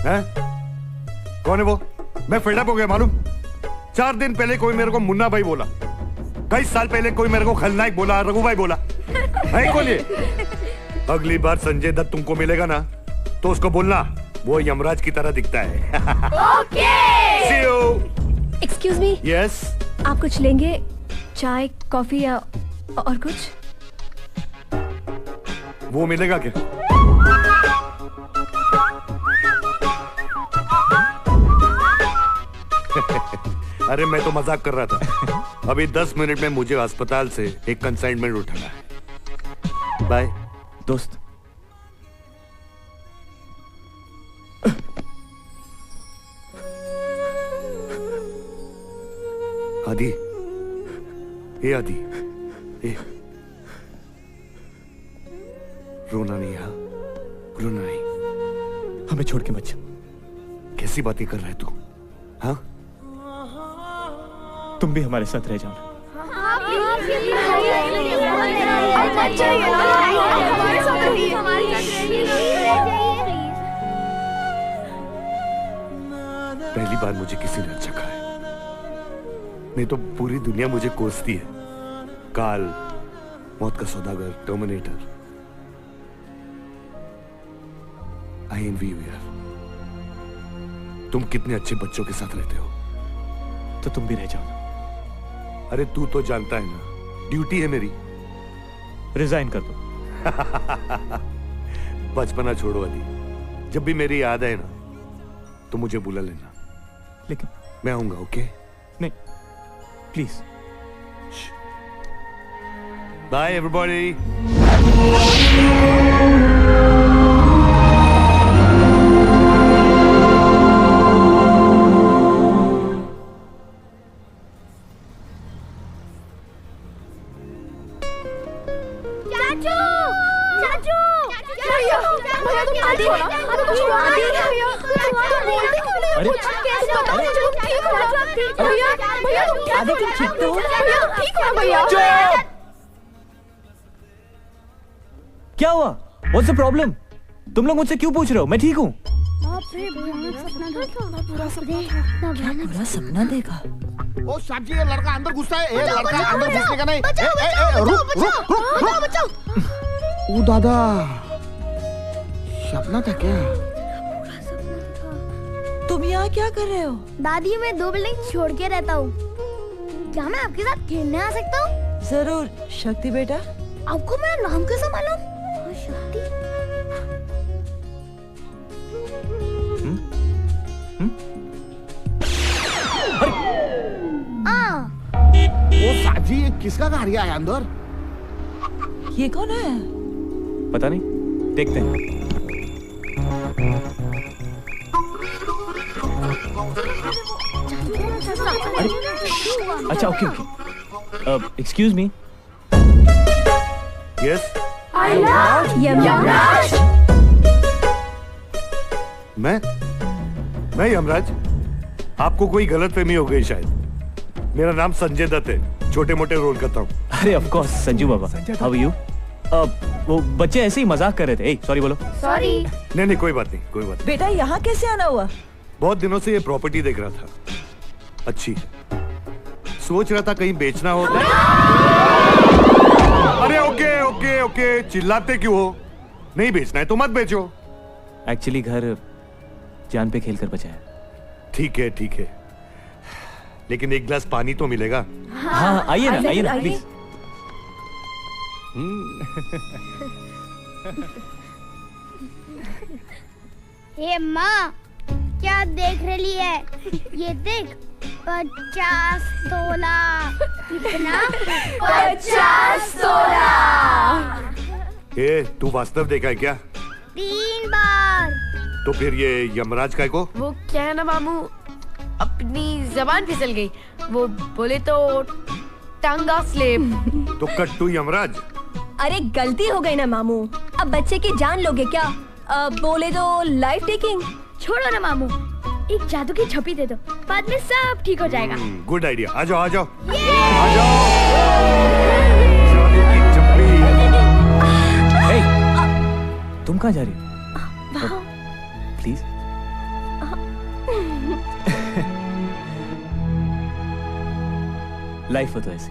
Speaker 20: हैं? कौन है वो? मैं फेड अप हो गया मालूम। 4 दिन पहले कोई मेरे को मुन्ना भाई बोला, कई साल पहले कोई मेरे को खलनायक बोला, रघु भाई बोला। है कौन ये? अगली बार संजय दत्त तुमको मिलेगा ना तो उसको बोलना वो यमराज की तरह दिखता है।
Speaker 14: Okay.
Speaker 20: See you।
Speaker 16: Excuse me.
Speaker 20: Yes.
Speaker 16: आप कुछ लेंगे? चाय, कॉफी या और कुछ?
Speaker 20: वो मिलेगा क्या? अरे मैं तो मजाक कर रहा था। अभी 10 मिनट में मुझे अस्पताल से एक कंसाइनमेंट उठाना है। बाय
Speaker 2: दोस्त।
Speaker 20: आदि, ये आदि, रोना नहीं, हाँ रोना नहीं।
Speaker 2: हमें छोड़ के मत जा।
Speaker 20: कैसी बातें कर रहा है तू? हाँ
Speaker 2: तुम भी हमारे साथ रह जाओ।
Speaker 20: पहली बार मुझे किसी ने अच्छा कहा है, नहीं तो पूरी दुनिया मुझे कोसती है। काल, मौत का सौदागर, टर्मिनेटर। आई एनवी यू यार। तुम कितने अच्छे बच्चों के साथ रहते हो।
Speaker 2: तो तुम भी रह जाओ।
Speaker 20: अरे तू तो जानता है ना, ड्यूटी है मेरी।
Speaker 2: रिजाइन कर दो।
Speaker 20: बचपना छोड़ो अली, जब भी मेरी याद है ना तो मुझे बुला लेना।
Speaker 2: लेकिन
Speaker 20: मैं आऊंगा, ओके?
Speaker 2: नहीं प्लीज।
Speaker 20: By everybody.
Speaker 2: क्या हुआ? What's the problem? तुम लोग मुझसे क्यों पूछ रहे हो? मैं ठीक हूँ।
Speaker 5: पूरा सपना देखा।
Speaker 3: ओ साहब जी, ये लड़का अंदर घुसता है। ये लड़का अंदर घुसने का नहीं। रुक रुक रुक। ओ दादा, सपना था क्या?
Speaker 5: तुम यहाँ क्या कर रहे हो?
Speaker 6: दादी, मैं 2 बिल्डिंग छोड़ के रहता हूँ। क्या मैं आपके साथ खेलने आ सकता हूँ?
Speaker 5: जरूर शक्ति बेटा।
Speaker 6: आपको मेरा नाम कैसे मालूम? शक्ति।
Speaker 3: ओ साहब जी, ये किसका गाड़ी आया अंदर?
Speaker 5: ये कौन है?
Speaker 2: पता नहीं, देखते हैं। अच्छा okay okay. Excuse me.
Speaker 20: Yes.
Speaker 4: Yamraj.
Speaker 20: मैं यमराज? आपको कोई गलतफहमी हो गई शायद। मेरा नाम संजय दत्त है, छोटे मोटे रोल करता हूँ।
Speaker 2: अरे of course Sanju Baba. How are you? वो बच्चे ऐसे ही मजाक कर रहे थे। सॉरी बोलो।
Speaker 6: सॉरी।
Speaker 20: नहीं कोई बात नहीं, कोई बात नहीं।
Speaker 5: बेटा यहाँ कैसे आना हुआ?
Speaker 20: बहुत दिनों से ये प्रॉपर्टी देख रहा था, अच्छी है। सोच रहा था कहीं बेचना हो। अरे ओके ओके ओके, चिल्लाते क्यों हो? नहीं बेचना है तो मत बेचो।
Speaker 2: एक्चुअली घर जान पे खेल कर बचा है।
Speaker 20: ठीक है, लेकिन एक गिलास पानी तो मिलेगा।
Speaker 2: हाँ आइए ना प्लीज।
Speaker 6: हे माँ, क्या देख रही है? ये देख, 50 तोला। कितना?
Speaker 4: 50 तोला।
Speaker 20: ए, तू वास्तव देखा है क्या?
Speaker 6: 3 बार।
Speaker 20: तो फिर ये यमराज काय को?
Speaker 14: वो क्या है ना मामू, अपनी जबान फिसल गई। वो बोले तो टांगा स्लेब।
Speaker 20: तो कट्टू यमराज।
Speaker 16: अरे गलती हो गई ना मामू, अब बच्चे की जान लोगे क्या? बोले तो लाइफ टेकिंग।
Speaker 4: छोड़ो ना मामू, एक जादू की छपी दे दो, बाद में सब ठीक हो जाएगा।
Speaker 20: Good idea. आ जाओ। जादू
Speaker 2: की तुम कहाँ जा रही हो? प्लीज। लाइफ हो तो ऐसी।